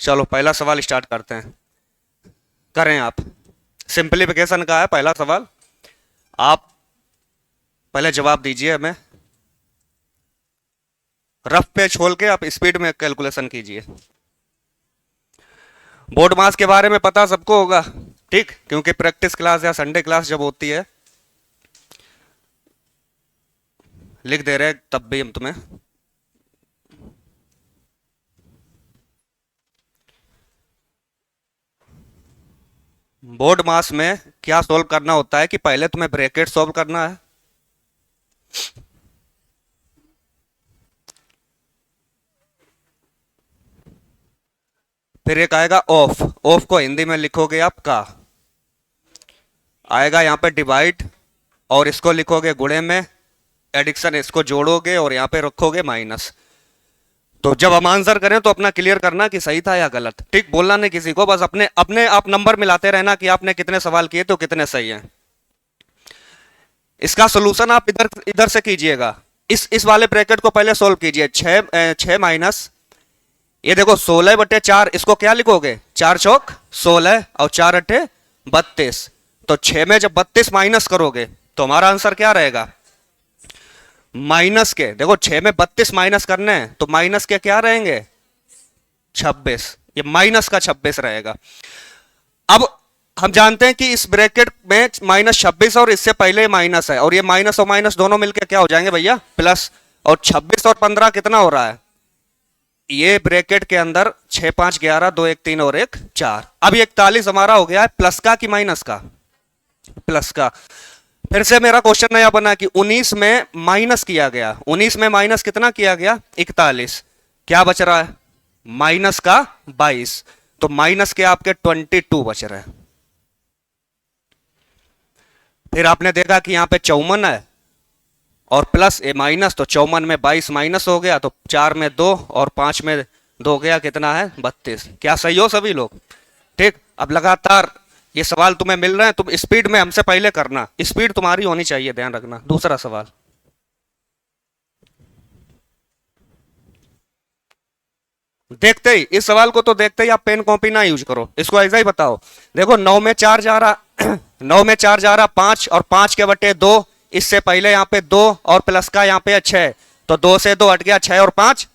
चलो पहला सवाल स्टार्ट करते हैं। करें आप। सिंप्लीफिकेशन का है पहला सवाल। आप पहले जवाब दीजिए हमें। रफ पे छोड़ के आप स्पीड में कैलकुलेशन कीजिए। बोर्ड मास के बारे में पता सबको होगा, ठीक, क्योंकि प्रैक्टिस क्लास या संडे क्लास जब होती है लिख दे रहे तब भी हम तुम्हें। बोर्ड मास में क्या सोल्व करना होता है कि पहले तुम्हें ब्रैकेट सोल्व करना है, फिर एक आएगा ऑफ। ऑफ को हिंदी में लिखोगे आप का, आएगा यहां पे डिवाइड और इसको लिखोगे गुणे में, एडिक्शन इसको जोड़ोगे और यहां पे रखोगे माइनस। तो जब हम आंसर करें तो अपना क्लियर करना कि सही था या गलत, ठीक, बोलना नहीं किसी को, बस अपने अपने आप नंबर मिलाते रहना कि आपने कितने सवाल किए तो कितने सही हैं। इसका सोल्यूशन आप इधर इधर से कीजिएगा। इस वाले ब्रैकेट को पहले सोल्व कीजिए। 6 माइनस ये देखो 16/4, इसको क्या लिखोगे, 4 चौक 16 और 4 अट्ठे 32। तो 6 में जब 32 माइनस करोगे तो हमारा आंसर क्या रहेगा, माइनस के, देखो 6 में 32 माइनस करने हैं तो माइनस के क्या रहेंगे 26, ये माइनस का 26 रहेगा। अब हम जानते हैं कि इस ब्रैकेट में -26 और इससे पहले माइनस है, और ये माइनस और माइनस दोनों मिलकर क्या हो जाएंगे भैया, प्लस। और 26 और 15 कितना हो रहा है, ये ब्रैकेट के अंदर 6 5 11 2 1 3 और 1 4। अब 41 हमारा हो गया है प्लस का कि माइनस का, प्लस का। फिर से मेरा क्वेश्चन नया बना कि 19 में माइनस किया गया, 19 में माइनस कितना किया गया 41, क्या बच रहा है माइनस का 22, तो माइनस के आपके 22 बच रहे हैं। फिर आपने देखा कि यहां पे 54 है और प्लस ए माइनस, तो 54 में 22 माइनस हो गया, तो 4 में 2 और 5 में 2 गया, कितना है 32। क्या सही हो सभी लोग, ठीक। अब लगातार ये सवाल तुम्हें मिल रहे हैं, तुम स्पीड में हमसे पहले करना, स्पीड तुम्हारी होनी चाहिए, ध्यान रखना। दूसरा सवाल, देखते ही इस सवाल को तो देखते ही आप पेन कॉपी ना यूज करो, इसको ऐसा ही बताओ। देखो 9 में 4 जा रहा 9 में 4 जा रहा 5 और 5 के बटे 2, इससे पहले यहां पे 2 और प्लस का यहां पे 6, तो 2 से 2 हट गया 6 और 5,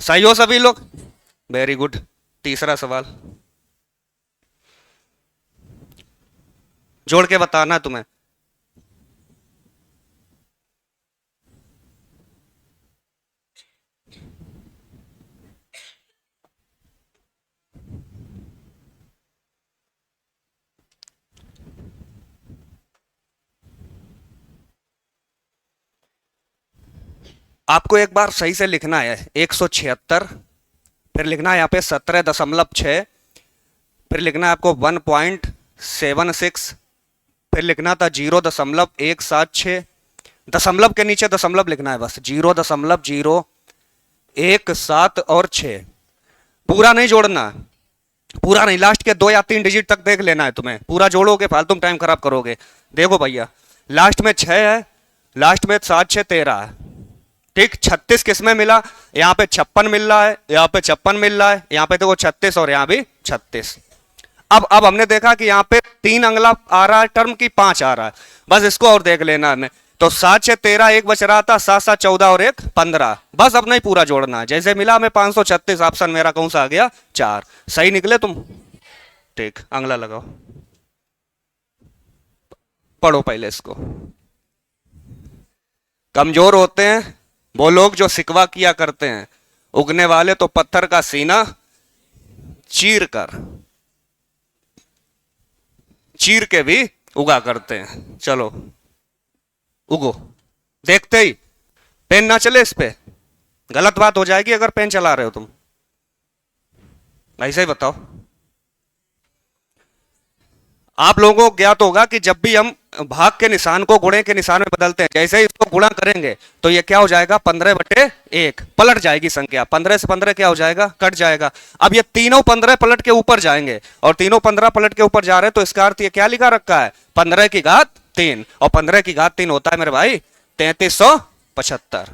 सही हो सभी लोग, वेरी गुड। तीसरा सवाल जोड़ के बताना तुम्हें। आपको एक बार सही से लिखना है 176, फिर लिखना है यहाँ पे 17.6, फिर लिखना है आपको 1.76, फिर लिखना था 0.176, दशमलव के नीचे दशमलव लिखना है बस, 0.017 और 6, पूरा नहीं जोड़ना, पूरा नहीं, लास्ट के 2 या 3 डिजिट तक देख लेना है तुम्हें, पूरा जोड़ोगे फालतू टाइम खराब करोगे। देखो भैया लास्ट में 6 है, लास्ट में 7 6 13 है, ठीक। 36 किसमें मिला, यहाँ पे 56 मिल रहा है, यहाँ पे 56 मिल रहा है, यहाँ पे देखो 36 और यहाँ भी 36। अब हमने देखा कि यहाँ पे 3 अगला आ रहा है टर्म की 5 आ रहा है, बस इसको और देख लेना हमें। तो 7 6 13 एक बच रहा था, 7 7 14 और 1 15, बस अब नहीं पूरा जोड़ना है, जैसे मिला हमें 536, ऑप्शन मेरा कौन सा आ गया 4, सही निकले तुम, ठीक। अगला लगाओ, पढ़ो पहले इसको। कमजोर होते हैं वो लोग जो सिकवा किया करते हैं, उगने वाले तो पत्थर का सीना चीर के भी उगा करते हैं। चलो उगो, देखते ही पेन ना चले इस पे, गलत बात हो जाएगी अगर पेन चला रहे हो तुम, ऐसे ही बताओ। आप लोगों को ज्ञात होगा कि जब भी हम भाग के निशान को गुणे के निशान में बदलते हैं, जैसे ही इसको गुणा करेंगे तो ये क्या हो जाएगा 15/1, पलट जाएगी संख्या, 15 से 15 क्या हो जाएगा कट जाएगा। अब ये तीनों 15 पलट के ऊपर जाएंगे, और तीनों 15 पलट के ऊपर जा रहे हैं, तो इसका अर्थ ये क्या लिखा रखा है 15 की घात 3, और 15 की घात 3 होता है मेरे भाई 3375।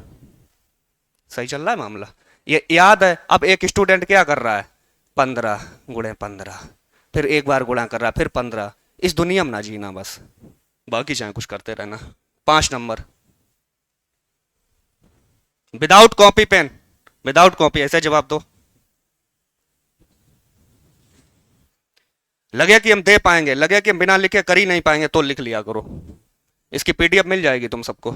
सही चल रहा है मामला, ये याद है। अब एक स्टूडेंट क्या कर रहा है, 15 गुणे 15, फिर एक बार गुणा कर रहा, फिर 15। इस दुनिया में ना जीना बस, बाकी चाहे कुछ करते रहना। 5 number, without copy pen, without copy ऐसे जवाब दो। लगे कि हम दे पाएंगे, लगे कि हम बिना लिखे कर ही नहीं पाएंगे तो लिख लिया करो। इसकी पीडीएफ मिल जाएगी तुम सबको।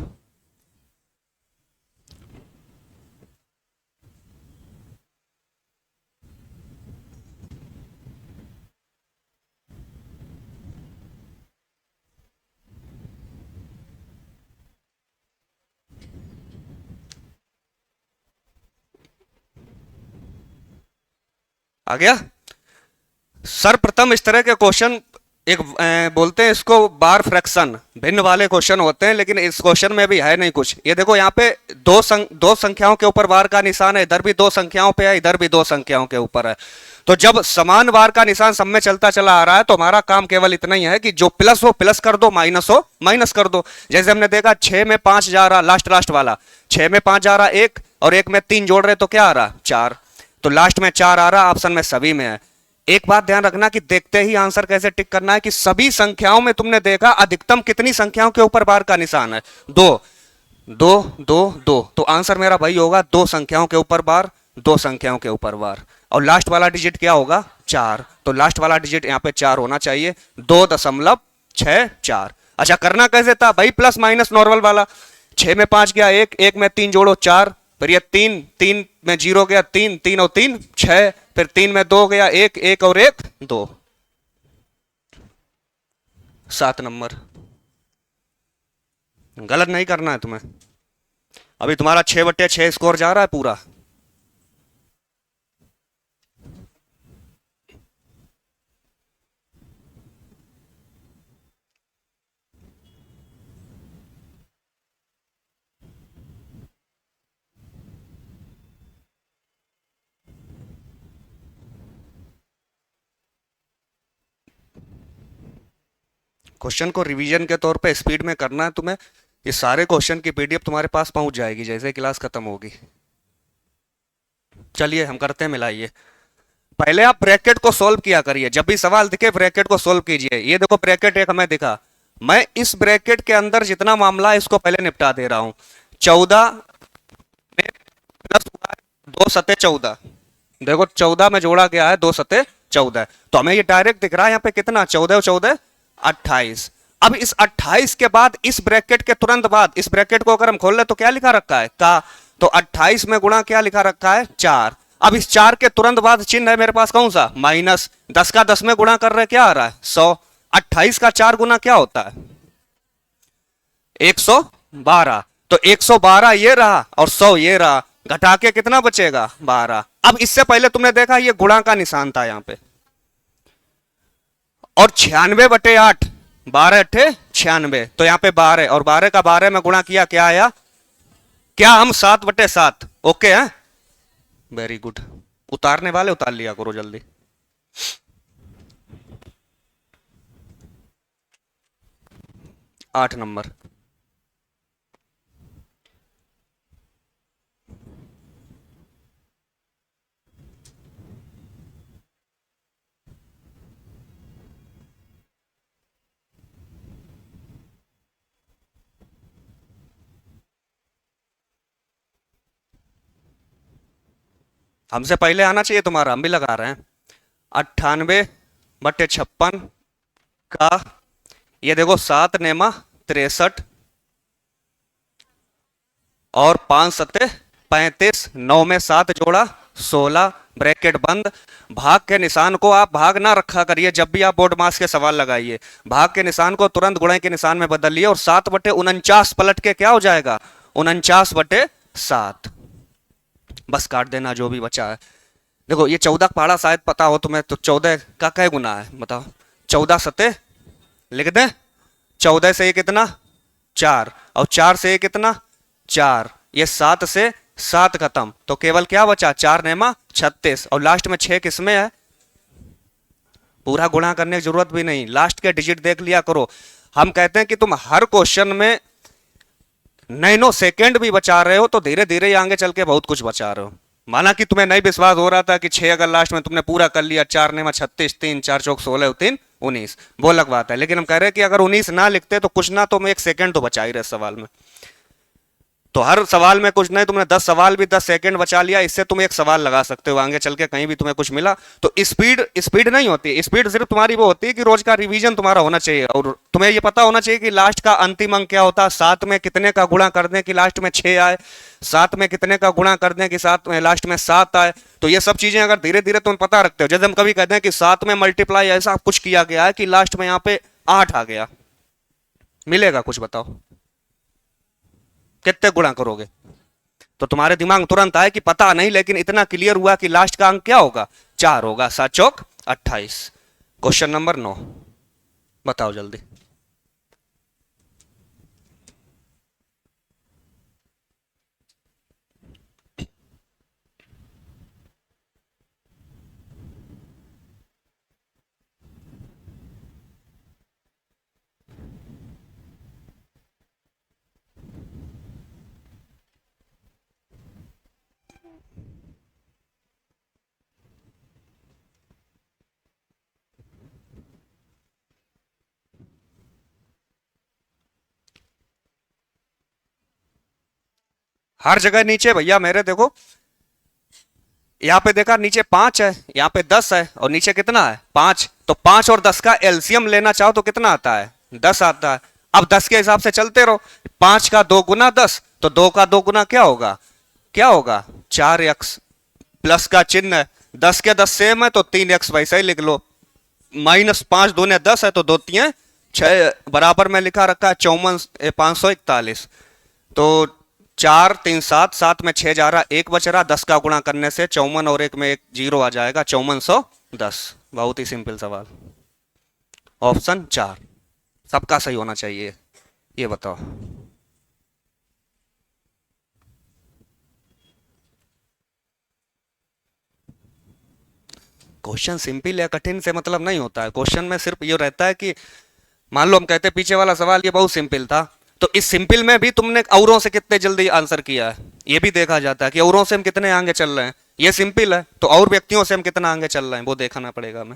आ गया। सर्वप्रथम इस तरह के क्वेश्चन एक बोलते हैं इसको बार फ्रैक्शन, भिन्न वाले क्वेश्चन होते हैं, लेकिन इस क्वेश्चन में भी है नहीं कुछ। ये देखो यहाँ पे दो संख्याओं के ऊपर बार का निशान है, इधर भी दो संख्याओं पे है, इधर भी दो संख्याओं के ऊपर है। तो जब समान बार का निशान सब में चलता चला आ रहा है तो हमारा काम केवल इतना ही है कि जो प्लस हो प्लस कर दो, माइनस हो माइनस कर दो। जैसे हमने देखा 6 में 5 जा रहा, लास्ट वाला 6 में 5 जा रहा 1, और 1 में 3 जोड़ रहे तो क्या आ रहा 4, तो लास्ट में 4 आ रहा, ऑप्शन में सभी में है। एक बात ध्यान रखना कि देखते ही आंसर कैसे टिक करना है कि सभी संख्याओं में तुमने देखा अधिकतम कितनी संख्याओं के ऊपर बार का निशान है, 2 2 2 2, तो आंसर मेरा भाई होगा 2 संख्याओं के ऊपर बार, 2 संख्याओं के ऊपर बार, और लास्ट वाला डिजिट क्या होगा 4, तो लास्ट वाला डिजिट यहाँ पे 4 होना चाहिए, 2.64। अच्छा करना कैसे था भाई, प्लस माइनस नॉर्मल वाला, 6 में 5 गया 1, 1 में 3 जोड़ो 4, फिर ये 3 में 0 गया 3, 3 और 3 6, फिर 3 में 2 गया 1, 1 और 1 2। 7 नंबर, गलत नहीं करना है तुम्हें। अभी तुम्हारा 6/6 स्कोर जा रहा है पूरा। क्वेश्चन को रिवीजन के तौर पे स्पीड में करना है तुम्हें। ये सारे क्वेश्चन की पीडीएफ तुम्हारे पास पहुंच जाएगी जैसे क्लास खत्म होगी। चलिए हम करते हैं, मिलाइए। पहले आप ब्रैकेट को सॉल्व किया करिए, जब भी सवाल दिखे ब्रैकेट को सॉल्व कीजिए। ये देखो ब्रैकेट एक हमें दिखा, मैं इस ब्रैकेट के अंदर जितना मामला है इसको पहले निपटा दे रहा हूं। 14 में प्लस हुआ 2 सते 14, देखो 14 में जोड़ा गया है 2 सते 14, तो हमें ये डायरेक्ट दिख रहा है यहाँ पे कितना 14 और 14 28। अब इस 28 के बाद इस ब्रैकेट के तुरंत बाद इस ब्रैकेट को अगर हम खोल ले तो क्या लिखा रखा है का, तो 28 में गुणा क्या लिखा रखा है 4। अब इस 4 के तुरंत बाद चिन्ह है मेरे पास कौन सा माइनस, 10 का 10 में गुणा कर रहे क्या आ रहा है 100, 28 का 4 गुना क्या होता है 112, तो 112 ये रहा और 100 ये रहा, घटा के कितना बचेगा 12। अब इससे पहले तुमने देखा ये गुणा का निशान था यहां पे, और 96/8, 12 अट्ठे 96, तो यहां पे 12 और 12 का 12 में गुणा किया क्या आया, क्या हम 7/7। ओके है, वेरी गुड। उतारने वाले उतार लिया करो जल्दी। आठ नंबर, हमसे पहले आना चाहिए तुम्हारा, हम भी लगा रहे हैं। 98/56 का ये देखो 7 नेमा 63 और 5 सत्ते 35, 9 में 7 जोड़ा 16, ब्रैकेट बंद। भाग के निशान को आप भाग ना रखा करिए, जब भी आप बोर्ड मास के सवाल लगाइए भाग के निशान को तुरंत गुणे के निशान में बदलिए, और 7/49 पलट के क्या हो जाएगा 49/7। बस काट देना जो भी बचा है। देखो ये 14 का पहाड़ा शायद पता हो तुम्हें, तो 14 का क्या गुना है बताओ, 14 सते लिख दें, 14 से ये कितना 4, और 4 से ये कितना 4, ये 7 से 7 खत्म, तो केवल क्या बचा 4 नेमा 36, और लास्ट में 6 किसमें है, पूरा गुणा करने की जरूरत भी नहीं, लास्ट के डिजिट देख लिया करो। हम कहते हैं कि तुम हर क्वेश्चन में नैनो सेकेंड भी बचा रहे हो तो धीरे धीरे आगे चल के बहुत कुछ बचा रहे हो। माना कि तुम्हें नहीं विश्वास हो रहा था कि 6 अगर लास्ट में तुमने पूरा कर लिया, 4 ने 36, 3 4 चौक 16 3 19, वो अलग बात है। लेकिन हम कह रहे हैं कि अगर 19 ना लिखते तो कुछ ना, तो 1 सेकंड तो बचा ही रहे सवाल में। तो हर सवाल में कुछ नहीं, तुमने 10 सवाल भी 10 सेकंड बचा लिया, इससे तुम एक सवाल लगा सकते हो आगे चल के, कहीं भी तुम्हें कुछ मिला तो। स्पीड स्पीड नहीं होती, स्पीड सिर्फ तुम्हारी वो होती है कि रोज का रिवीजन तुम्हारा होना चाहिए, और तुम्हें ये पता होना चाहिए कि लास्ट का अंतिम अंक क्या होता है, 7 में कितने का गुणा कर दें कि लास्ट में 6 आए, 7 में कितने का गुणा कर दें कि 7 में लास्ट में 7 आए। तो ये सब चीजें अगर धीरे धीरे तुम पता रखते हो, जैसे हम कभी कहते हैं कि 7 में मल्टीप्लाई ऐसा कुछ किया गया है कि लास्ट में यहाँ पे 8 आ गया, मिलेगा कुछ बताओ, कितने गुणा करोगे? तो तुम्हारे दिमाग में तुरंत आए कि पता नहीं, लेकिन इतना क्लियर हुआ कि लास्ट का अंक क्या होगा, 4 होगा, 7 चौक 28। क्वेश्चन नंबर 9 बताओ जल्दी। हर जगह नीचे भैया मेरे देखो, यहाँ पे देखा नीचे 5 है, यहाँ पे 10 है, और नीचे कितना है 5। तो 5 और 10 का एलसीएम लेना चाहो तो कितना आता है, 10 आता है। अब 10 के हिसाब से चलते रहो, 5 का 2 गुना 10, तो 2 का 2 गुना क्या होगा, क्या होगा 4x, प्लस का चिन्ह है, 10 के 10 सेम है तो 3x वैसे ही लिख लो, माइनस 5 दूने 10 है तो 2 3 6, बराबर में लिखा रखा है 541। तो 4 3 7, 7 में 6 जा रहा, 1 बच रहा, 10 का गुणा करने से 54 और 1 में 1 0 आ जाएगा, 5410। बहुत ही सिंपल सवाल, ऑप्शन 4 सबका सही होना चाहिए, ये बताओ। क्वेश्चन सिंपल या कठिन से मतलब नहीं होता है, क्वेश्चन में सिर्फ ये रहता है कि मान लो हम कहते हैं पीछे वाला सवाल ये बहुत सिंपल था, तो इस सिंपल में भी तुमने औरों से कितने जल्दी आंसर किया है, ये भी देखा जाता है कि औरों से हम कितने आगे चल रहे हैं। ये सिंपल है तो और व्यक्तियों से हम कितना आगे चल रहे हैं वो देखना पड़ेगा हमें।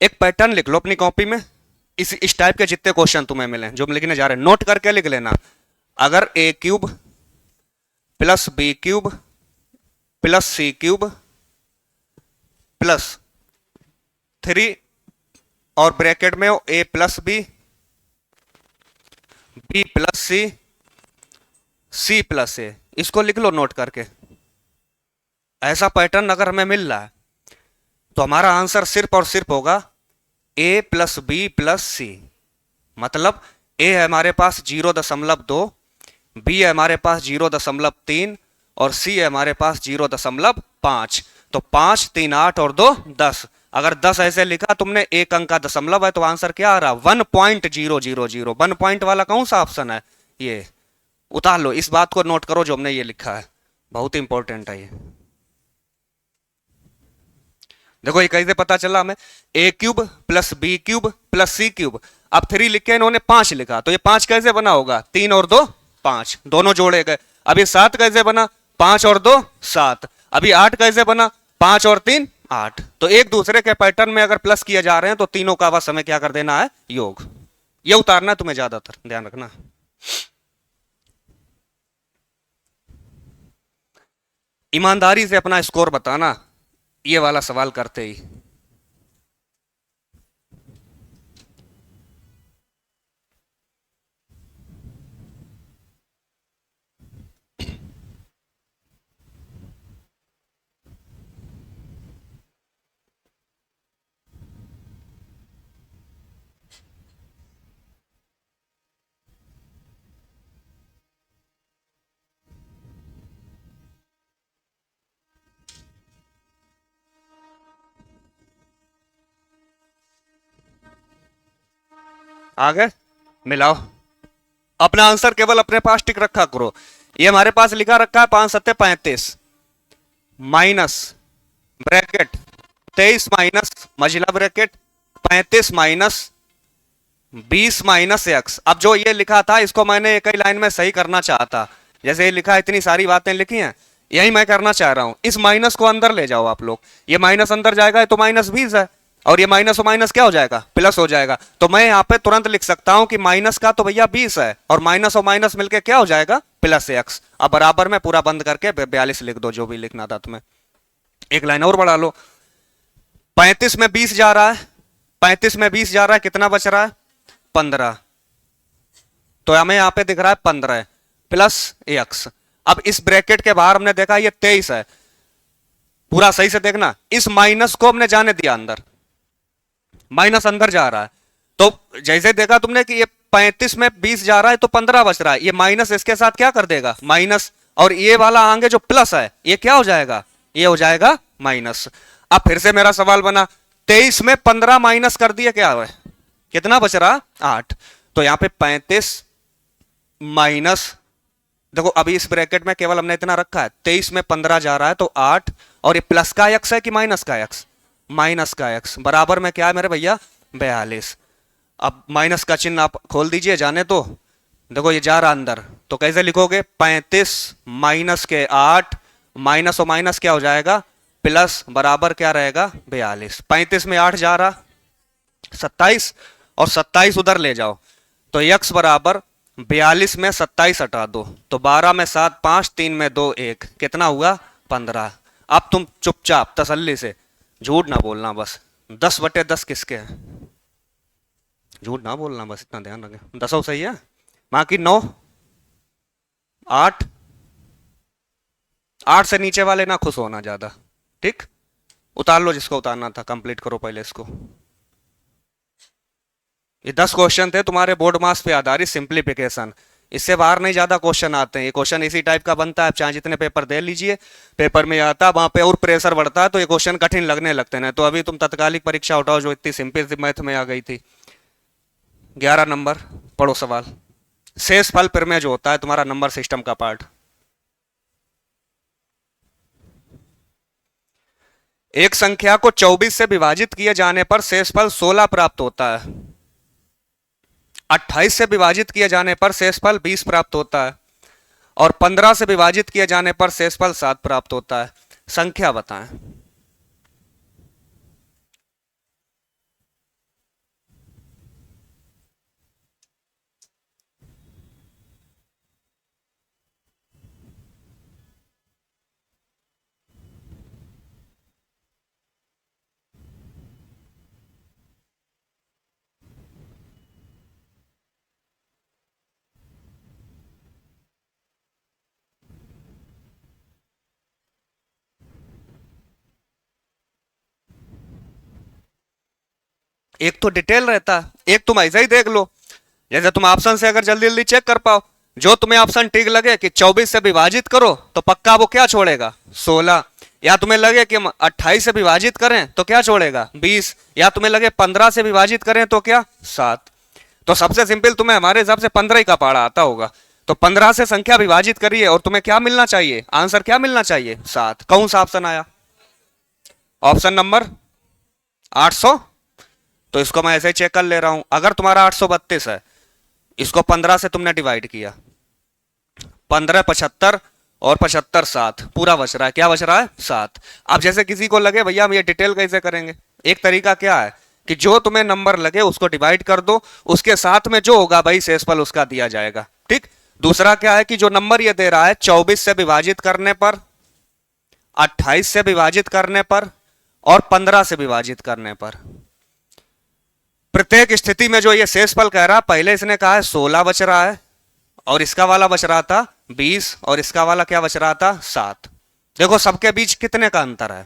एक पैटर्न लिख लो अपनी कॉपी में, इस टाइप के जितने क्वेश्चन तुम्हें मिले जो हम लिखने जा रहे हैं, नोट करके लिख लेना। अगर a cube plus b cube plus c cube plus 3 और ब्रैकेट में हो a plus b, b plus c, c plus a, इसको लिख लो नोट करके। ऐसा पैटर्न अगर हमें मिल रहा है तो हमारा आंसर सिर्फ और सिर्फ होगा a प्लस बी प्लस सी। मतलब a है हमारे पास 0.2, b है हमारे पास 0.3 और c है हमारे पास 0.5। तो 5 3 8 और 2 10। अगर 10 ऐसे लिखा तुमने, एक अंक का दशमलव है, तो आंसर क्या आ रहा 1.000। 1 पॉइंट वाला कौन सा ऑप्शन है, ये उतार लो, इस बात को नोट करो जो हमने ये लिखा है, बहुत इंपॉर्टेंट है ये। देखो ये कैसे पता चला हमें, a cube plus b cube plus c cube. अब 3 लिख के इन्होंने 5 लिखा, तो ये 5 कैसे बना होगा, 3 और 2 5, दोनों जोड़े गए। अब ये 7 कैसे बना, 5 और 2 7। अभी 8 कैसे बना, 5 और 3 8। तो एक दूसरे के पैटर्न में अगर प्लस किए जा रहे हैं तो तीनों का बस हमें क्या कर देना है, योग। ये उतारना तुम्हें ज्यादातर ध्यान रखना। ईमानदारी से अपना स्कोर बताना ये वाला सवाल करते ही। आगे मिलाओ, अपना आंसर केवल अपने पास टिक रखा करो। ये हमारे पास लिखा रखा है 5 7 35 माइनस ब्रैकेट 23 माइनस मझिला ब्रैकेट 35 माइनस 20 माइनस एक्स। अब जो ये लिखा था इसको मैंने एक ही लाइन में सही करना चाहा था। जैसे ये लिखा है, इतनी सारी बातें लिखी हैं, यही मैं करना चाह रहा हूं। इस माइनस को अंदर ले जाओ आप लोग, ये माइनस अंदर जाएगा तो माइनस 20 है, और ये माइनस और माइनस क्या हो जाएगा, प्लस हो जाएगा। तो मैं यहाँ पे तुरंत लिख सकता हूं कि माइनस का तो भैया 20 है, और माइनस मिलके क्या हो जाएगा, प्लस एक्स। अब बराबर में पूरा बंद करके 42 लिख दो, जो भी लिखना था तुम्हें। एक लाइन और बढ़ा लो। 35 में 20 जा रहा है, 35 में 20 जा रहा है, कितना बच रहा है, 15। तो हमें यहां पे दिख रहा है 15 प्लस एक्स। अब इस ब्रैकेट के बाहर हमने देखा ये 23 है, पूरा सही से देखना। इस माइनस को हमने जाने दिया अंदर, माइनस अंदर जा रहा है। तो जैसे देखा तुमने कि ये 35 में 20 जा रहा है तो 15 बच रहा है, ये माइनस इसके साथ क्या कर देगा, माइनस, और ये वाला आगे जो प्लस है ये क्या हो जाएगा, ये हो जाएगा माइनस। अब फिर से मेरा सवाल बना, 23 में 15 माइनस कर दिया, क्या है, कितना बच रहा, 8। तो यहां पे 35 माइनस, देखो अभी इस ब्रैकेट में केवल हमने इतना रखा है, 23 में 15 जा रहा है तो 8, और ये प्लस का एक्स है कि माइनस का एक्स, माइनस का एक्स, बराबर में क्या है मेरे भैया, 42। अब माइनस का चिन्ह आप खोल दीजिए, जाने तो देखो ये जा रहा अंदर, तो कैसे लिखोगे, 35 माइनस के 8, माइनस और माइनस क्या हो जाएगा, प्लस, बराबर क्या रहेगा, 42। 35 में 8 जा रहा 27, और 27 उधर ले जाओ, तो x बराबर 42 में 27 हटा दो, तो 12 में 7 5, 3 में 2 1, कितना हुआ, 15। अब तुम चुपचाप तसल्ली से, झूठ ना बोलना बस, 10/10 किसके हैं, झूठ ना बोलना बस, इतना ध्यान रखें। 10 सही है, बाकी 9 8, 8 से नीचे वाले ना खुश होना ज्यादा, ठीक। उतार लो जिसको उतारना था, कंप्लीट करो पहले इसको। ये 10 क्वेश्चन थे तुम्हारे बोर्ड मार्क्स पे आधारित सिंप्लीफिकेशन, इससे बाहर नहीं ज्यादा क्वेश्चन आते हैं। ये क्वेश्चन इसी टाइप का बनता है, आप चाहे जितने पेपर दे लीजिए, पेपर में आता है वहां पे और प्रेशर बढ़ता है, तो ये क्वेश्चन कठिन लगने लगते हैं। तो अभी तुम तत्कालिक परीक्षा उठाओ जो इतनी सिंपल मैथ में आ गई थी। 11 नंबर, पढ़ो सवाल। शेष फल प्रमेय जो होता है तुम्हारा नंबर सिस्टम का पार्ट। एक संख्या को 24 से विभाजित किए जाने पर शेषफल 16 प्राप्त होता है। 28 से विभाजित किए जाने पर शेषफल 20 प्राप्त होता है, और 15 से विभाजित किए जाने पर शेषफल 7 प्राप्त होता है। संख्या बताएं। एक तो डिटेल रहता है, एक तुम ऐसा ही देख लो, जैसे तुम ऑप्शन से अगर जल्दी जल्दी चेक कर पाओ, जो तुम्हें ऑप्शन ठीक लगे कि 24 से विभाजित करो तो पक्का वो क्या छोड़ेगा, 16, या तुम्हें लगे कि हम 28 से विभाजित करें तो क्या छोड़ेगा, 20, या तुम्हें लगे 15 से विभाजित करें तो क्या, 7। तो सबसे सिंपल तुम्हें हमारे हिसाब से 15 ही का पहाड़ा आता होगा। तो 15 से संख्या विभाजित करिए और तुम्हें क्या मिलना चाहिए, आंसर क्या मिलना चाहिए, 7। कौन सा ऑप्शन आया, ऑप्शन नंबर 800। तो इसको मैं ऐसे ही चेक कर ले रहा हूं, अगर तुम्हारा 832 है, इसको 15 से तुमने डिवाइड किया, 15 75, और 75 7, पूरा बच रहा है, क्या बच रहा है, 7। अब जैसे किसी को लगे भैया हम ये डिटेल कैसे करेंगे, एक तरीका क्या है कि जो तुम्हें नंबर लगे उसको डिवाइड कर दो, उसके साथ में जो होगा भाई शेषफल उसका दिया जाएगा, ठीक। दूसरा क्या है कि जो नंबर ये दे रहा है 24 से विभाजित करने पर, 28 से विभाजित करने पर, और 15 से विभाजित करने पर, प्रत्येक स्थिति में जो ये शेषफल कह रहा है, पहले इसने कहा है 16 बच रहा है, और इसका वाला बच रहा था 20, और इसका वाला क्या बच रहा था, 7। देखो सबके बीच कितने का अंतर है,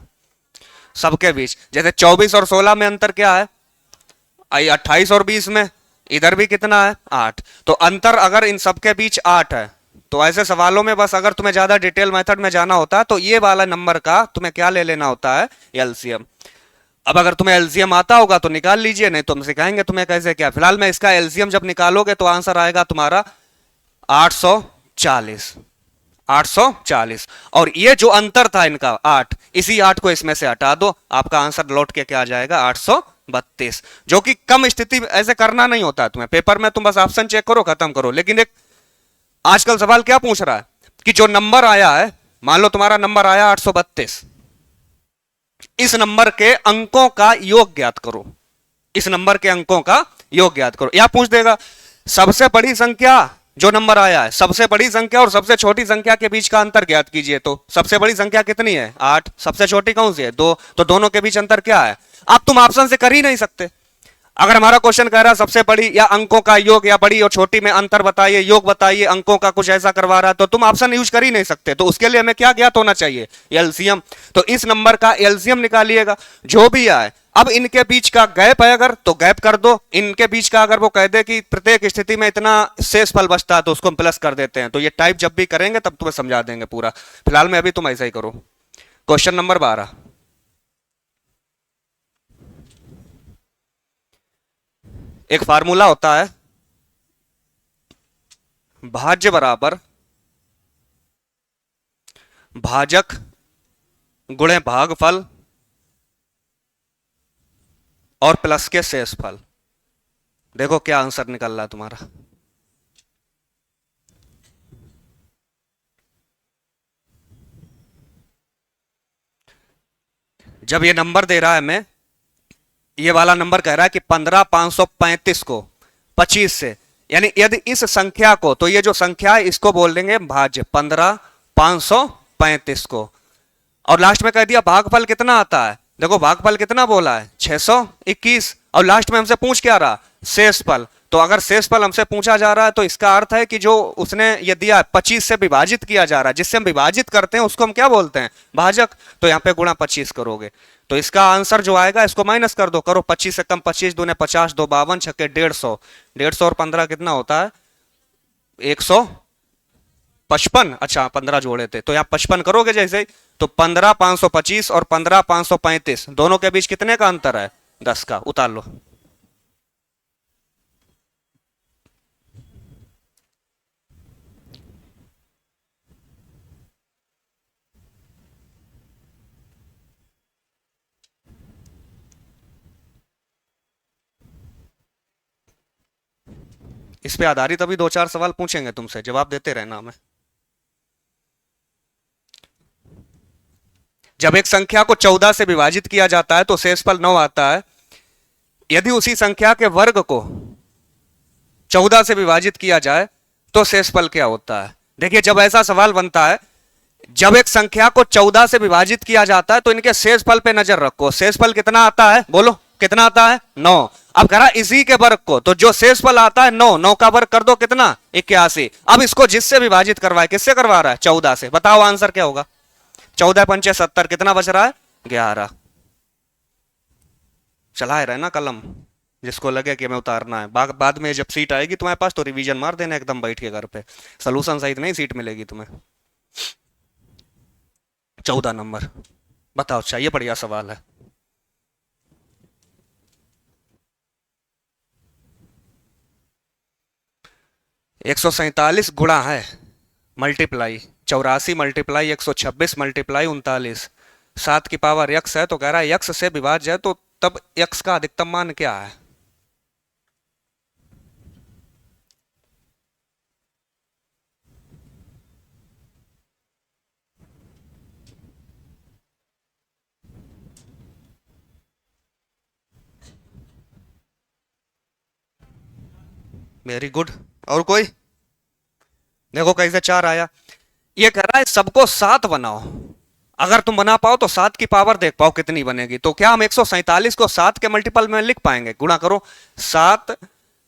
सबके बीच जैसे 24 और 16 में अंतर क्या है, 28 और 20 में, इधर भी कितना है, 8। तो अंतर अगर इन सबके बीच 8 है, तो ऐसे सवालों में बस अगर तुम्हें ज्यादा डिटेल मेथड में जाना होता है तो ये वाला नंबर का तुम्हें क्या ले लेना होता है, एलसीएम। अब अगर तुम्हें एलसीएम आता होगा तो निकाल लीजिए, नहीं तो हम सिखाएंगे तुम्हें कैसे क्या। फिलहाल में इसका एलसीएम जब निकालोगे तो आंसर आएगा तुम्हारा 840। 840। और ये जो अंतर था इनका 8, इसी 8 को इसमें से हटा दो, आपका आंसर लौट के क्या आ जाएगा 832। जो कि कम स्थिति ऐसे करना नहीं होता तुम्हें पेपर में, तुम बस ऑप्शन चेक करो खत्म करो। लेकिन एक आजकल सवाल क्या पूछ रहा है कि जो नंबर आया है, मान लो तुम्हारा नंबर आया 832, इस नंबर के अंकों का योग ज्ञात करो, इस नंबर के अंकों का योग ज्ञात करो। या पूछ देगा सबसे बड़ी संख्या जो नंबर आया है, सबसे बड़ी संख्या और सबसे छोटी संख्या के बीच का अंतर ज्ञात कीजिए। तो सबसे बड़ी संख्या कितनी है 8, सबसे छोटी कौन सी है 2, तो दोनों के बीच अंतर क्या है। अब तुम ऑप्शन से कर ही नहीं सकते। अगर हमारा क्वेश्चन कह रहा है सबसे बड़ी या अंकों का योग या बड़ी और छोटी में अंतर बताइए, योग बताइए, अंकों का कुछ ऐसा करवा रहा है, तो तुम ऑप्शन यूज कर ही नहीं सकते। तो उसके लिए हमें क्या ज्ञात होना चाहिए एलसीएम। तो इस नंबर का एलसीएम निकालिएगा जो भी आए। अब इनके बीच का गैप है अगर, तो गैप कर दो। इनके बीच का अगर वो कह दे कि प्रत्येक स्थिति में इतना शेषफल बचता है, तो उसको हम प्लस कर देते हैं। तो ये टाइप जब भी करेंगे तब तुम्हें समझा देंगे पूरा। फिलहाल में अभी तुम ऐसा ही करो। क्वेश्चन नंबर 12, एक फार्मूला होता है भाज्य बराबर भाजक गुणे भागफल और प्लस के शेषफल। देखो क्या आंसर निकल रहा है तुम्हारा। जब ये नंबर दे रहा है हमें, ये वाला नंबर कह रहा है कि 15,535 को 25 से, यानी यदि इस संख्या को, तो ये जो संख्या है इसको बोल देंगे भाज्य 15,535 को, और लास्ट में कह दिया भागफल कितना आता है। देखो भागफल कितना बोला है 621, और लास्ट में हमसे पूछ क्या रहा शेषफल। तो अगर शेषफल हमसे पूछा जा रहा है तो इसका अर्थ है कि जो उसने ये दिया 25 से विभाजित किया जा रहा है, जिससे हम विभाजित करते हैं उसको हम क्या बोलते हैं भाजक। तो यहाँ पे गुणा 25 करोगे तो इसका आंसर जो आएगा इसको माइनस कर दो, करो 25 से कम 25 दूने 50, 2 52, छक्के 150, 150 और 15 कितना होता है 155। अच्छा 15 जोड़े थे तो यहाँ 55 करोगे जैसे ही, तो 15,525 और 15,535 दोनों के बीच कितने का अंतर है 10 का। उतार लो। इस पे आधारित अभी 2-4 सवाल पूछेंगे तुमसे, जवाब देते रहना हमें। जब एक संख्या को 14 से विभाजित किया जाता है तो शेषफल 9 आता है। यदि उसी संख्या के वर्ग को 14 से विभाजित किया जाए तो शेषफल क्या होता है। देखिए जब ऐसा सवाल बनता है, जब एक संख्या को 14 से विभाजित किया जाता है तो इनके शेषफल पे नजर रखो। शेषफल कितना आता है बोलो, कितना आता है 9। अब करा इसी के वर्ग को, तो जो शेषफल आता है 9, 9 का वर्ग कर दो कितना 81। अब इसको जिससे विभाजित करवाए, किससे करवा रहा है 14 से, बताओ आंसर क्या होगा। 14 पंचे 70, कितना बच रहा है 11। चलाए रहे ना कलम, जिसको लगे कि हमें उतारना है। बाद में जब सीट आएगी तुम्हारे पास तो रिवीजन मार देना एकदम बैठ के घर पे, सोल्यूशन सहित नहीं सीट मिलेगी तुम्हें। 14 नंबर बताओ। अच्छा ये बढ़िया सवाल है। एक 147 गुणा है मल्टीप्लाई 84 मल्टीप्लाई 126 मल्टीप्लाई 39, 7 की पावर यक्स है। तो कह रहा है यक्स से विभाज्य है, तो तब यक्स का अधिकतम मान क्या है। Very good. और कोई देखो कैसे 4 आया। ये कह रहा है सबको 7 बनाओ, अगर तुम बना पाओ तो 7 की पावर देख पाओ कितनी बनेगी। तो क्या हम 147 को 7 के मल्टीपल में लिख पाएंगे। गुणा करो 7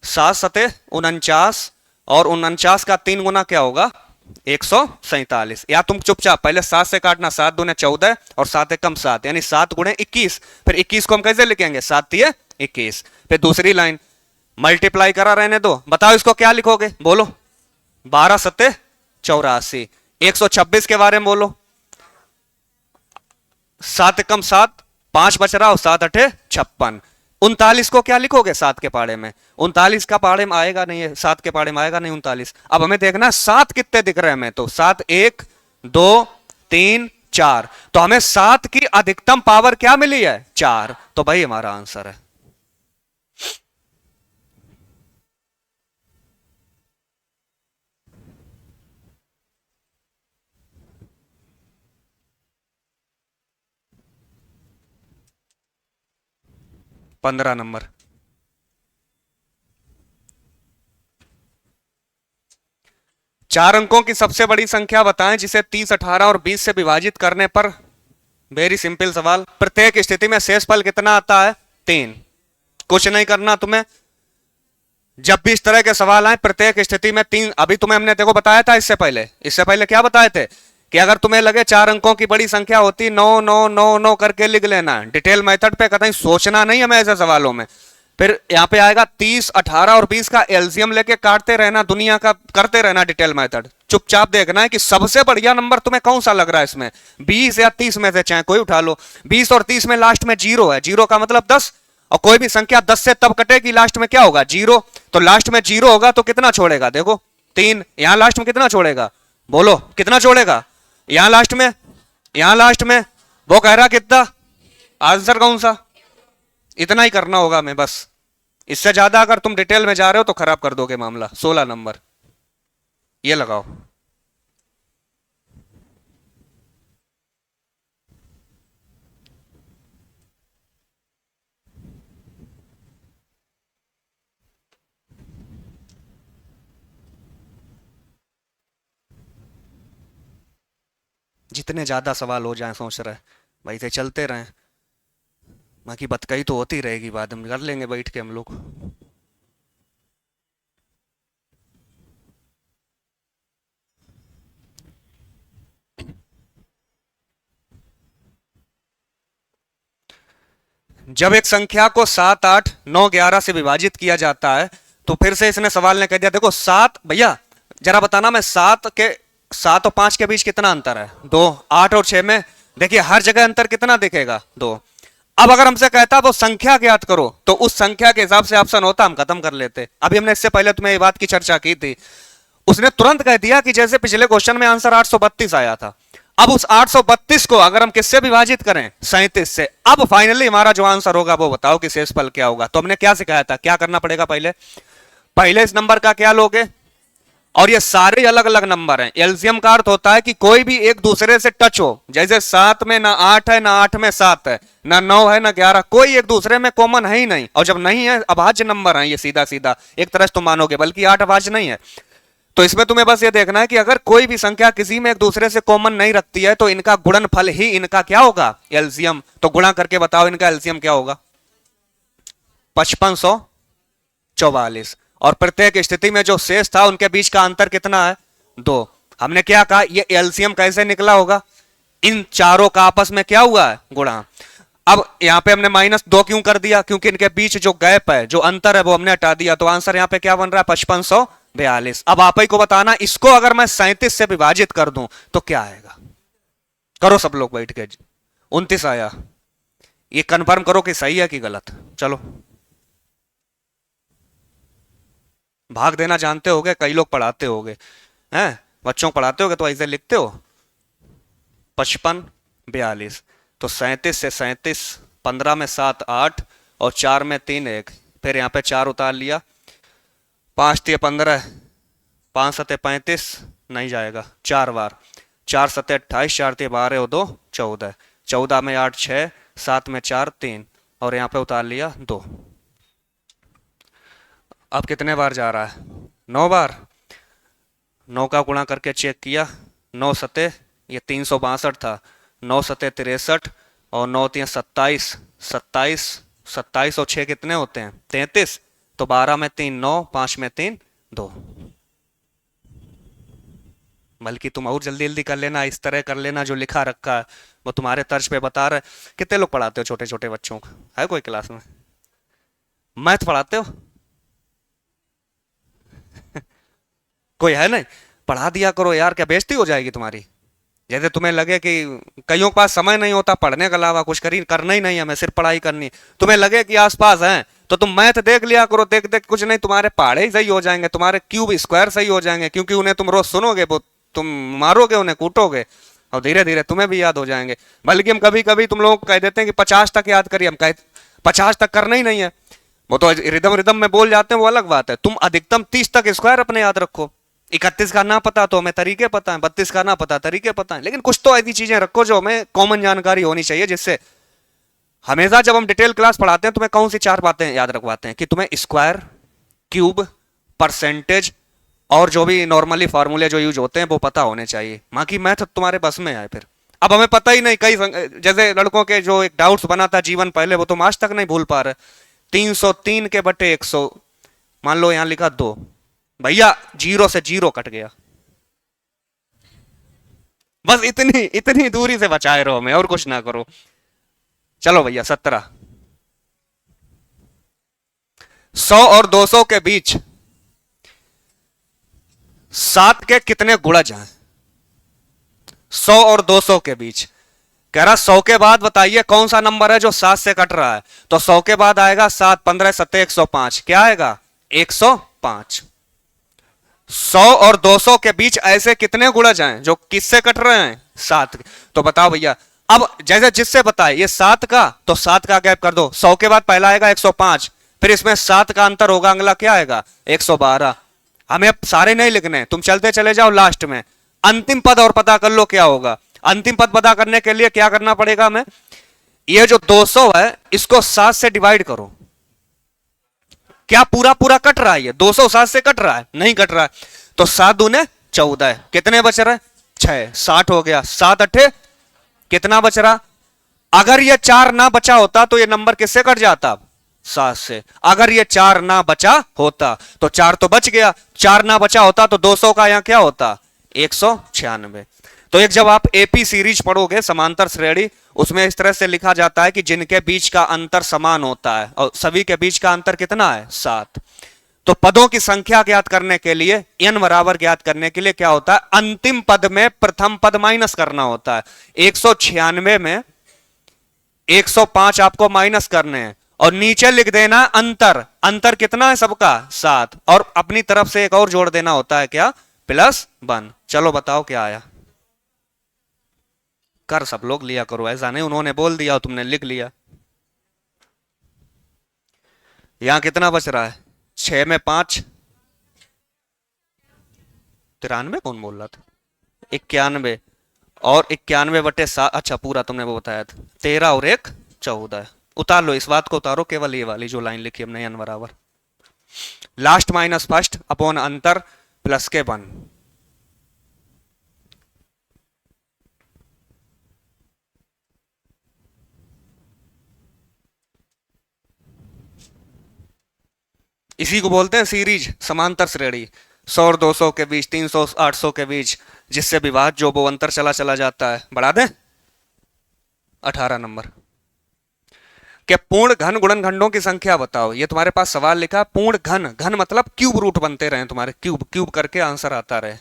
7 सते 49, और 49 का 3 गुना क्या होगा 147। या तुम चुपचाप पहले 7 से काटना, 7 दूने 14 और 7 एकम 7, यानी 7 गुणे 21। फिर 21 को हम कैसे लिखेंगे 7 तिये 21। फिर दूसरी लाइन मल्टीप्लाई करा रहने दो, बताओ इसको क्या लिखोगे बोलो। 12 सत्ते 84। 126 के बारे में बोलो, 7 एकम 7, 5 बच रहा और 7 अठे 56। 39 को क्या लिखोगे 7 के पाड़े में? 39 का पाड़े में आएगा नहीं है, 7 के पाड़े में आएगा नहीं 39। अब हमें देखना है 7 कितने दिख रहे हैं हमें, तो 7 1 2 3 4, तो हमें 7 की अधिकतम पावर क्या मिली है? 4। तो भाई हमारा आंसर है। पंद्रह नंबर। चार अंकों की सबसे बड़ी संख्या बताएं जिसे 30, 18 और 20 से विभाजित करने पर। वेरी सिंपल सवाल। प्रत्येक स्थिति में शेषफल कितना आता है? 3। कुछ नहीं करना तुम्हें, जब भी इस तरह के सवाल आए प्रत्येक स्थिति में 3। अभी तुम्हें हमने देखो बताया था इससे पहले क्या बताए थे कि अगर तुम्हें लगे चार अंकों की बड़ी संख्या होती 9 9 9 9 करके लिख लेना, डिटेल मेथड पे कहीं सोचना नहीं हमें ऐसे सवालों में। फिर यहां पे आएगा 30, 18 और 20 का एलसीएम लेके काटते रहना, दुनिया का करते रहना डिटेल मेथड। चुपचाप देखना है कि सबसे बढ़िया नंबर तुम्हें कौन सा लग रहा है इसमें, 20 या 30 में से चाहे कोई उठा लो। 20 और 30 में लास्ट में जीरो है, जीरो का मतलब 10, और कोई भी संख्या 10 से तब कटेगी लास्ट में क्या होगा? जीरो। तो लास्ट में जीरो होगा तो कितना छोड़ेगा? देखो 3। यहां लास्ट में कितना छोड़ेगा? बोलो कितना छोड़ेगा? यहां लास्ट में वो कह रहा कितना, आंसर कौन सा? इतना ही करना होगा हमें बस। इससे ज्यादा अगर तुम डिटेल में जा रहे हो तो खराब कर दोगे मामला। 16 नंबर ये लगाओ। जितने ज्यादा सवाल हो जाए सोच रहे भाई से चलते रहें, बाकी बतकही तो होती रहेगी, बाद में कर लेंगे बैठ के हम लोग। जब एक संख्या को 7 8 9 11 से विभाजित किया जाता है तो फिर से इसने सवाल ने कह दिया देखो 7, भैया जरा बताना मैं 7 और 5 के बीच कितना अंतर है? 2। 8 और 6 में देखिए हर जगह अंतर कितना दिखेगा? 2। अब अगर हमसे कहता वो संख्या ज्ञात करो तो उस संख्या के हिसाब से ऑप्शन होता, हम खत्म कर लेते। अभी हमने इससे पहले तुम्हें ये बात की चर्चा की थी, उसने तुरंत कह दिया कि जैसे पिछले क्वेश्चन में आंसर 832 आया था, अब उस 832 को अगर हम किससे विभाजित करें? 37 से। अब फाइनली हमारा जो आंसर होगा वो बताओ कि शेषफल क्या होगा। तो हमने क्या सिखाया था, क्या करना पड़ेगा? पहले इस नंबर का क्या लोगे, और ये सारे अलग अलग नंबर हैं। एलसीएम का अर्थ होता है कि कोई भी एक दूसरे से टच हो, जैसे 7 में ना 8 है, ना 8 में 7 है, ना 9 है, ना 11, कोई एक दूसरे में कॉमन है ही नहीं। और जब नहीं है अभाज्य नंबर है ये, सीधा सीधा एक तरह से तुम मानोगे, बल्कि 8 अभाज्य नहीं है। तो इसमें तुम्हें बस ये देखना है कि अगर कोई भी संख्या किसी में एक दूसरे से कॉमन नहीं रखती है तो इनका गुणनफल ही इनका क्या होगा? एलसीएम। तो गुणा करके बताओ इनका एलसीएम क्या होगा? 5544। और प्रत्येक स्थिति में जो शेष था उनके बीच का अंतर कितना है? 2। हमने क्या कहा, ये एलसीएम कैसे निकला होगा? इन चारों का आपस में क्या हुआ है? गुणा। अब यहां पे हमने -2 क्यों कर दिया? क्योंकि इनके बीच जो गैप है, जो अंतर है, वो हमने हटा दिया। तो आंसर यहां पे क्या बन रहा है? 5542। अब आप ही को बताना, इसको अगर मैं 37 से विभाजित कर दूं तो क्या आएगा? करो सब लोग बैठ के। 29 आया। ये कंफर्म करो कि सही है कि गलत। चलो भाग देना जानते होगे, कई लोग पढ़ाते होगे, हैं बच्चों को पढ़ाते होगे तो ऐसे लिखते हो 5542। तो 37 से 37, 15 में 7 8 और 4 में 3 1, फिर यहाँ पे 4 उतार लिया, 5 तिया 15, 5 सते 35, नहीं जाएगा 4 बार, 4 सते 28, 4 तिया 12 और 2 14, 14 में 8 6, 7 में 4 3, और यहाँ पे उतार लिया 2। अब कितने बार जा रहा है? 9 बार। 9 का गुणा करके चेक किया, 9 सते ये 362 था, 9 सते 63, और 9 तिया 27, 27, 27 और 6 कितने होते हैं? 33। तो 12 में 3 9, 5 में 3 2। बल्कि तुम और जल्दी जल्दी कर लेना, इस तरह कर लेना जो लिखा रखा है वो तुम्हारे तर्ज पे बता रहे। कितने लोग पढ़ाते हो छोटे छोटे बच्चों को? है कोई क्लास में मैथ पढ़ाते हो? कोई है नहीं? पढ़ा दिया करो यार, क्या बेइज्जती हो जाएगी तुम्हारी? जैसे तुम्हें लगे कि कईयों के पास समय नहीं होता पढ़ने के अलावा कुछ करना ही नहीं है, हमें सिर्फ पढ़ाई करनी है। तुम्हें लगे कि आसपास है तो तुम मैथ देख लिया करो, देख देख कुछ नहीं, तुम्हारे पहाड़े ही सही हो जाएंगे, तुम्हारे क्यूब स्क्वायर सही हो जाएंगे, क्योंकि उन्हें तुम रोज सुनोगे, वो तुम मारोगे उन्हें, कूटोगे, और धीरे धीरे तुम्हें भी याद हो जाएंगे। बल्कि हम कभी कभी तुम लोगों को कह देते हैं कि 50 तक याद करिए, हम कह 50 तक करना ही नहीं है, वो तो रिदम रिदम में बोल जाते हैं, वो अलग बात है। तुम अधिकतम 30 तक स्क्वायर अपने याद रखो। 31 का ना पता तो हमें तरीके पता है, 32 का ना पता तरीके पता है, लेकिन कुछ तो ऐसी चीजें रखो जो हमें कॉमन जानकारी होनी चाहिए, जिससे हमेशा जब हम डिटेल क्लास पढ़ाते हैं तुम्हें कौन सी 4 बातें याद रखवाते हैं कि तुम्हें स्क्वायर, क्यूब, परसेंटेज और जो भी नॉर्मली फार्मूले जो यूज होते हैं वो पता होने चाहिए। बाकी मैथ तुम्हारे बस में आए फिर। अब हमें पता ही नहीं, कई जैसे लड़कों के जो एक डाउट्स बना था जीवन पहले, वो तुम आज तक नहीं भूल पा रहे। 303 के बटे 100, मान लो यहां लिखा 2, भैया 0 से 0 कट गया। बस इतनी इतनी दूरी से बचाए रहो हमें, और कुछ ना करो। चलो भैया 17। 100 और 200 के बीच 7 के कितने गुणज हैं? 100 और 200 के बीच कह रहा 100 के बाद बताइए कौन सा नंबर है जो 7 से कट रहा है। तो 100 के बाद आएगा 7, 15 7 105, क्या आएगा 105। 100 और 200 के बीच ऐसे कितने गुणज हैं जो किससे कट रहे हैं? 7। तो बताओ भैया, अब जैसे जिससे बताए ये 7 का, तो 7 का गैप कर दो। 100 के बाद पहला आएगा 105, फिर इसमें 7 का अंतर होगा, अगला क्या आएगा 112। हमें अब सारे नहीं लिखने, तुम चलते चले जाओ, लास्ट में अंतिम पद और पता कर लो क्या होगा। अंतिम पद पता करने के लिए क्या करना पड़ेगा हमें? ये जो 200 है इसको 7 से डिवाइड करो। क्या पूरा पूरा कट रहा है? ये 200 7 से कट रहा है? नहीं कट रहा है। तो 7 दूने 14, कितने बच रहे? 6, 60 हो गया। 7 अठे कितना बच रहा? अगर ये 4 ना बचा होता तो ये नंबर किससे कट जाता? 7 से। अगर ये 4 ना बचा होता तो 4 तो बच गया, 4 ना बचा होता तो 200 का यहां क्या होता? 196। तो एक जब आप एपी सीरीज पढ़ोगे समांतर श्रेणी, उसमें इस तरह से लिखा जाता है कि जिनके बीच का अंतर समान होता है, और सभी के बीच का अंतर कितना है? 7। तो पदों की संख्या ज्ञात करने के लिए, n बराबर ज्ञात करने के लिए क्या होता है? अंतिम पद में प्रथम पद माइनस करना होता है। 196 में 105 आपको माइनस करने हैं, और नीचे लिख देना अंतर। अंतर कितना है सबका? 7। और अपनी तरफ से एक और जोड़ देना होता है, क्या? +1। चलो बताओ क्या आया। कर सब लोग लिया करो, ऐसा नहीं उन्होंने बोल दिया और तुमने लिख लिया। यहां कितना बच रहा है? 6 में 5, 93 कौन बोल रहा था? 91, और 91 बटे 7, अच्छा पूरा तुमने वो बताया था। 13 और 1 14। उतार लो, इस बात को उतारो, केवल ये वाली जो लाइन लिखी हमने n बराबर लास्ट माइनस फर्स्ट अपॉन अंतर प्लस के 1। इसी को बोलते हैं सीरीज, समांतर श्रेणी। 100 और 200 के बीच, 300 800 के बीच, जिससे विभाज्य जो वो अंतर चला चला जाता है। बढ़ा दें 18 नंबर के पूर्ण घन गुणनखंडों की संख्या बताओ। ये तुम्हारे पास सवाल लिखा, पूर्ण घन, घन मतलब क्यूब रूट बनते रहे तुम्हारे, क्यूब क्यूब करके आंसर आता रहे।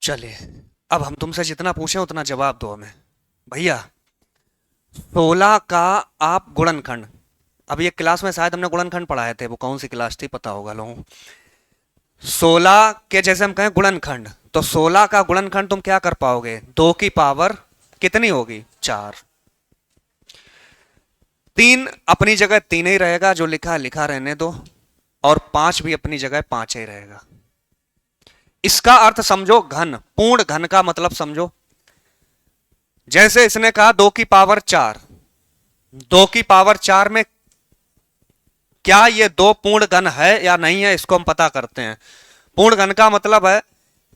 चलिए, अब हम तुमसे जितना पूछे उतना जवाब दो हमें। भैया 16 का आप गुणनखंड, अब ये क्लास में शायद हमने गुणनखंड पढ़ाए थे, वो कौन सी क्लास थी पता होगा लोगों को। 16 के जैसे हम कहें गुणनखंड, तो 16 का गुणनखंड तुम क्या कर पाओगे? 2 की पावर कितनी होगी? 4। 3 अपनी जगह 3 ही रहेगा, जो लिखा है लिखा रहने दो, और 5 भी अपनी जगह 5 ही रहेगा। इसका अर्थ समझो घन, पूर्ण घन का मतलब समझो। जैसे इसने कहा 2 की पावर 4, 2 की पावर 4 में क्या ये दो पूर्ण घन है या नहीं है, इसको हम पता करते हैं। पूर्ण घन का मतलब है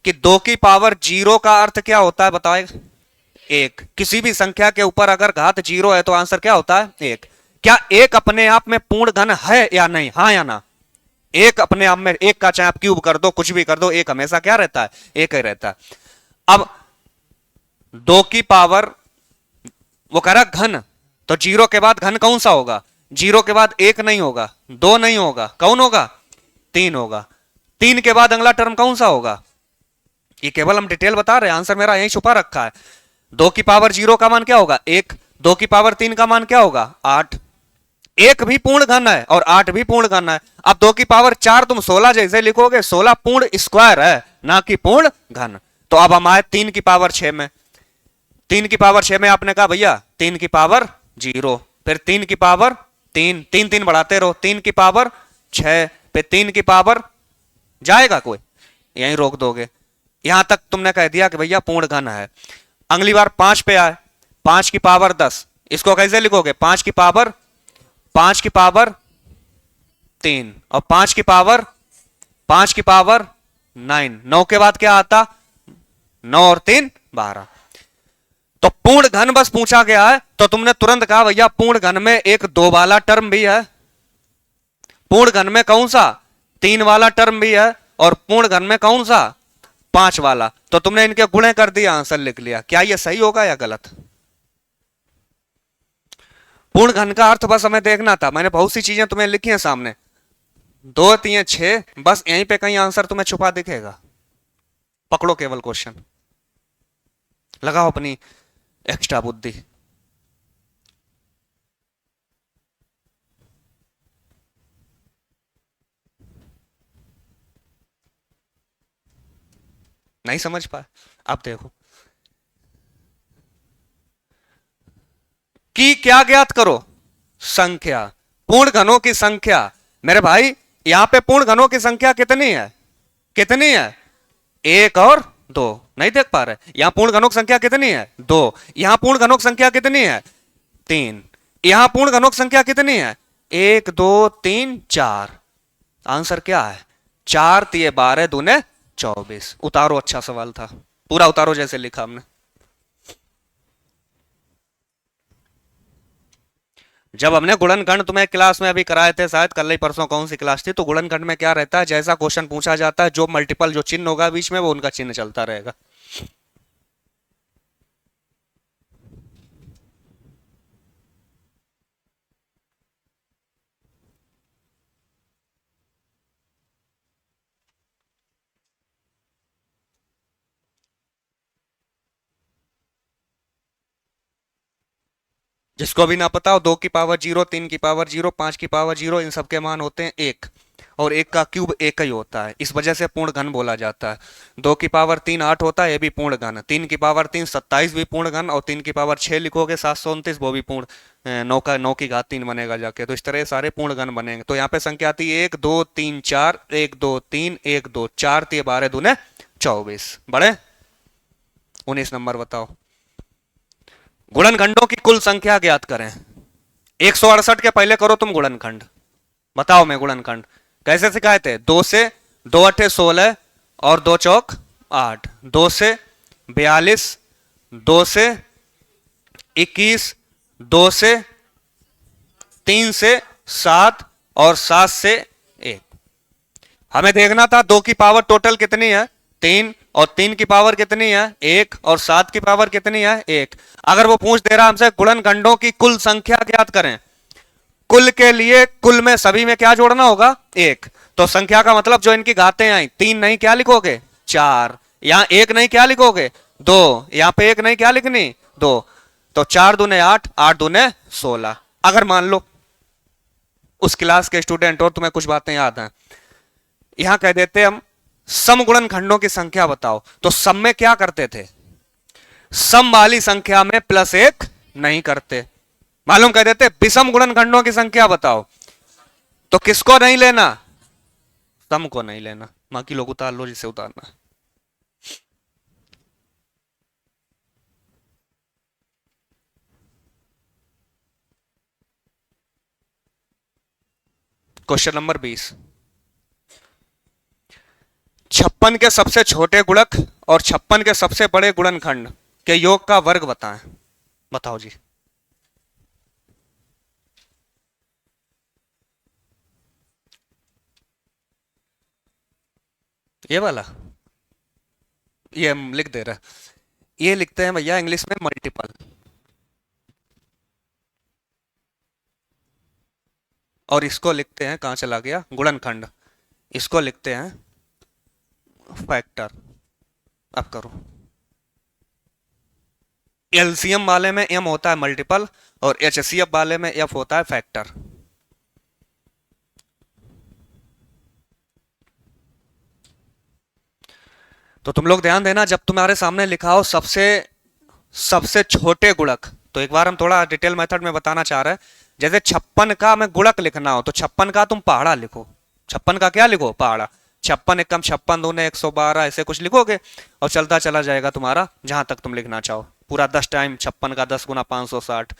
कि 2 की पावर 0 का अर्थ क्या होता है बताओ? एक। किसी भी संख्या के ऊपर अगर घात 0 है तो आंसर क्या होता है? एक। क्या एक अपने आप में पूर्ण घन है या नहीं? हाँ या ना? एक अपने आप में, एक का चाहे आप क्यूब कर दो, कुछ भी कर दो, एक हमेशा क्या रहता है? एक ही रहता है। अब 2 की पावर, वो कह रहा घन, तो 0 के बाद घन कौन सा होगा? 0 के बाद 1 नहीं होगा, 2 नहीं होगा, कौन होगा? 3 होगा। 3 के बाद अगला टर्म कौन सा होगा? ये केवल हम डिटेल बता रहे हैं, आंसर मेरा यहीं छुपा रखा है। 2 की पावर 0 का मान क्या होगा? 1। 2 की पावर 3 का मान क्या होगा? 8। एक भी पूर्ण घन है और 8 भी पूर्ण घन है। अब 2 की पावर 4 तुम 16 जैसे लिखोगे, 16 पूर्ण स्क्वायर है, ना कि पूर्ण घन। तो अब हम आए 3 की पावर 6 में। 3 की पावर 6 में आपने कहा भैया 3 की पावर 0, फिर 3 की पावर 3, 3 3 बढ़ाते रहो, 3 की पावर 6, फिर 3 की पावर, जाएगा कोई? यहीं रोक दोगे। यहां तक तुमने कह दिया कि भैया पूर्ण घन है। अगली बार 5 पे आए, 5 की पावर 10, इसको कैसे लिखोगे? 5 की पावर 3 और 5 की पावर 9, 9 के बाद क्या आता? 9 और 3 12। तो पूर्ण घन बस पूछा गया है तो तुमने तुरंत कहा भैया पूर्ण घन में एक 2 वाला टर्म भी है, पूर्ण घन में कौन सा? 3 वाला टर्म भी है, और पूर्ण घन में कौन सा? 5 वाला। तो तुमने इनके गुणे कर दिया, आंसर लिख लिया। क्या यह सही होगा या गलत? पूर्ण घन का अर्थ बस हमें देखना था, मैंने बहुत सी चीजें तुम्हें लिखी हैं सामने। 2 3 6, बस यहीं पे कहीं आंसर तुम्हें छुपा दिखेगा। पकड़ो केवल क्वेश्चन, लगाओ अपनी एक्स्ट्रा बुद्धि। नहीं समझ पाए? अब देखो कि क्या ज्ञात करो? संख्या, पूर्ण घनों की संख्या। मेरे भाई यहां पे पूर्ण घनों की संख्या कितनी है? कितनी है? 1 और 2। नहीं देख पा रहे? यहां पूर्ण घनों की संख्या कितनी है? 2। यहां पूर्ण घनों की संख्या कितनी है? 3। यहां पूर्ण घनों की संख्या कितनी है? 1 2 3 4। आंसर क्या है? 4 तिये 12 दूने 24। उतारो, अच्छा सवाल था, पूरा उतारो जैसे लिखा हमने। जब हमने गुणनखंड तुम्हें क्लास में अभी कराए थे, शायद कल ही परसों, कौन सी क्लास थी, तो गुणनखंड में क्या रहता है, जैसा क्वेश्चन पूछा जाता है, जो मल्टीपल जो चिन्ह होगा बीच में, वो उनका चिन्ह चलता रहेगा। जिसको भी ना पता हो, 2 की पावर 0, 3 की पावर 0, 5 की पावर 0, इन सबके मान होते हैं 1, और 1 का क्यूब 1 ही होता है, इस वजह से पूर्ण घन बोला जाता है। 2 की पावर 3 8 होता है, ये भी पूर्ण घन। 3 की पावर 3 27 भी पूर्ण घन, और 3 की पावर 6 लिखोगे 729, वो भी पूर्ण, 9 की घात 3 बनेगा जाके। तो इस तरह सारे पूर्ण घन बनेंगे। तो यहाँ पे संख्या आती है 1 2 3 4, 1 2 3 1 2 4 तिये 12 दूने 24। बड़े 19 नंबर बताओ। गुणनखंडों की कुल संख्या ज्ञात करें। 168 के पहले करो तुम गुणनखंड। बताओ मैं गुणनखंड कैसे सिखाए थे? 2 से 2 अठे 16 और 2 चौक 8, 2 से 42, 2 से 21, 2 से 3 से 7 और 7 से 1। हमें देखना था 2 की पावर टोटल कितनी है? 3, और 3 की पावर कितनी है? 1, और 7 की पावर कितनी है? 1। अगर वो पूछ दे रहा हमसे गुणनखंडों की कुल संख्या ज्ञात करें, कुल के लिए कुल में सभी में क्या जोड़ना होगा? 1। तो संख्या का मतलब जो इनकी घातें आई, 3 नहीं क्या लिखोगे? 4। यहां 1 नहीं क्या लिखोगे? 2। यहां पे 1 नहीं क्या लिखनी? 2। तो 4 दूने 8, 8 दूने 16। अगर मान लो उस क्लास के स्टूडेंट और तुम्हें कुछ बातें याद हैं, यहां कह देते हम समगुणन खंडों की संख्या बताओ, तो सम में क्या करते थे? सम वाली संख्या में +1 नहीं करते। मालूम कह देते विषम गुणनखंडों की संख्या बताओ, तो किसको नहीं लेना? सम को नहीं लेना। बाकी लोग उतार लो जिसे उतारना। Question number 20। 56 के सबसे छोटे गुणक और 56 के सबसे बड़े गुणनखंड के योग का वर्ग बताएं। बताओ जी। ये वाला, ये हम लिख दे रहे हैं, ये लिखते हैं भैया इंग्लिश में मल्टीपल, और इसको लिखते हैं, कहां चला गया, गुणनखंड, इसको लिखते हैं फैक्टर। अब करो, एलसीएम वाले में एम होता है मल्टीपल और एचसीएफ वाले में एफ होता है फैक्टर। तो तुम लोग ध्यान देना, जब तुम्हारे सामने लिखा हो सबसे छोटे गुणक, तो एक बार हम थोड़ा डिटेल मेथड में बताना चाह रहे हैं। जैसे 56 का हमें गुणक लिखना हो तो 56 का तुम पहाड़ा लिखो, 56 का क्या लिखो, पहाड़ा। 56 एकम 56 दूने 112, ऐसे कुछ लिखोगे और चलता चला जाएगा तुम्हारा जहां तक तुम लिखना चाहो, पूरा 10 टाइम 56 का 10 गुना 560।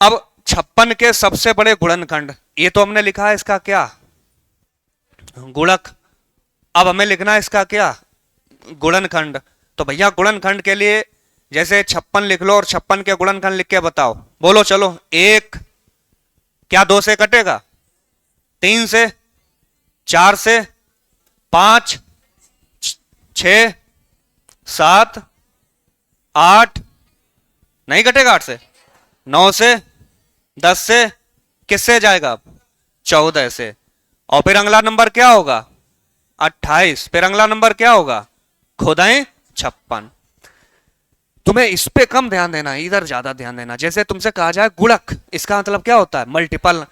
अब 56 के सबसे बड़े गुणनखंड, ये तो हमने लिखा है इसका क्या, गुणक। अब हमें लिखना है इसका क्या, गुणनखंड। तो भैया गुणनखंड के लिए जैसे 56 लिख लो और 56 के गुणनखंड लिख के बताओ, बोलो चलो। 1 क्या 2 से कटेगा, 3 से, 4 से, 5, 6, 7, 8, नहीं कटेगा 8 से, 9 से, 10 से, किससे जाएगा अब, 14 से। और फिर अगला नंबर क्या होगा, 28। फिर अगला नंबर क्या होगा, खुदाएं 56। तुम्हें इस पे कम ध्यान देना, इधर ज्यादा ध्यान देना। जैसे तुमसे कहा जाए गुणक, इसका मतलब क्या होता है, मल्टीपल।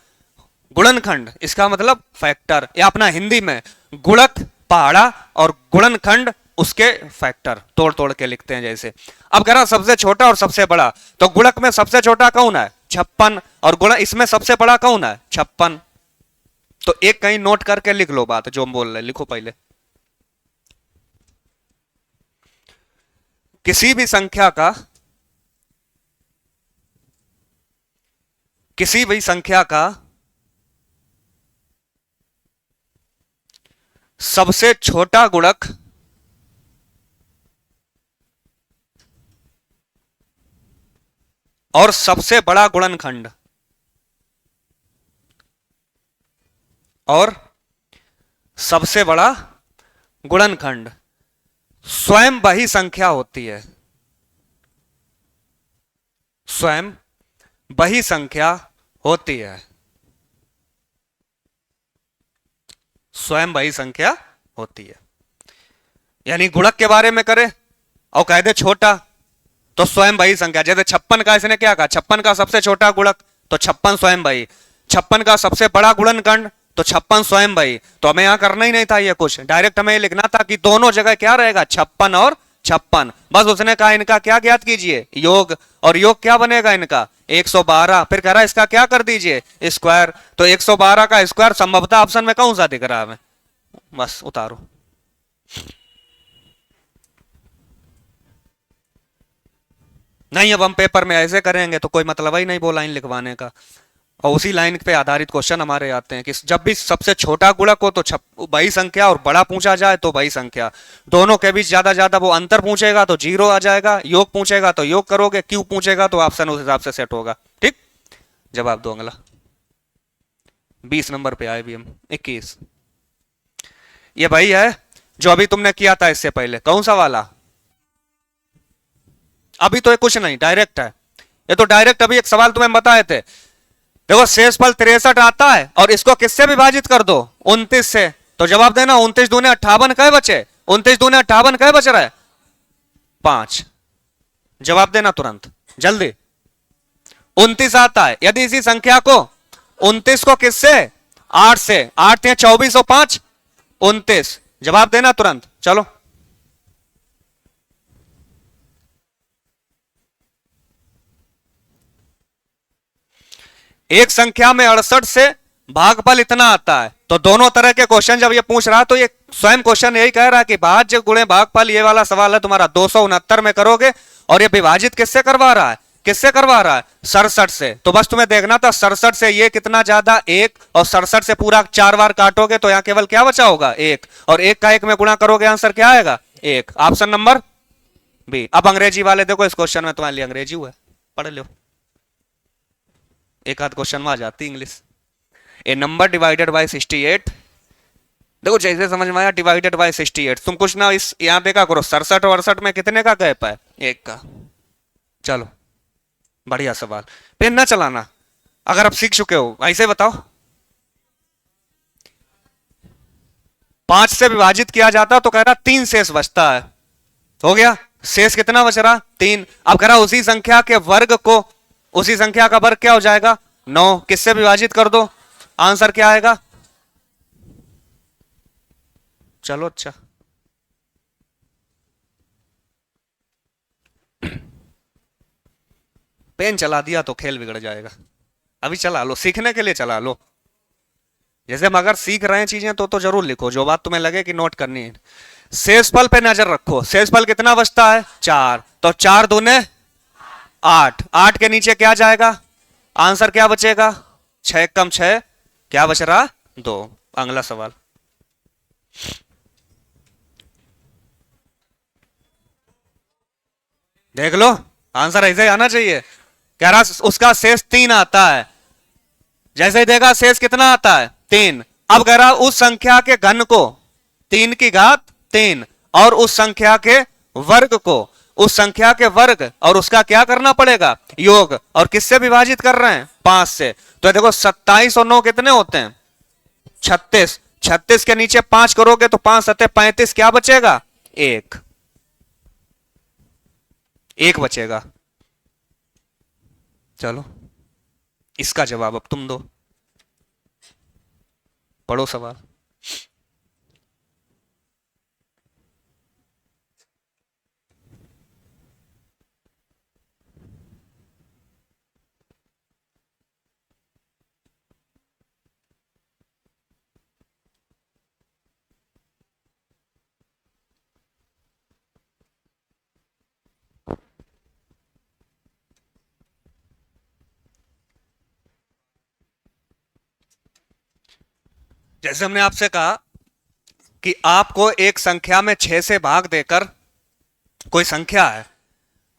गुणनखंड, इसका मतलब फैक्टर, या अपना हिंदी में गुणक पहाड़ा और गुणनखंड उसके फैक्टर, तोड़ तोड़ के लिखते हैं जैसे। अब कह रहा सबसे छोटा और सबसे बड़ा, तो गुणक में सबसे छोटा कौन है, 56, और गुणक इसमें सबसे बड़ा कौन है, 56। तो एक कहीं नोट करके लिख लो बात जो हम बोल रहे, लिखो पहले। किसी भी संख्या का सबसे छोटा गुणक और सबसे बड़ा गुणनखंड और सबसे बड़ा गुणनखंड स्वयं वही संख्या होती है, स्वयं वही संख्या होती है, स्वयं वही संख्या होती है। यानी गुणक के बारे में करे और कह दे छोटा, तो स्वयं वही संख्या। जैसे 56 का इसने क्या कहा, 56 का सबसे छोटा गुणक, तो 56 स्वयं वही। 56 का सबसे बड़ा गुणनखंड, तो 56 स्वयं वही। तो हमें यहां करना ही नहीं था ये कुछ, डायरेक्ट हमें ये लिखना था कि दोनों जगह क्या रहेगा, 56 और 56। बस उसने कहा इनका क्या ज्ञात कीजिए, योग, और योग क्या बनेगा इनका, 112। फिर कह रहा है इसका क्या कर दीजिए, स्क्वायर। तो 112 का स्क्वायर संभवतः ऑप्शन में कौन सा दिख रहा है, बस उतारो। नहीं, अब हम पेपर में ऐसे करेंगे तो कोई मतलब ही नहीं वो लाइन लिखवाने का, और उसी लाइन पे आधारित क्वेश्चन हमारे आते हैं कि जब भी सबसे छोटा गुणक हो तो वही संख्या, और बड़ा पूछा जाए तो वही संख्या। दोनों के बीच ज्यादा वो अंतर पूछेगा तो 0 आ जाएगा, योग पूछेगा तो योग करोगे, क्यों पूछेगा तो ऑप्शन उस हिसाब से सेट होगा। ठीक, जवाब दो अगला। 20 नंबर पे आए भी हम। 21, ये भाई है जो अभी तुमने किया था इससे पहले, कौन सा वाला, अभी तो ये कुछ नहीं, डायरेक्ट है ये तो, डायरेक्ट अभी एक सवाल तुम्हें बताए थे। देखो शेषफल 63 आता है और इसको किससे विभाजित कर दो, 29 से। तो जवाब देना 29 दूने 58 कहे बचे, 29 दूने 58 कहे बच रहा है, 5। जवाब देना तुरंत जल्दी। 29 आता है, यदि इसी संख्या को 29 को किससे, 8 से, 8 थे 24 और 5 29। जवाब देना तुरंत, चलो। एक संख्या में 68 से भागफल इतना आता है। तो दोनों तरह के क्वेश्चन जब ये पूछ रहा है तो ये स्वयं क्वेश्चन यही कह रहा है कि भाज्य गुणे भागफल, ये वाला सवाल है तुम्हारा 269 में करोगे, और ये विभाजित किससे करवा रहा है, किससे करवा रहा है? 67 से। तो बस तुम्हें देखना था 67 से ये कितना ज्यादा, एक, और 67 से पूरा 4 बार काटोगे तो यहां केवल क्या बचा होगा? एक, और एक का एक में गुणा करोगे आंसर क्या आएगा? एक। Option number b. अब अंग्रेजी वाले देखो, इस क्वेश्चन में तुम्हारे लिए अंग्रेजी हुआ है, पढ़ लो, एक आध क्वेश्चन में आ जाती English. A number divided by 68, देखो जैसे समझ में आया, डिवाइडेड बाय 68, तुम कुछ ना इस यहां देखा करो 67 और 68 में कितने का गैप है? एक का। चलो बढ़िया सवाल। पेन ना चलाना, अगर आप सीख चुके हो ऐसे बताओ। 5 से विभाजित किया जाता तो कह रहा 3 शेष बचता है, हो गया। शेष कितना बच रहा? 3। अब कह रहा उसी संख्या के वर्ग को, उसी संख्या का वर्ग क्या हो जाएगा? 9। किससे विभाजित कर दो, आंसर क्या आएगा? चलो अच्छा, पेन चला दिया तो खेल बिगड़ जाएगा। अभी चला लो, सीखने के लिए चला लो। जैसे हम अगर सीख रहे हैं चीजें तो जरूर लिखो, जो बात तुम्हें लगे कि नोट करनी है। शेषफल पे नजर रखो, शेषफल कितना बचता है? 4। तो 4 दूने 8, 8 के नीचे क्या जाएगा? आंसर क्या बचेगा? 6 कम 6, क्या बच रहा? 2। अगला सवाल देख लो, आंसर ऐसे ही आना चाहिए। कह रहा उसका शेष 3 आता है, जैसे ही देखा शेष कितना आता है? 3। अब कह रहा उस संख्या के घन को, 3 की घात 3, और उस संख्या के वर्ग को, उस संख्या के वर्ग और उसका क्या करना पड़ेगा? योग। और किससे विभाजित कर रहे हैं? 5 से। तो देखो 27 और 9 कितने होते हैं? 36। 36 के नीचे 5 करोगे तो 5 सत्ते 35, क्या बचेगा? 1। 1 बचेगा। चलो इसका जवाब अब तुम दो, पढ़ो सवाल। जैसे हमने आपसे कहा कि आपको एक संख्या में 6 से भाग देकर, कोई संख्या है,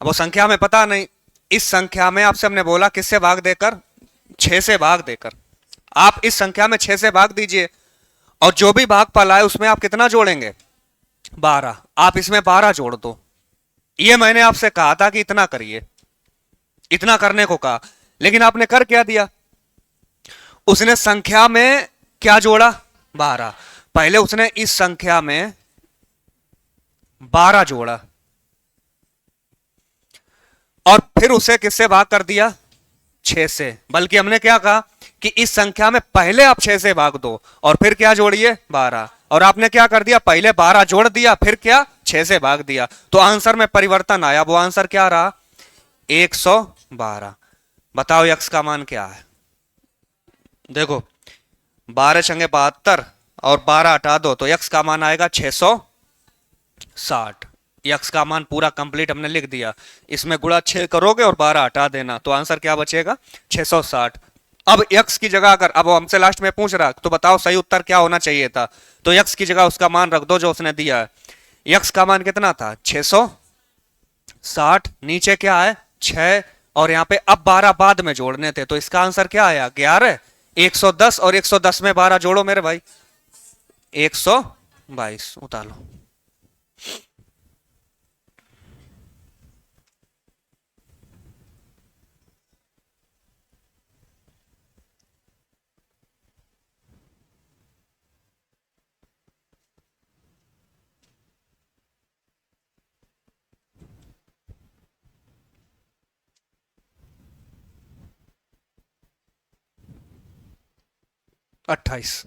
अब वो संख्या में पता नहीं, इस संख्या में आपसे हमने बोला किससे भाग देकर? 6 से भाग देकर। आप इस संख्या में 6 से भाग दीजिए, और जो भी भागफल आए उसमें आप कितना जोड़ेंगे? 12। आप इसमें 12 जोड़ दो। ये मैंने आपसे कहा था कि इतना करिए, इतना करने को कहा, लेकिन आपने कर क्या दिया? उसने संख्या में क्या जोड़ा? 12। पहले उसने इस संख्या में 12 जोड़ा, और फिर उसे किससे भाग कर दिया? 6 से। बल्कि हमने क्या कहा कि इस संख्या में पहले आप 6 से भाग दो और फिर क्या जोड़िए? 12। और आपने क्या कर दिया? पहले 12 जोड़ दिया, फिर क्या? 6 से भाग दिया। तो आंसर में परिवर्तन आया। वो आंसर क्या रहा? 112। बताओ यक्स का मान क्या है? देखो 12 छंगे 72 और 12 हटा दो तो यक्स का मान आएगा 660। यक्स का मान पूरा कंप्लीट हमने लिख दिया। इसमें गुणा 6 करोगे और 12 हटा देना, तो आंसर क्या बचेगा? 660। अब यक्स की जगह अगर, अब वो हमसे लास्ट में पूछ रहा तो बताओ सही उत्तर क्या होना चाहिए था? तो यक्स की जगह उसका मान रख दो जो उसने दिया है। यक्स का मान कितना था? 660। नीचे क्या है? 6, और यहां पे अब 12 बाद में जोड़ने थे, तो इसका आंसर क्या आया? 11। 110 और 110 में 12 जोड़ो मेरे भाई, 122। उतार लो। अट्ठाईस।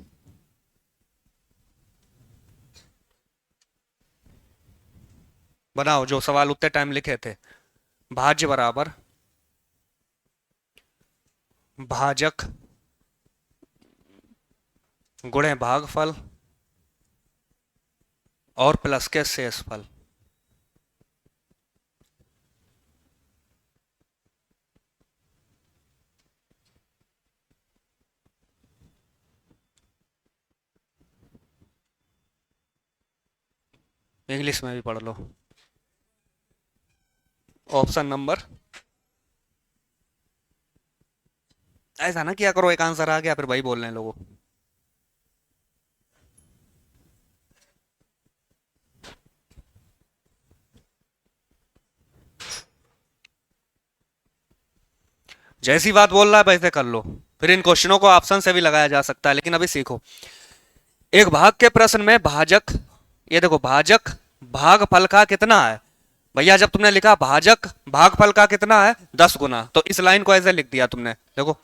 बनाओ जो सवाल उतने टाइम लिखे थे। भाज्य बराबर भाजक गुणे भागफल और प्लस के शेषफल। इंग्लिश में भी पढ़ लो। ऑप्शन नंबर, ऐसा ना किया करो एक आंसर आ गया फिर वही बोल रहे हैं लोगों। जैसी बात बोल रहा है वैसे कर लो। फिर इन क्वेश्चनों को ऑप्शन से भी लगाया जा सकता है, लेकिन अभी सीखो। एक भाग के प्रश्न में भाजक, ये देखो भाजक भागफल का कितना है। भैया जब तुमने लिखा भाजक भागफल का कितना है 10 गुना, तो इस लाइन को ऐसे लिख दिया तुमने, देखो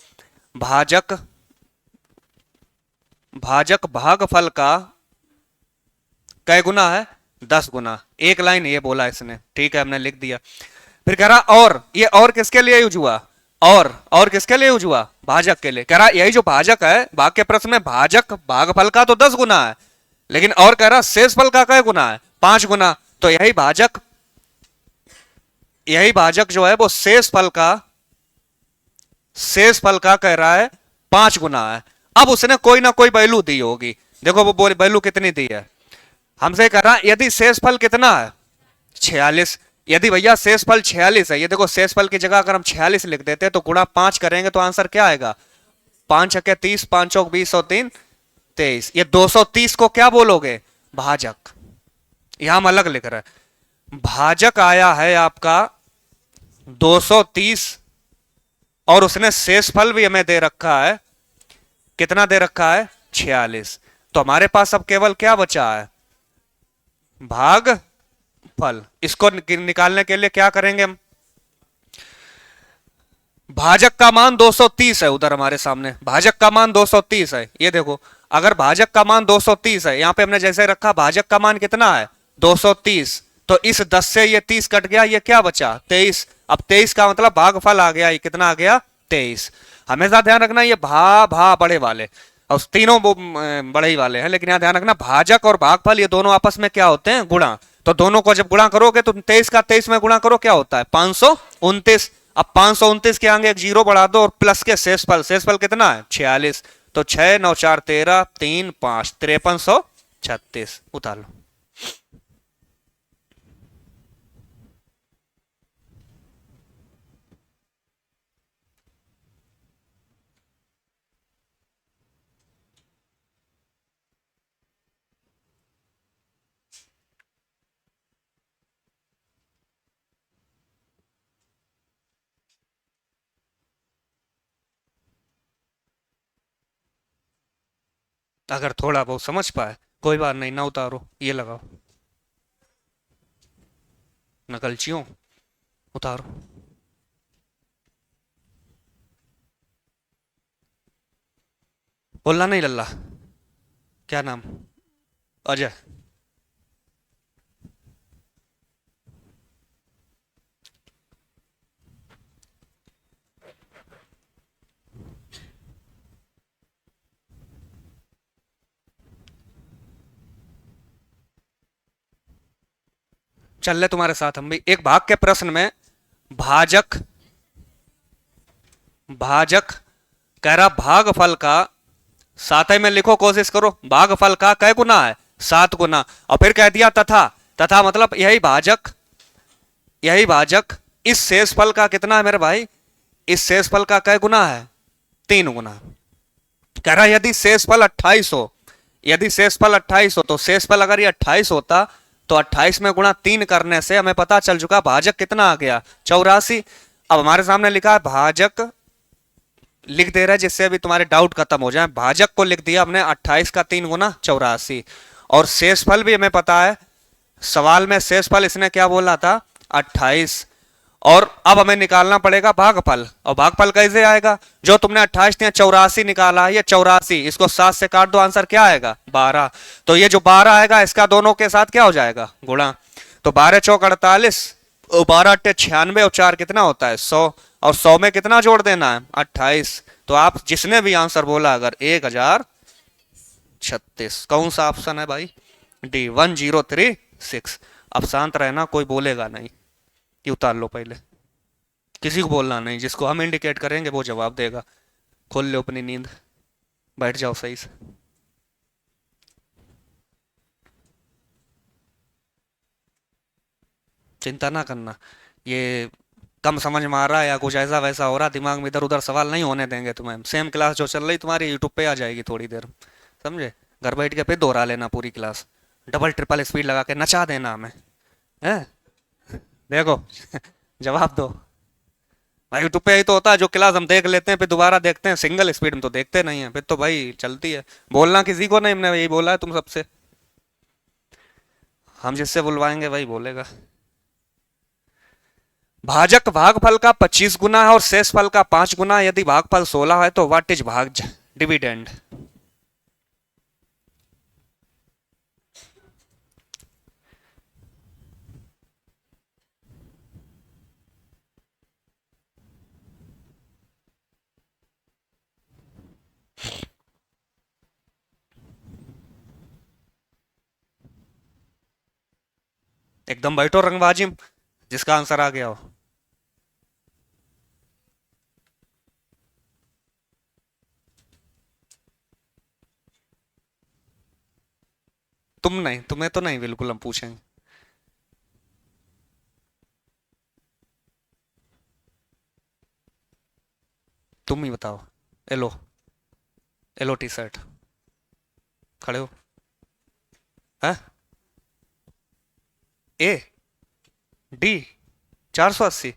भाजक भाजक भागफल का कै गुना है 10 गुना। एक लाइन ये बोला इसने, ठीक है हमने लिख दिया। फिर कह रहा और, ये और किसके लिए यूज हुआ, और किसके लिए यूज हुआ, भाजक के लिए। कह रहा यही जो भाजक है, भाग के प्रश्न में भाजक भागफल का तो 10 गुना है, लेकिन और कह रहा शेषफल का कै गुना है 5 गुना। तो यही भाजक जो है वो शेषफल का कह रहा है 5 गुना है। अब उसने कोई ना कोई वैल्यू दी होगी, देखो वो बोले वैल्यू कितनी दी है। हमसे कह रहा यदि शेषफल कितना है 46, यदि भैया शेषफल 46 है, ये देखो शेषफल की जगह अगर हम 46 लिख देते तो गुणा 5 करेंगे तो आंसर क्या आएगा, 5 छक्के 30, 5 चौक 20 और 3 23। ये 230 को क्या बोलोगे, भाजक। यहां हम अलग लिख रहे हैं, भाजक आया है आपका 230, और उसने शेषफल भी हमें दे रखा है, कितना दे रखा है 46। तो हमारे पास अब केवल क्या बचा है, भाग फल। इसको निकालने के लिए क्या करेंगे हम, भाजक का मान 230 है उधर हमारे सामने, भाजक का मान 230 है। ये देखो अगर भाजक का मान 230 है, यहां पे हमने जैसे रखा भाजक का मान कितना है 230, तो इस 10 से ये 30 कट गया, ये क्या बचा 23। अब 23 का मतलब भागफल आ गया, ये कितना आ गया 23। हमेशा ध्यान रखना ये भा बड़े वाले, और तीनों बड़े ही वाले हैं, लेकिन यहां ध्यान रखना भाजक और भागफल ये दोनों आपस में क्या होते हैं, गुणा। तो दोनों को जब गुणा करोगे तो 23 का 23 में गुणा करो क्या होता है 529। अब 529 के आगे एक जीरो बढ़ा दो और प्लस के शेषफल कितना है 46। तो 6 9 4 13 3 5 5336 उतार लो। अगर थोड़ा बहुत समझ पाए कोई बात नहीं, ना उतारो, ये लगाओ, नकलचियों उतारो। बोलना नहीं लल्ला, क्या नाम, अजय। चल ले तुम्हारे साथ हम भी। एक भाग के प्रश्न में भाजक भाजक कह रहा भागफल का, सातय में लिखो कोशिश करो, भागफल का कै गुना है 7 गुना। और फिर कह दिया तथा मतलब यही भाजक इस शेषफल का कितना है मेरे भाई, इस शेषफल का कै गुना है 3 गुना। कह रहा यदि शेषफल 28 हो तो शेषफल अगर ये 28 होता तो 28 में गुणा 3 करने से हमें पता चल चुका भाजक कितना आ गया 84। अब हमारे सामने लिखा है भाजक, लिख दे रहा है जिससे अभी तुम्हारे डाउट खत्म हो जाए। भाजक को लिख दिया हमने 28 का 3 गुना 84, और शेषफल भी हमें पता है, सवाल में शेषफल इसने क्या बोला था 28। और अब हमें निकालना पड़ेगा भागफल, और भागफल कैसे आएगा, जो तुमने 28 ने 84 निकाला, ये 84 इसको 7 से काट दो, आंसर क्या आएगा 12। तो ये जो 12 आएगा इसका दोनों के साथ क्या हो जाएगा गुणा। तो 12 चौक 48, 12 अट्ठे 96, और 4 कितना होता है 100, और 100 में कितना जोड़ देना है 28। तो आप जिसने भी आंसर बोला अगर 1036, कौन सा ऑप्शन है भाई, डी 1036। अब शांत रहना, कोई बोलेगा नहीं, ये उतार लो पहले, किसी को बोलना नहीं, जिसको हम इंडिकेट करेंगे वो जवाब देगा। खोल लो अपनी नींद, बैठ जाओ सही से। चिंता ना करना। ये कम समझ में आ रहा है या कुछ ऐसा वैसा हो रहा दिमाग में, इधर उधर सवाल नहीं होने देंगे तुम्हें। सेम क्लास जो चल रही तुम्हारी यूट्यूब पे आ जाएगी थोड़ी देर, समझे? घर बैठ के फिर दोहरा लेना पूरी क्लास, डबल ट्रिपल स्पीड लगा के नचा देना हमें, हैं? देखो जवाब दो भाई। यूट्यूब पे ही तो होता है, जो क्लास हम देख लेते हैं फिर दोबारा देखते हैं, सिंगल स्पीड में तो देखते नहीं है, फिर तो भाई चलती है। बोलना किसी को नहीं, हमने यही बोला है तुम सबसे। हम जिससे बुलवाएंगे वही बोलेगा। भाजक भागफल का 25 गुना है और शेष फल का 5 गुना। यदि भागफल 16 है तो व्हाट इज भाग डिविडेंड? एकदम बैठो रंगबाजी में, जिसका आंसर आ गया हो। तुम नहीं, तुम्हें तो नहीं बिल्कुल हम पूछेंगे। तुम ही बताओ। एलो, एलो टी शर्ट, खड़े हो। है? ए, डी, 480।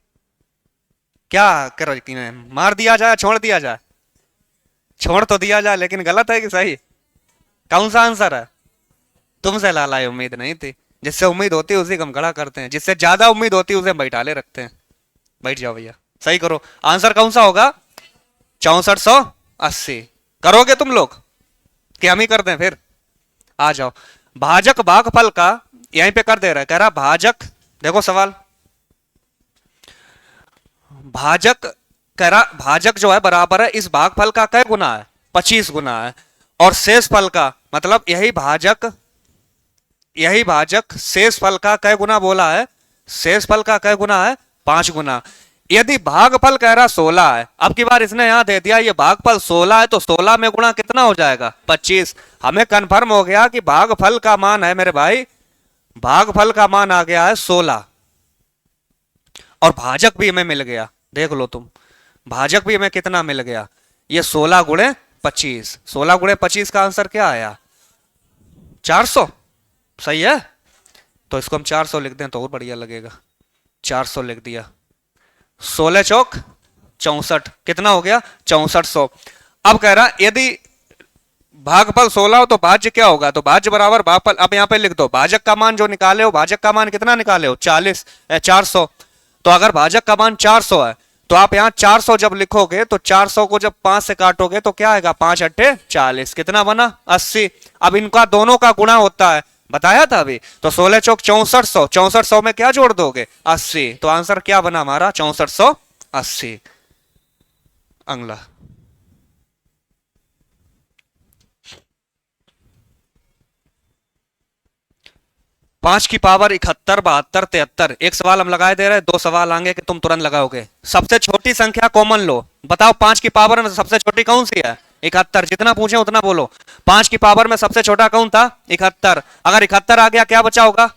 क्या करो यकीन है, मार दिया जाए छोड़ दिया जाए? छोड़ तो दिया जाए, लेकिन गलत है कि सही? कौन सा आंसर है? तुमसे लाला उम्मीद नहीं थी। जिससे उम्मीद होती है उसी को हम खड़ा करते हैं, जिससे ज्यादा उम्मीद होती है उसे हम बैठाले रखते हैं। बैठ जाओ भैया, सही करो। आंसर कौन सा होगा? 6480। करोगे तुम लोग कि हम ही कर दें फिर? आ जाओ। भाजक भागफल का, यहीं पे कर दे रहा है, कह रहा भाजक, देखो सवाल। भाजक, कह रहा भाजक जो है बराबर है इस भागफल का कै गुना है? 25 गुना है। और शेष फल का मतलब यही भाजक शेष फल का कै गुना बोला है? शेष फल का कै गुना है? 5 गुना। यदि भागफल कह रहा 16 है, अब की बार इसने यहां दे दिया ये भागफल 16 है, तो 16 में गुणा कितना हो जाएगा? 25। हमें कंफर्म हो गया कि भागफल का मान है मेरे भाई, भागफल का मान आ गया है 16। और भाजक भी हमें मिल गया, देख लो तुम। भाजक भी हमें कितना मिल गया? ये 16 गुणे 25। 16 गुणे 25 का आंसर क्या आया? 400। सही है। तो इसको हम 400 लिख दें तो और बढ़िया लगेगा। 400 लिख दिया। 16 चौक 64, कितना हो गया? 6400। अब कह रहा यदि भागफल 16 हो तो भाज्य क्या होगा? तो भाज्य बराबर भागफल। अब यहां पे लिख दो भाजक का मान जो निकाले हो, भाजक का मान कितना निकाले हो? 400। तो अगर भाजक का मान 400 है तो आप यहां 400 जब लिखोगे तो 400 को जब 5 से काटोगे तो क्या आएगा? 5 अट्ठे 40, कितना बना? 80। अब इनका दोनों का गुणा होता है, बताया था अभी। तो 16 चौक 6400, 6400 में क्या जोड़ दोगे? 80। तो आंसर क्या बना हमारा? 6480। अगला। 5 की पावर 71, 72, 73। एक सवाल हम लगाए दे रहे हैं, दो सवाल आएंगे कि तुम तुरंत लगाओगे। सबसे छोटी संख्या कॉमन लो, बताओ 5 की पावर में सबसे छोटी कौन सी है? 71। जितना पूछे उतना बोलो। 5 की पावर में सबसे छोटा कौन था? 71। अगर 71 आ गया क्या बचा होगा?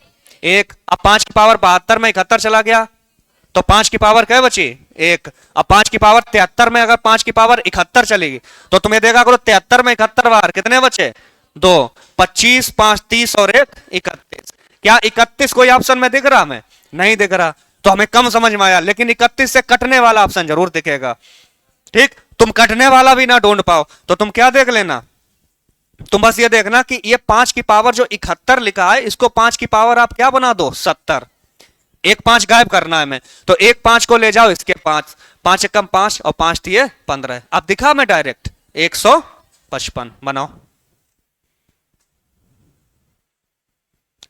एक। अब 5 की पावर 72 में 71 चला गया तो 5 की पावर क्या बची? एक। अब 5 की पावर 73 में अगर 5 की पावर 71 चलेगी तो तुम्हें देखा करो 73 में 71 बार कितने बचे? दो। 25, 5, 30 और एक 31। क्या 31 कोई ऑप्शन में दिख रहा? हमें नहीं दिख रहा, तो हमें कम समझ में आया। लेकिन 31 से कटने वाला ऑप्शन जरूर दिखेगा। ठीक, तुम कटने वाला भी ना ढूंढ पाओ तो तुम क्या देख लेना, तुम बस ये देखना कि ये 5 की पावर जो 71 लिखा है इसको 5 की पावर आप क्या बना दो? 70। एक 5 गायब करना है हमें, तो एक 5 को ले जाओ इसके 5, 5 एकम 5 और 5 दिए 15। अब दिखा मैं डायरेक्ट 155 बनाओ।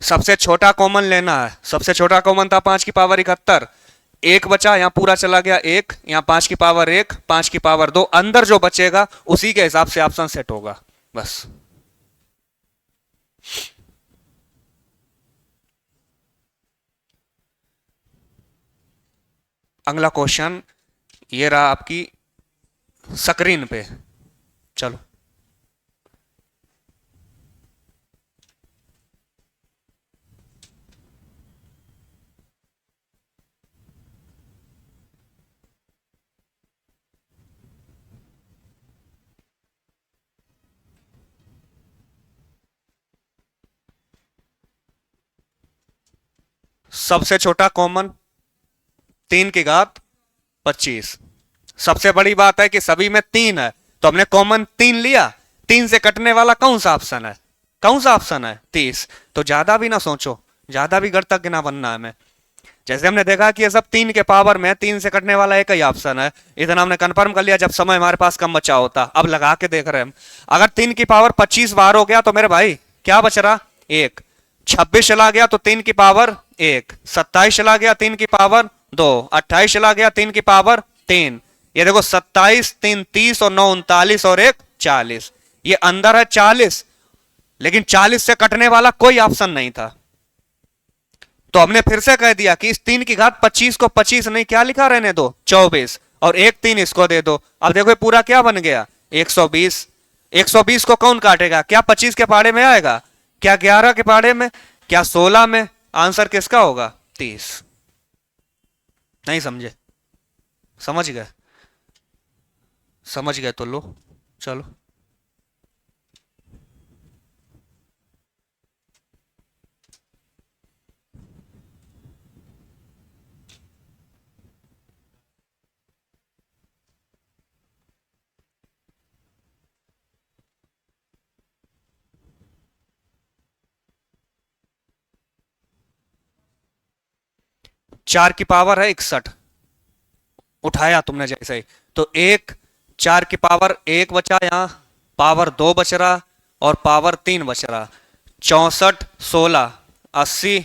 सबसे छोटा कॉमन लेना है। सबसे छोटा कॉमन था 5 की पावर 71, एक बचा, यहां पूरा चला गया एक, यहां 5 की पावर 1, 5 की पावर 2, अंदर जो बचेगा उसी के हिसाब से ऑप्शन सेट होगा बस। अगला क्वेश्चन ये रहा आपकी स्क्रीन पे, चलो। सबसे छोटा कॉमन 3 की घात 25। सबसे बड़ी बात है कि सभी में 3 है, तो हमने कॉमन 3 लिया। 3 से कटने वाला कौन सा ऑप्शन है? कौन सा ऑप्शन है? 30। तो ज्यादा भी ना सोचो, ज्यादा भी गणतज्ञ ना बनना है हमें। जैसे हमने देखा कि ये सब 3 के पावर में 3 से कटने वाला एक ही ऑप्शन है, इतना हमने कंफर्म कर लिया जब समय हमारे पास कम बचा होता। अब लगा के देख रहे हैं हम, अगर 3 की पावर 25 बार हो गया तो मेरे भाई क्या बच रहा? 1। 26 चला गया तो 3 की पावर 1। 27 चला गया 3 की पावर 2। 28 चला गया 3 की पावर 3। ये देखो 27, 3 30 और 9 39 और 1 40। ये अंदर है 40, लेकिन 40 से कटने वाला कोई ऑप्शन नहीं था। तो हमने फिर से कह दिया कि इस 3 की घात 25 को 25 नहीं क्या लिखा रहने दो, 24, और 1 3 इसको दे दो। अब देखो पूरा क्या बन गया? 120। 120 को कौन काटेगा? क्या 25 के पाड़े में आएगा? क्या 11 के पाड़े में? क्या 16 में? आंसर किसका होगा? 30। नहीं समझे? समझ गए? समझ गए तो लो, चलो। चार की पावर है 61, उठाया तुमने जैसे ही, तो 1 4 की पावर 1 बचा, यहां पावर 2 बच रहा और पावर 3 बच रहा। 64 16 80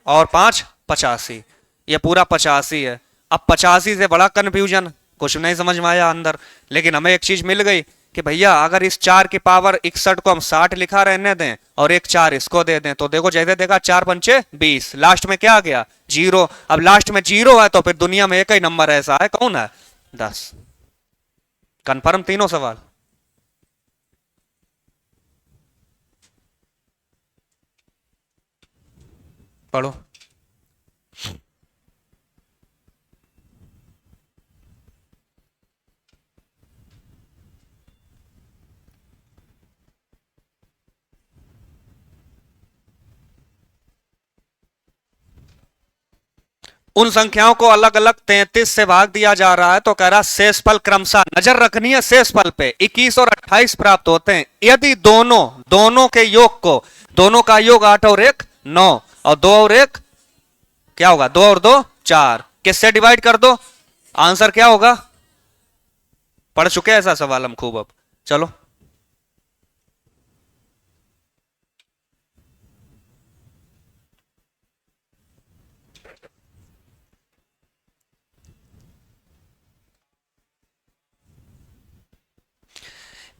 और 5 85। ये पूरा 85 है। अब 85 से बड़ा कंफ्यूजन कुछ नहीं समझ में आया अंदर, लेकिन हमें एक चीज मिल गई कि भैया अगर इस 4 की पावर 61 को हम 60 लिखा रहने दें और एक 4 इसको दे दें, तो देखो जैसे देखा 4 पंचे 20, लास्ट में क्या आ गया? 0। अब लास्ट में 0 है तो फिर दुनिया में एक ही नंबर ऐसा है, कौन है? 10। कंफर्म तीनों सवाल? पढ़ो। उन संख्याओं को अलग अलग 33 से भाग दिया जा रहा है, तो कह रहा शेषफल क्रमशः, नजर रखनी है शेषफल पे, 21 और 28 प्राप्त होते हैं यदि दोनों के योग को, दोनों का योग 8 और 1 9 और 2 और 1 क्या होगा? 2 और 2 4, किससे डिवाइड कर दो? आंसर क्या होगा? पढ़ चुके हैं ऐसा सवाल हम खूब। अब चलो।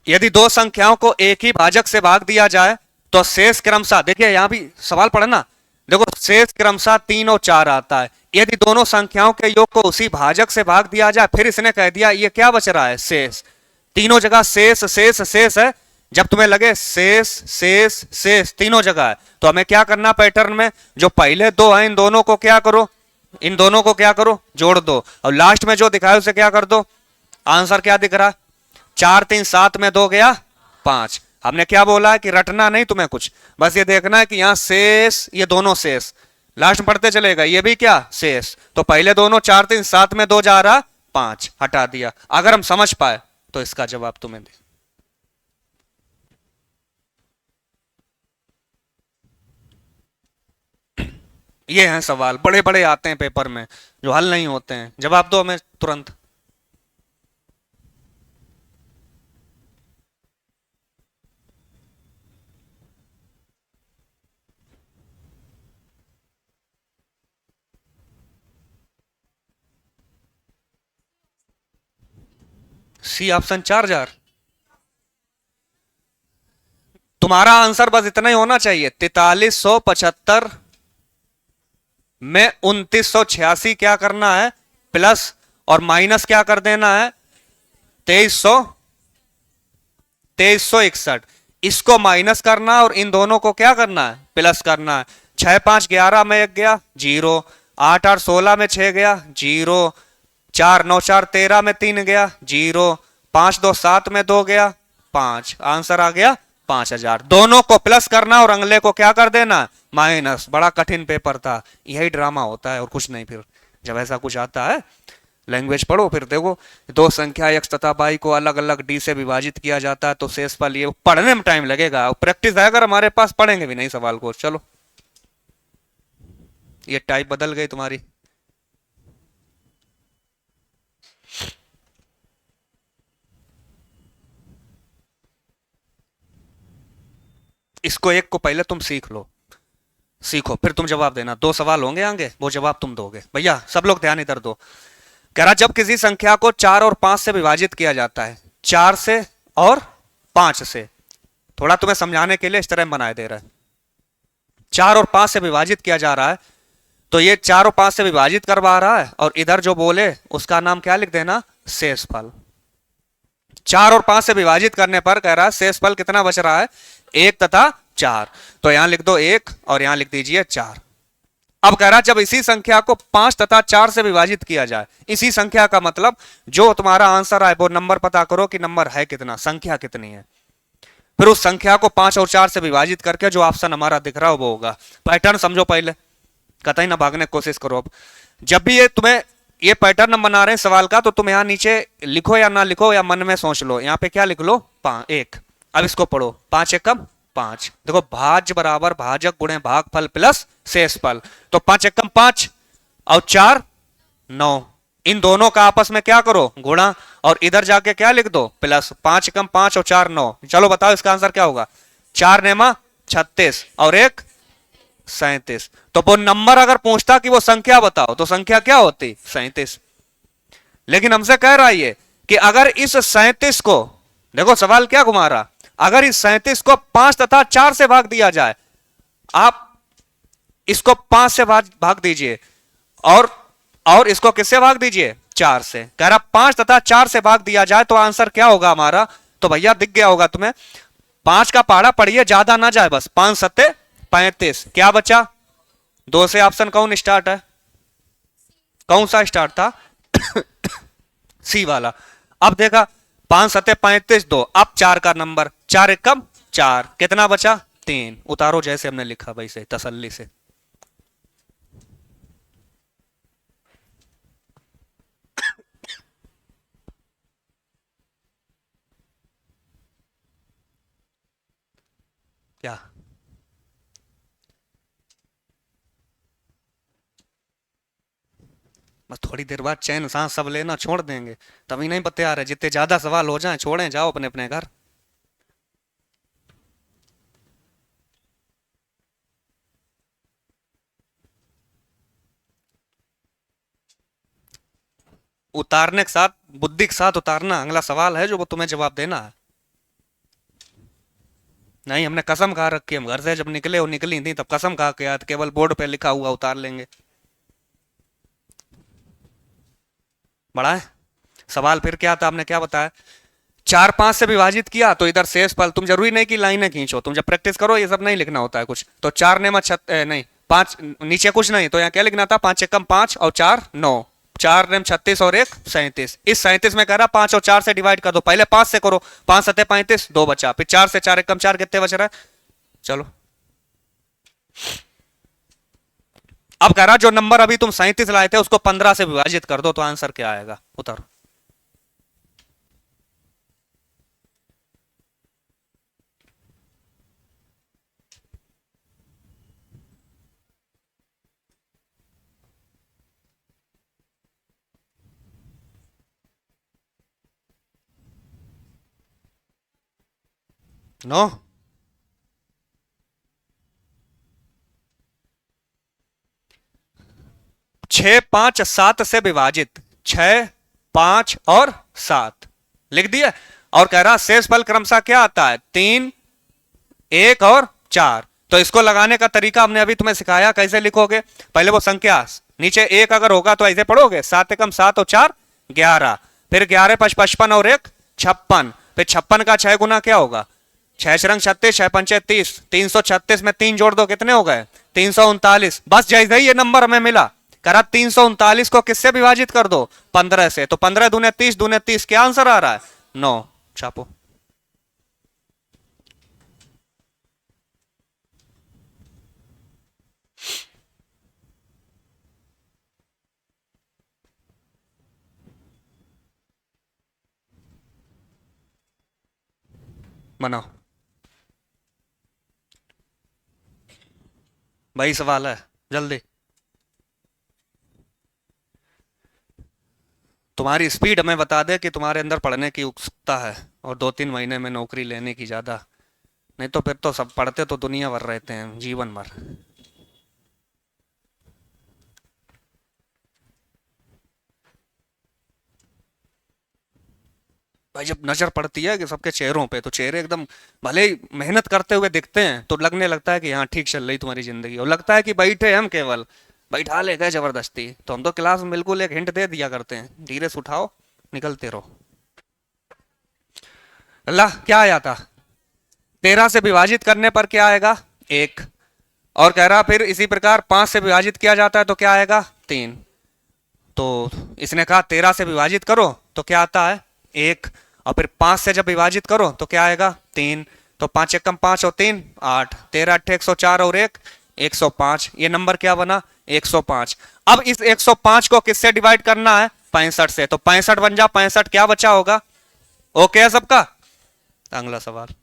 यदि दो संख्याओं को एक ही भाजक से भाग दिया जाए तो शेष क्रमशः, देखिए यहां भी सवाल पढ़ना, देखो शेष क्रमशः 3 और 4 आता है। यदि दोनों संख्याओं के योग को उसी भाजक से भाग दिया जाए, फिर इसने कह दिया ये क्या बच रहा है? शेष। तीनों जगह शेष शेष शेष है। जब तुम्हें लगे शेष शेष शेष तीनों जगह है, तो हमें क्या करना? पैटर्न में जो पहले दो हैं इन दोनों को क्या करो? इन दोनों को क्या करो? जोड़ दो, और लास्ट में जो दिखाया उसे क्या कर दो? आंसर क्या दिख रहा है? 4 3 7 में 2 गया 5। हमने क्या बोला है कि रटना नहीं तुम्हें कुछ, बस ये देखना है कि यहां शेष, ये दोनों शेष, लास्ट में पढ़ते चलेगा, ये भी क्या? शेष। तो पहले दोनों 4 3 7 में 2 जा रहा 5, हटा दिया। अगर हम समझ पाए तो इसका जवाब तुम्हें दे। ये हैं सवाल, बड़े बड़े आते हैं पेपर में जो हल नहीं होते हैं, जवाब दो हमें तुरंत। C option 4000। तुम्हारा आंसर बस इतना ही होना चाहिए, 4375 में 2986 क्या करना है? प्लस और माइनस क्या कर देना है? 2361। इसको माइनस करना और इन दोनों को क्या करना है? प्लस करना है। 6 5 11 में 1 गया 0, 8 8 16 में 6 गया 0, 4 9 4 13 में 3 गया 0, 5 2 7 में 2 गया 5। आंसर आ गया 5,000। दोनों को प्लस करना और अगले को क्या कर देना, माइनस। बड़ा कठिन पेपर था, यही ड्रामा होता है और कुछ नहीं। फिर जब ऐसा कुछ आता है, लैंग्वेज पढ़ो, फिर देखो दो संख्या x तथा y को अलग अलग d से विभाजित किया जाता है तो शेषफल, ये पढ़ने में टाइम लगेगा। प्रैक्टिस है अगर हमारे पास, पढ़ेंगे भी नहीं सवाल को। चलो, ये टाइप बदल गई तुम्हारी। इसको एक को पहले तुम सीख लो, सीखो, फिर तुम जवाब देना। 2 सवाल होंगे आगे, वो जवाब तुम दोगे। भैया सब लोग ध्यान इधर दो। कह रहा जब किसी संख्या को 4 और 5 से विभाजित किया जाता है, 4 से और 5 से, थोड़ा तुम्हें समझाने के लिए इस तरह बनाए दे रहा है। 4 और 5 से विभाजित किया जा रहा है, तो ये 4 और 5 से विभाजित करवा रहा है, और इधर जो बोले उसका नाम क्या लिख देना, शेषफल। 4 और 5 से विभाजित करने पर कह रहा है शेषफल कितना बच रहा है, 1 तथा 4। तो यहां लिख दो 1 और यहां लिख दीजिए 4। अब कह रहा जब इसी संख्या को 5 तथा 4 से विभाजित किया जाए, इसी संख्या का मतलब जो तुम्हारा आंसर आए वो नंबर पता करो कि नंबर है कितना, संख्या कितनी है। फिर उस संख्या को 5 और 4 से विभाजित करके जो ऑप्शन हमारा दिख रहा है वो होगा। पैटर्न समझो पहले, कतई ना भागने की कोशिश करो। अब जब भी ये तुम्हें ये पैटर्न बना रहे हैं सवाल का, तो तुम यहां नीचे लिखो या ना लिखो या मन में सोच लो, यहां पे क्या लिख लो, 1। अब इसको पढ़ो, 5 एकम 5। देखो भाज्य बराबर भाजक गुणे भागफल प्लस शेषफल, तो 5 एकम 5 और 4 9। इन दोनों का आपस में क्या करो, गुणा, और इधर जाके क्या लिख दो, प्लस। 5 एकम 5 और 4 9। चलो बताओ इसका आंसर क्या होगा, 4 नेमा 36 और 1 37। तो वो नंबर अगर पूछता कि वो संख्या बताओ, तो संख्या क्या होती, 37। लेकिन हमसे कह रहा है ये कि अगर इस 37 को, देखो सवाल क्या घुमा रहा, अगर इस 37 को 5 तथा 4 से भाग दिया जाए, आप इसको 5 से भाग दीजिए और इसको किससे भाग दीजिए, 4 से। कह रहा 5 तथा 4 से भाग दिया जाए तो आंसर क्या होगा हमारा, तो भैया दिख गया होगा तुम्हें, 5 का पहाड़ा पढ़िए, ज्यादा ना जाए, बस 5 सत्ते 35। क्या बचा, 2 से ऑप्शन कौन स्टार्ट है, कौन सा स्टार्ट था सी वाला। अब देखा 5 सत्ते 35 2, अब 4 का नंबर, 4 एकम 4, कितना बचा 3। उतारो जैसे हमने लिखा वैसे तसल्ली से। क्या बस थोड़ी देर बाद चैन सांस सब लेना छोड़ देंगे, तभी नहीं बता रहे, जितने ज्यादा सवाल हो जाएं छोड़ें, जाओ अपने अपने घर। उतारने के साथ, बुद्धि के साथ उतारना। अगला सवाल है जो वो तुम्हें जवाब देना है। नहीं, हमने कसम खा रखी, हम घर से जब निकले वो निकली थी तब कसम खा के, केवल बोर्ड पे लिखा हुआ उतार लेंगे। बड़ा है सवाल। फिर क्या था, हमने क्या बताया, 4 5 से विभाजित किया तो इधर शेषफल, तुम जरूरी नहीं कि लाइनें खींचो, तुम जब प्रैक्टिस करो ये सब नहीं लिखना होता है कुछ। तो 4 ने नहीं 5, नीचे कुछ नहीं, तो यहाँ क्या लिखना था, 5 एकम 5 और 4 9, 4 ने 36 और 1 37। इस 37 में कह रहा 5 और 4 से डिवाइड कर दो, पहले 5 से करो, 5 सत्ते 35 2 बचा, फिर 4 से 4 एकम 4, कितने बच रहा है, चलो। अब कह रहा जो नंबर अभी तुम 37 लाए थे उसको 15 से विभाजित कर दो, तो आंसर क्या आएगा, उतारो। नो 6 5 7 से विभाजित, 6 5 और 7 लिख दिया। और कह रहा शेषफल क्रमशः क्या आता है, 3 1 और 4। तो इसको लगाने का तरीका हमने अभी तुम्हें सिखाया, कैसे लिखोगे, पहले वो संख्या नीचे 1 अगर होगा तो ऐसे पढ़ोगे, 7 एकम 7 और 4 11, फिर 11 5 55 और 1 56, फिर 56 का 6 गुना क्या होगा, 6 रंग 36, 6 पंचे 30, 336 में 3 जोड़ दो, कितने हो गए 339। बस जैसे ही ये नंबर हमें मिला, करा 339 को किससे विभाजित कर दो, 15 से, तो 15 दूने 30, दूने 30, क्या आंसर आ रहा है 9। छापो। बनाओ भाई, सवाल है, जल्दी। तुम्हारी स्पीड हमें बता दे कि तुम्हारे अंदर पढ़ने की उत्सुकता है और 2-3 महीने में नौकरी लेने की ज़्यादा। नहीं तो फिर तो सब पढ़ते तो दुनिया भर रहते हैं, जीवन भर। भाई जब नजर पड़ती है कि सबके चेहरों पे, तो चेहरे एकदम भले ही मेहनत करते हुए दिखते हैं, तो लगने लगता है कि हाँ ठीक चल रही तुम्हारी जिंदगी, और लगता है कि बैठे हम केवल, बैठा ले गए जबरदस्ती। तो हम तो क्लास में बिल्कुल एक हिंट दे दिया करते हैं, धीरे से उठाओ, निकलते रहो। अल्लाह क्या आया था? 13 से विभाजित करने पर क्या आएगा? 1। और कह रहा फिर इसी प्रकार 5 से विभाजित किया जाता है तो क्या आएगा? 3। तो इसने कहा 13 से विभाजित करो तो क्या आता है? 1। और फिर 5 से जब विभाजित करो तो क्या आएगा? 3। तो 5 एकम 5 और 3 8, 13 अट्ठे 104 और 1 105। ये नंबर क्या बना? 105। अब इस 105 को किससे डिवाइड करना है? 65 से। तो 65 बन जा, 65 क्या बचा होगा? ओके है सबका? अगला सवाल।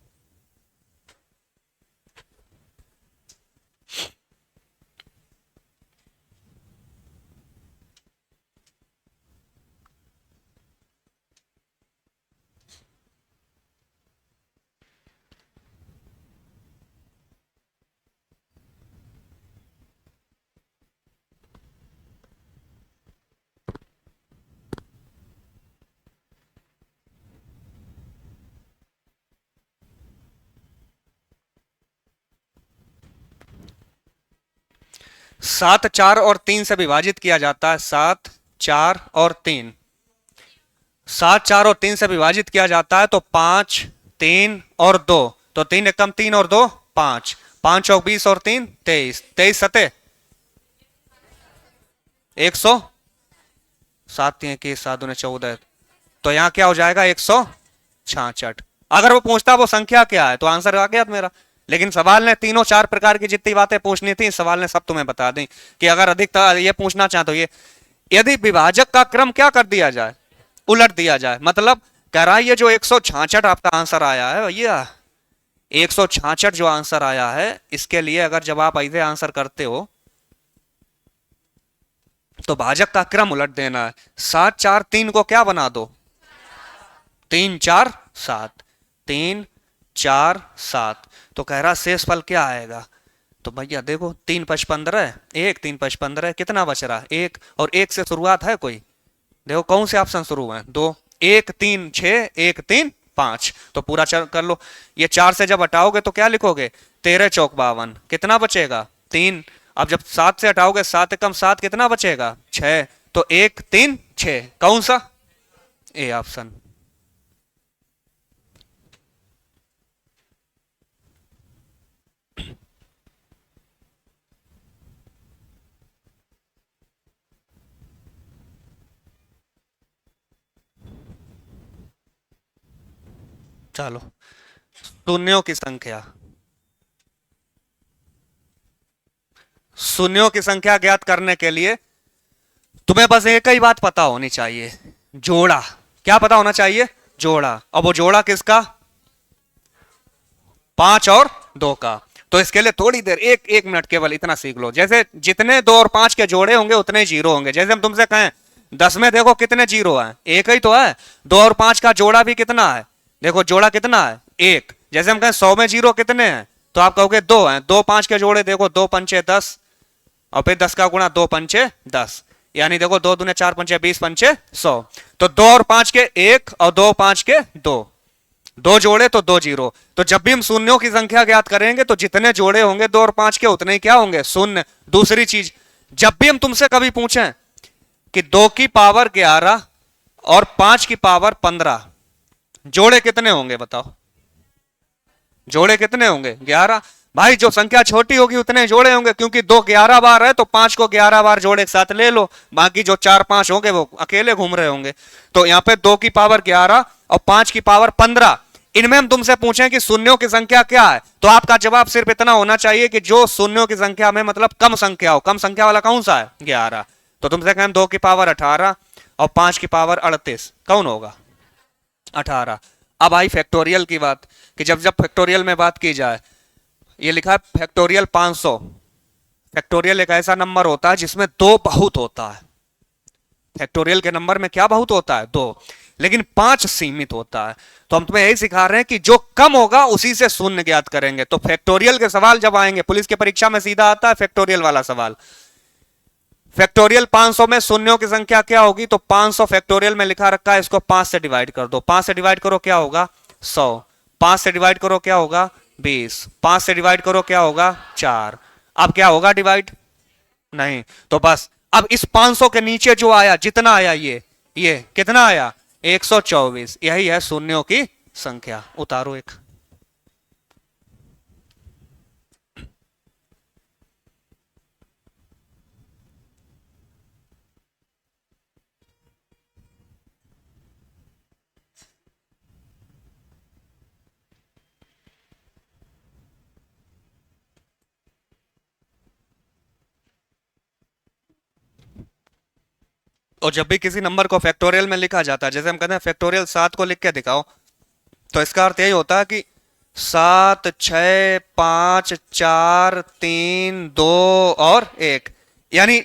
सात, 4 और 3 से विभाजित किया जाता है। 7, 4 और 3। 7, 4 और 3 से विभाजित किया जाता है तो 5, 3 और 2। तो 3 एकम 3 और 2 5। 5 और 20 और 3 23। 23 सते 100। 7 3 21 7 दूने 14। तो यहां क्या हो जाएगा? 166। अगर वो पूछता वो संख्या क्या है तो आंसर आ गया मेरा। लेकिन सवाल ने तीनों 4 प्रकार की जितनी बातें पूछनी थी, सवाल ने सब तुम्हें बता दी। कि अगर अधिक ये पूछना चाहते हो, ये यदि विभाजक का क्रम क्या कर दिया जाए? उलट दिया जाए। मतलब कह रहा है ये जो 166 आपका आंसर आया है भैया, 166 जो आंसर आया है, इसके लिए अगर जब आप ऐसे आंसर करते हो तो भाजक का क्रम उलट देना है। 7 4 3 को क्या बना दो? 3 4 7। 3 4 7। तो कह रहा शेष फल क्या आएगा? तो भैया देखो 3 5 15, 1 3 5 15, कितना बच रहा? 1। और 1 से शुरुआत है कोई? देखो कौन से ऑप्शन शुरू हैं? 2। 1 3 6, 1 3 5। तो पूरा कर लो। ये 4 से जब हटाओगे तो क्या लिखोगे? 13 चौक 52। कितना बचेगा? 3। अब जब 7 से हटाओगे, 7 एकम 7, कितना बचेगा? 6। तो 1 3 6, कौन सा? A option. चलो, शून्यों की संख्या। शून्यों की संख्या ज्ञात करने के लिए तुम्हें बस एक ही बात पता होनी चाहिए, जोड़ा। क्या पता होना चाहिए? जोड़ा। अब वो जोड़ा किसका? 5 और 2 का। तो इसके लिए थोड़ी देर, एक एक मिनट केवल इतना सीख लो। जैसे जितने 2 और 5 के जोड़े होंगे उतने ही जीरो होंगे। जैसे हम तुमसे कहें 10 में देखो कितने जीरो हैं? एक ही तो है। 2 और 5 का जोड़ा भी कितना है? देखो जोड़ा कितना है? 1। जैसे हम कहें 100 में जीरो कितने हैं? तो आप कहोगे 2 हैं। 2 5 के जोड़े देखो, 2 पंचे 10, और फिर 10 का गुणा 2 पंचे 10, यानी देखो 2 दूने 4 पंचे 20 पंचे 100। तो 2 और 5 के 1 और 2 5 के 2, 2 जोड़े तो 2 जीरो। तो जब भी हम शून्यों की संख्या ज्ञात करेंगे तो जितने जोड़े होंगे 2 और 5 के, उतने ही क्या होंगे? शून्य। दूसरी चीज, जब भी हम तुमसे कभी पूछें कि 2 की पावर 11 और 5 की पावर 15, जोड़े कितने होंगे बताओ? जोड़े कितने होंगे? 11। भाई जो संख्या छोटी होगी उतने जोड़े होंगे, क्योंकि 2 11 बार है तो 5 को 11 बार जोड़े एक साथ ले लो, बाकी जो 4 5 होंगे वो अकेले घूम रहे होंगे। तो यहाँ पे 2 की पावर 11 और 5 की पावर 15, इनमें हम तुमसे पूछें कि शून्यों की संख्या क्या है, तो आपका जवाब सिर्फ इतना होना चाहिए कि जो शून्यों की संख्या में मतलब कम संख्या हो। कम संख्या वाला कौन सा है? 11। तो तुमसे कहें 2 की पावर 18 और 5 की पावर 38, कौन होगा? 18। अब आई फैक्टोरियल की बात, कि जब जब फैक्टोरियल में बात की जाए, ये लिखा है फैक्टोरियल 500। फैक्टोरियल एक ऐसा नंबर होता है जिसमें दो बहुत होता है। फैक्टोरियल के नंबर में क्या बहुत होता है? दो। लेकिन 5 सीमित होता है। तो हम तुम्हें यही सिखा रहे हैं कि जो कम होगा उसी से शून्य ज्ञात करेंगे। तो फैक्टोरियल के सवाल जब आएंगे, पुलिस की परीक्षा में सीधा आता है फैक्टोरियल वाला सवाल। फैक्टोरियल 500 में शून्यों की संख्या क्या होगी? तो 500 फैक्टोरियल में लिखा रखा है, इसको 5 से डिवाइड कर दो। 5 से डिवाइड करो क्या होगा? 100। 5 से डिवाइड करो क्या होगा? 20। 5 से डिवाइड करो क्या होगा? 4। अब क्या होगा डिवाइड? नहीं। तो बस अब इस 500 के नीचे जो आया, जितना आया ये कितना आया? 124। यही है शून्यों की संख्या। उतारो एक। और जब भी किसी नंबर को फैक्टोरियल में लिखा जाता है, जैसे हम कहते हैं फैक्टोरियल 7 को लिख के दिखाओ, तो इसका अर्थ यही होता है कि 7 6 5 4 3 2 और 1। यानी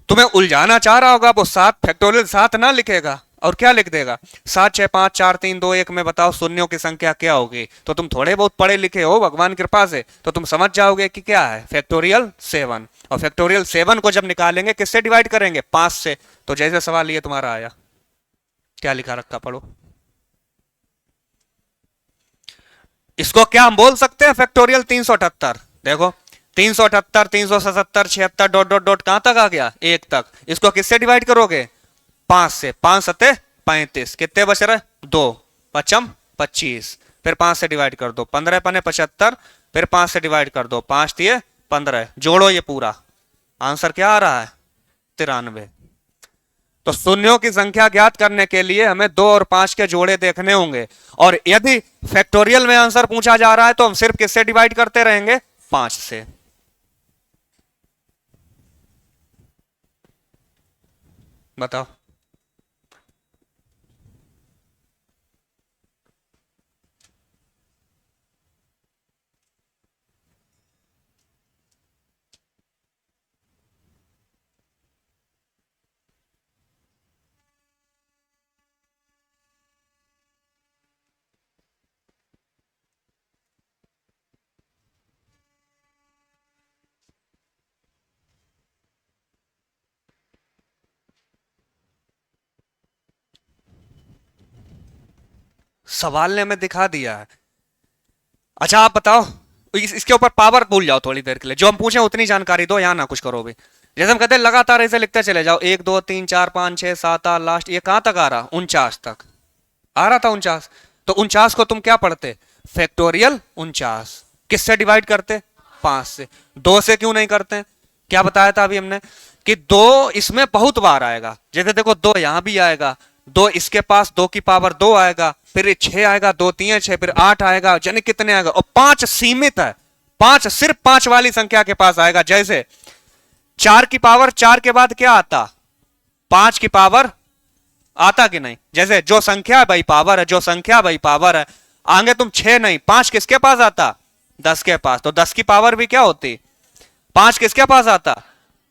तुम्हें उलझाना चाह रहा होगा, वो 7 फैक्टोरियल 7 ना लिखेगा और क्या लिख देगा? 7 6 5 4 3 2 1 में बताओ शून्यों की संख्या क्या होगी? तो तुम थोड़े बहुत पढ़े लिखे हो भगवान कृपा से, तो तुम समझ जाओगे कि क्या है फैक्टोरियल 7। और फैक्टोरियल 7 को जब निकालेंगे किससे डिवाइड करेंगे? 5 से। तो जैसे सवाल ये तुम्हारा आया, क्या लिखा रखा पढ़ो। इसको क्या हम बोल सकते हैं? फैक्टोरियल 378। देखो 378 377 76 डॉट डॉट डॉट कहां तक आ गया? 1 तक। इसको किससे डिवाइड करोगे? 5 से। 5 सते 35। कितने बच रहे? 2 पचम 25। फिर 5 से डिवाइड कर दो। 15 पने 75। फिर 5 से डिवाइड कर दो। 5 दिए 15। जोड़ो ये पूरा, आंसर क्या आ रहा है? 93। तो शून्यों की संख्या ज्ञात करने के लिए हमें 2 और 5 के जोड़े देखने होंगे। और यदि फैक्टोरियल में आंसर पूछा जा रहा है तो हम सिर्फ किससे डिवाइड करते रहेंगे? 5 से। बताओ। सवाल ने हमें दिखा दिया है। अच्छा आप बताओ, इसके ऊपर पावर भूल जाओ थोड़ी देर के लिए, जो हम पूछे उतनी जानकारी दो, यहां ना कुछ करो भी। जैसे हम कहते हैं लगातार ऐसे लिखते चले जाओ, 1 2 3 4 5 6 7 8 लास्ट, ये कहां तक आ रहा? 49 तक आ रहा था। 49। तो 49 को तुम क्या पढ़ते? फैक्टोरियल 49। किससे डिवाइड करते? 5 से। 2 से क्यों नहीं करते? क्या बताया था अभी हमने कि 2 इसमें बहुत बार आएगा। जैसे देखो 2 यहां भी आएगा, 2 इसके पास 2 की पावर 2 आएगा, फिर 6 आएगा, 2 3 6, फिर 8 आएगा, यानी कितने आएगा? और 5 सीमित है। 5 सिर्फ 5 वाली संख्या के पास आएगा। जैसे 4 की पावर 4 के बाद क्या आता? 5 की पावर आता कि नहीं? जैसे जो संख्या भाई पावर है, जो संख्या भाई पावर है, आगे तुम 6 नहीं 5 किसके पास आता? 10 के पास। तो 10 की पावर भी क्या होती? 5 किसके पास आता?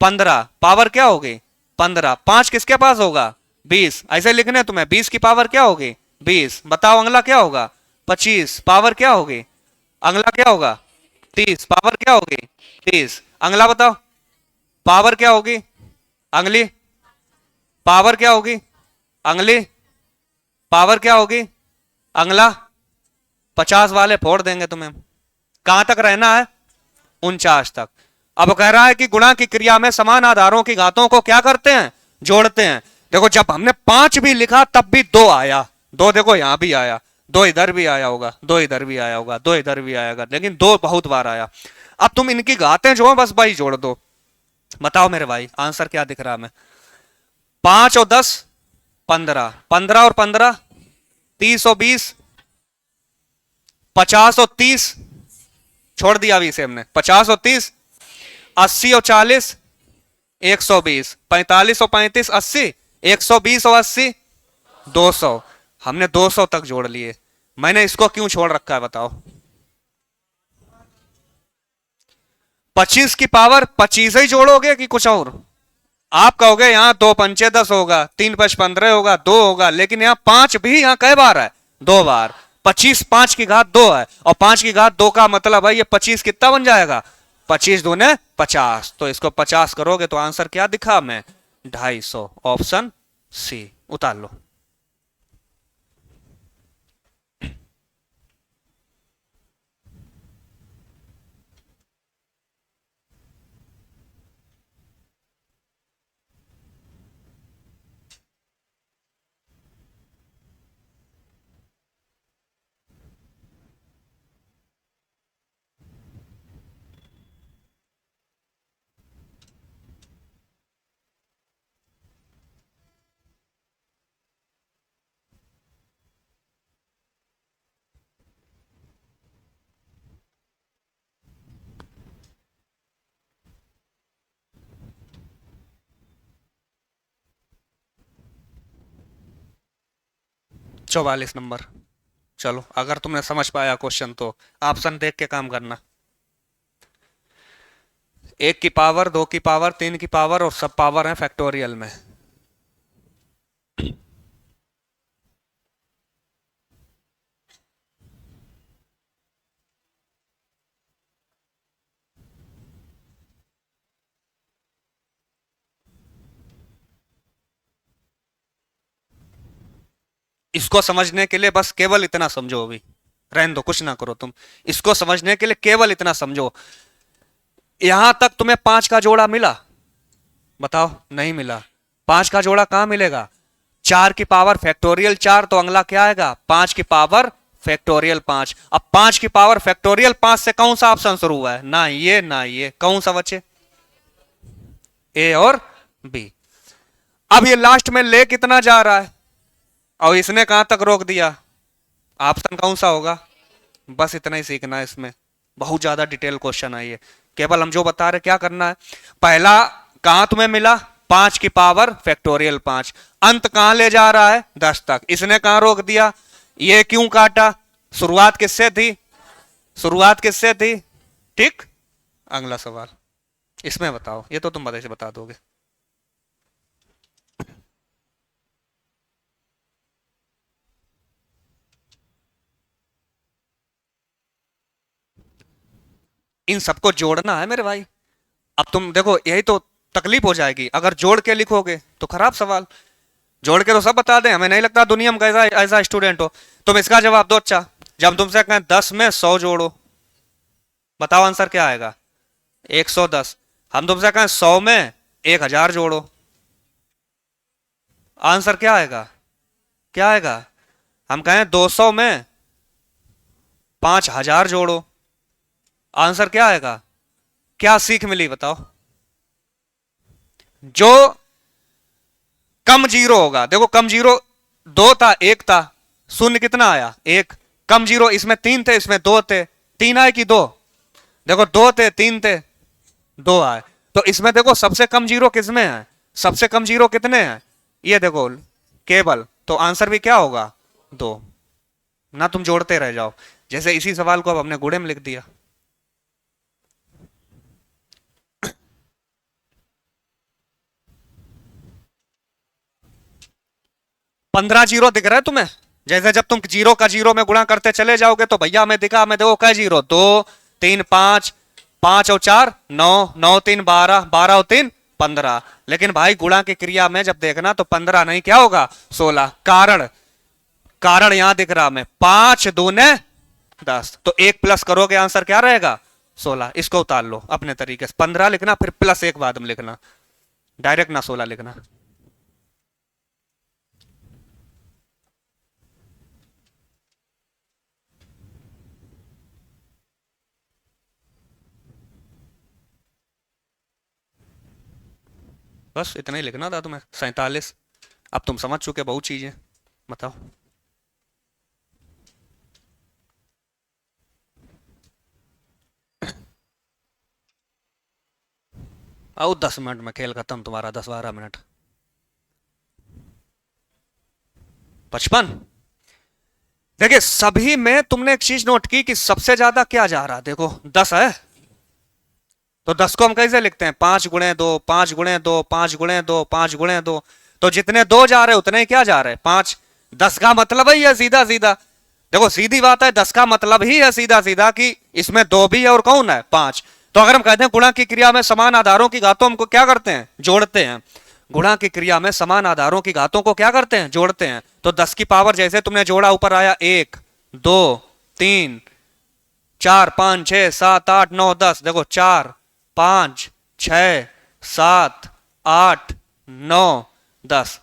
15। पावर क्या होगी? 15। 5 किसके पास होगा? 20। ऐसे लिखने हैं तुम्हें। 20 की पावर क्या होगी? 20। बताओ अगला क्या होगा? 25। पावर क्या होगी? अगला क्या होगा? 30। पावर क्या होगी? 30। अगला बताओ पावर क्या होगी? अगली पावर क्या होगी? अगली पावर क्या होगी? अगला 50 वाले फोड़ देंगे तुम्हें। कहां तक रहना है? 49 तक। अब कह रहा है कि गुणा की क्रिया में समान आधारों की घातों को क्या करते हैं? जोड़ते हैं। देखो जब हमने 5 भी लिखा तब भी 2 आया। 2 देखो यहां भी आया, 2 इधर भी आया होगा, 2 इधर भी आया होगा, 2 इधर भी आएगा, लेकिन 2 बहुत बार आया। अब तुम इनकी घातें जो है बस भाई जोड़ दो। बताओ मेरे भाई आंसर क्या दिख रहा है? 5 और 10 15, 15 और 15 30 और 20 50 और 30, छोड़ दिया अभी से हमने। 50 और 30 80 और 40 120, 45 और 35 80, 120 और 80 200। हमने 200 तक जोड़ लिए, मैंने इसको क्यों छोड़ रखा है बताओ। 25 की पावर 25 ही जोड़ोगे कि कुछ और। आप कहोगे यहाँ 2 पंचे 10 होगा, 3 5 15 होगा, 2 होगा, लेकिन यहाँ 5 भी यहाँ कई बार है, 2 बार। 25 5 की घात 2 है, और 5 की घात 2 का मतलब है ये 25 कितना बन जाएगा, 25 दूने 50। तो इसको 50 करोगे तो आंसर क्या दिखा मैं, 250। ऑप्शन सी उतार लो। चौवालीस नंबर। चलो अगर तुमने समझ पाया क्वेश्चन तो ऑप्शन देख के काम करना। 1 की पावर 2 की पावर 3 की पावर और सब पावर है फैक्टोरियल में। इसको समझने के लिए बस केवल इतना समझो, अभी रहने दो कुछ ना करो तुम। इसको समझने के लिए केवल इतना समझो, यहां तक तुम्हें 5 का जोड़ा मिला, बताओ नहीं मिला। 5 का जोड़ा कहां मिलेगा, 4 की पावर फैक्टोरियल 4, तो अगला क्या आएगा 5 की पावर फैक्टोरियल 5। अब 5 की पावर फैक्टोरियल 5 से कौन सा ऑप्शन शुरू हुआ है, ना ये ना ये, कौन सा बचे, ए और बी। अब ये लास्ट में ले कितना जा रहा है, और इसने कहां तक रोक दिया, ऑप्शन कौन सा होगा। बस इतना ही सीखना है, इसमें बहुत ज्यादा डिटेल क्वेश्चन है ये, केवल हम जो बता रहे क्या करना है। पहला कहां तुम्हें मिला, 5 की पावर फैक्टोरियल 5, अंत कहां ले जा रहा है 10 तक, इसने कहां रोक दिया, ये क्यों काटा, शुरुआत किससे थी, शुरुआत किससे थी, ठीक। अगला सवाल इसमें बताओ, ये तो तुम बता से बता दोगे। इन सबको जोड़ना है मेरे भाई। अब तुम देखो यही तो तकलीफ हो जाएगी, अगर जोड़ के लिखोगे तो खराब सवाल, जोड़ के तो सब बता दें, हमें नहीं लगता दुनिया में ऐसा ऐसा स्टूडेंट हो। तुम इसका जवाब दो, अच्छा जब तुमसे कहें 10 में 100 जोड़ो, बताओ आंसर क्या आएगा, 110। हम तुमसे कहें 100 में 1000 जोड़ो, आंसर क्या आएगा, क्या आएगा। हम कहें 200 में 5000 जोड़ो, आंसर क्या आएगा। क्या सीख मिली बताओ, जो कम जीरो होगा, देखो कम जीरो 2 था 1 था, शून्य कितना आया 1, कम जीरो इसमें 3 थे इसमें 2 थे, 3 आए कि 2, देखो 2 थे 3 थे 2 आए। तो इसमें देखो सबसे कम जीरो किसमें है, सबसे कम जीरो कितने हैं, ये देखो केवल, तो आंसर भी क्या होगा 2। ना तुम जोड़ते रह जाओ, जैसे इसी सवाल को अब हमने गुणे में लिख दिया। 15 जीरो दिख रहा है तुम्हें, जैसे जब तुम जीरो का जीरो में गुणा करते चले जाओगे तो भैया हमें दिखा, हमें देखो क्या जीरो, 2 3 5, 5 और 4 9, 9 3 12, 12 और 3 15। लेकिन भाई गुणा की क्रिया में जब देखना तो 15 नहीं क्या होगा 16, कारण कारण यहां दिख रहा हमें, 5 दूने 10, तो 1 प्लस करोगे आंसर क्या रहेगा 16। इसको उतार लो अपने तरीके से, 15 लिखना फिर +1 बाद में लिखना, डायरेक्ट ना 16 लिखना। बस इतना ही लिखना था तुम्हें, 47। अब तुम समझ चुके बहुत चीजें, बताओ। आओ 10 मिनट में खेल खत्म तुम्हारा, 10 12 मिनट। 55 देखिए सभी में तुमने एक चीज नोट की कि सबसे ज्यादा क्या जा रहा है, देखो 10 है। तो 10 को हम कैसे लिखते हैं, 5 गुणे 2, 5 गुणे 2, 5 गुणे 2, 5 गुणे 2। तो जितने दो जा रहे उतने ही क्या जा रहे हैं, 5। 10 का मतलब ही है सीधा सीधा, देखो सीधी बात है, 10 का मतलब ही है सीधा सीधा कि इसमें दो भी है और कौन है, 5। तो अगर हम कहते हैं गुणा की क्रिया में समान आधारों की घातों हमको क्या करते हैं, जोड़ते हैं। गुणा की क्रिया में समान आधारों की घातों को क्या करते हैं, जोड़ते हैं। तो 10 की पावर जैसे तुमने जोड़ा, ऊपर आया 1 2 3 4 5 6 7 8 9 10, देखो 4 5 6 7 8 9 10।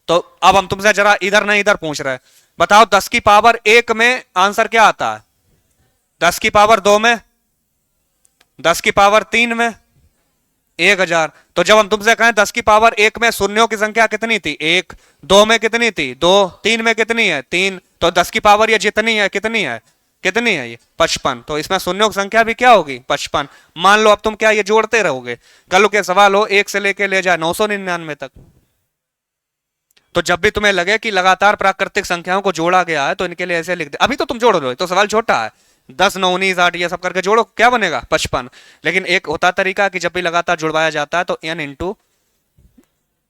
तो अब हम तुमसे जरा इधर नहीं इधर पूछ रहे, बताओ 10 की पावर 1 में आंसर क्या आता है, 10 की पावर 2 में, 10 की पावर 3 में 1000। तो जब हम तुमसे कहें 10 की पावर 1 में शून्यों की संख्या कितनी थी, 1। 2 में कितनी थी, 2। 3 में कितनी है, 3। तो 10 की पावर ये जितनी है कितनी है, कितनी है ये 55। तो इसमें शून्यों की संख्या भी क्या होगी, 55। मान लो अब तुम क्या ये जोड़ते रहोगे, कल के सवाल हो 1 से लेके ले जाए 999 तक। तो जब भी तुम्हें लगे कि लगातार प्राकृतिक संख्याओं को जोड़ा गया है तो इनके लिए ऐसे लिख दे, अभी तो तुम जोड़ लो, तो सवाल छोटा है, 10 9 19 8 ये सब करके जोड़ो, क्या बनेगा 55। लेकिन एक होता तरीका कि जब भी लगातार जुड़वाया जाता है तो n इंटू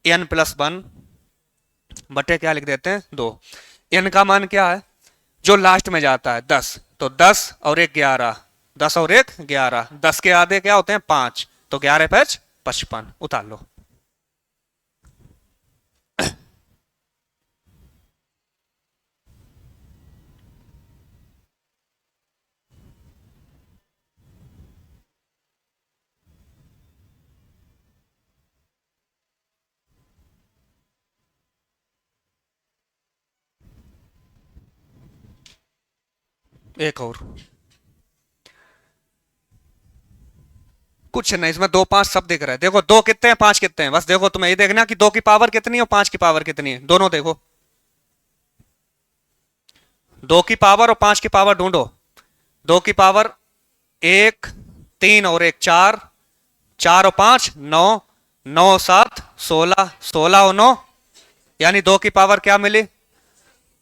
n+1 बटे क्या लिख देते हैं, 2। n का मान क्या है, जो लास्ट में जाता है 10, तो 10 और 1 11, 10 और 1 11, 10 के आधे क्या होते हैं 5, तो 11 5 55, उतार लो। एक और कुछ नहीं, इसमें 2 5 सब दिख रहे हैं, देखो 2 कितने हैं 5 कितने हैं, बस देखो तुम्हें ये देखना कि 2 की पावर कितनी है और 5 की पावर कितनी है, दोनों देखो। 2 की पावर और 5 की पावर ढूंढो। 2 की पावर 1 3 और 1 4, 4 और 5 9, 9 7 16, 16 और 9, यानी 2 की पावर क्या मिली,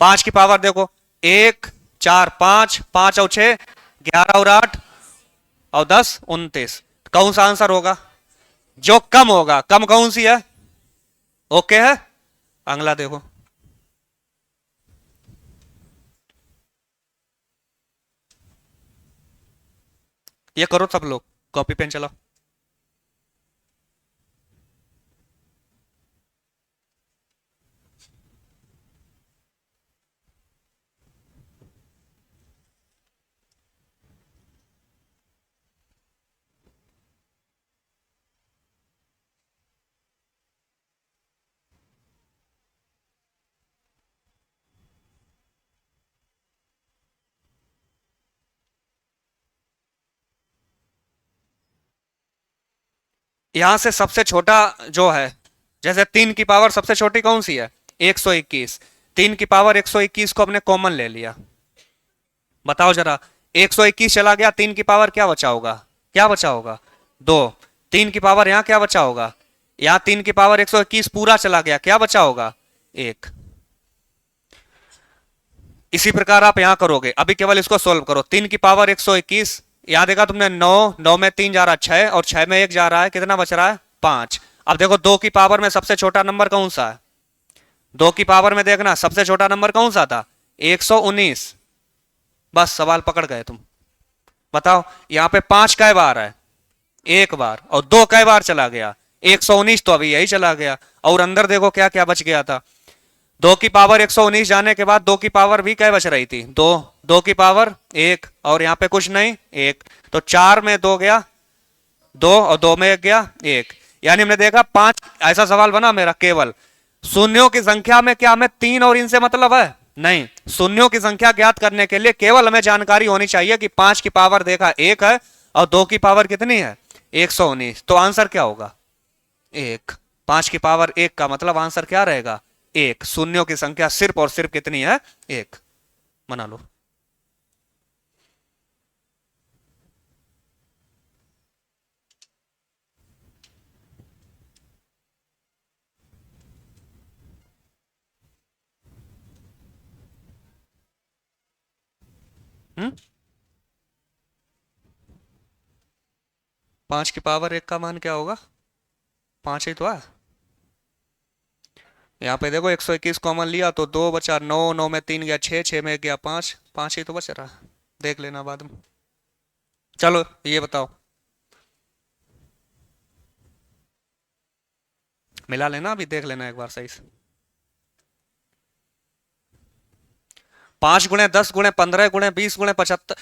5 की पावर देखो 1 4 5, 5 और 6 11 और 8 और 10 29। कौन सा आंसर होगा, जो कम होगा, कम कौन सी है, ओके है। अगला देखो, ये करो सब लोग, कॉपी पेन चलाओ। यहां से सबसे छोटा जो है, जैसे 3 की पावर सबसे छोटी कौन सी है, 121। 3 की पावर 121 को हमने कॉमन ले लिया, बताओ जरा, 121 चला गया, 3 की पावर क्या बचा होगा, क्या बचा होगा 2। 3 की पावर यहां क्या बचा होगा, यहां 3 की पावर 121 पूरा चला गया, क्या बचा होगा 1। इसी प्रकार आप यहां करोगे, अभी केवल इसको सोल्व करो, 3 की पावर 121, यहां देखा तुमने 9, 9 में 3 जा रहा है 6 और 6 में 1 जा रहा है, कितना बच रहा है 5। अब देखो 2 की पावर में सबसे छोटा नंबर कौन सा है, 2 की पावर में देखना सबसे छोटा नंबर कौन सा था, 119। बस सवाल पकड़ गए तुम। बताओ यहां पे 5 कै बार है, एक बार, और 2 कै बार चला गया, 119, तो अभी यही चला गया। और अंदर देखो क्या क्या बच गया था, 2 की पावर 119 जाने के बाद 2 की पावर भी क्या बच रही थी, 2। 2 की पावर 1, और यहां पे कुछ नहीं 1, तो 4 में 2 गया 2 और 2 में 1 गया 1। यानी हमने देखा 5, ऐसा सवाल बना मेरा, केवल शून्यों की संख्या में क्या हमें 3 और इनसे मतलब है, नहीं। शून्यों की संख्या ज्ञात करने के लिए केवल हमें जानकारी होनी चाहिए कि 5 की पावर देखा 1 है और 2 की पावर कितनी है 119, तो आंसर क्या होगा 1। 5 की पावर 1 का मतलब आंसर क्या रहेगा 1। शून्यों की संख्या सिर्फ और सिर्फ कितनी है 1, बना लो। हम्म, 5 की पावर 1 का मान क्या होगा? 5 ही तो है। यहाँ पे देखो 121 कॉमन लिया तो 2 बचा, 9, 9 में 3 गया, 6, 6 में गया 5, 5 ही तो बच रहा है। देख लेना बाद में। चलो ये बताओ, मिला लेना, अभी देख लेना एक बार सही से। 5 गुणे 10 गुणे 15 गुणे 75।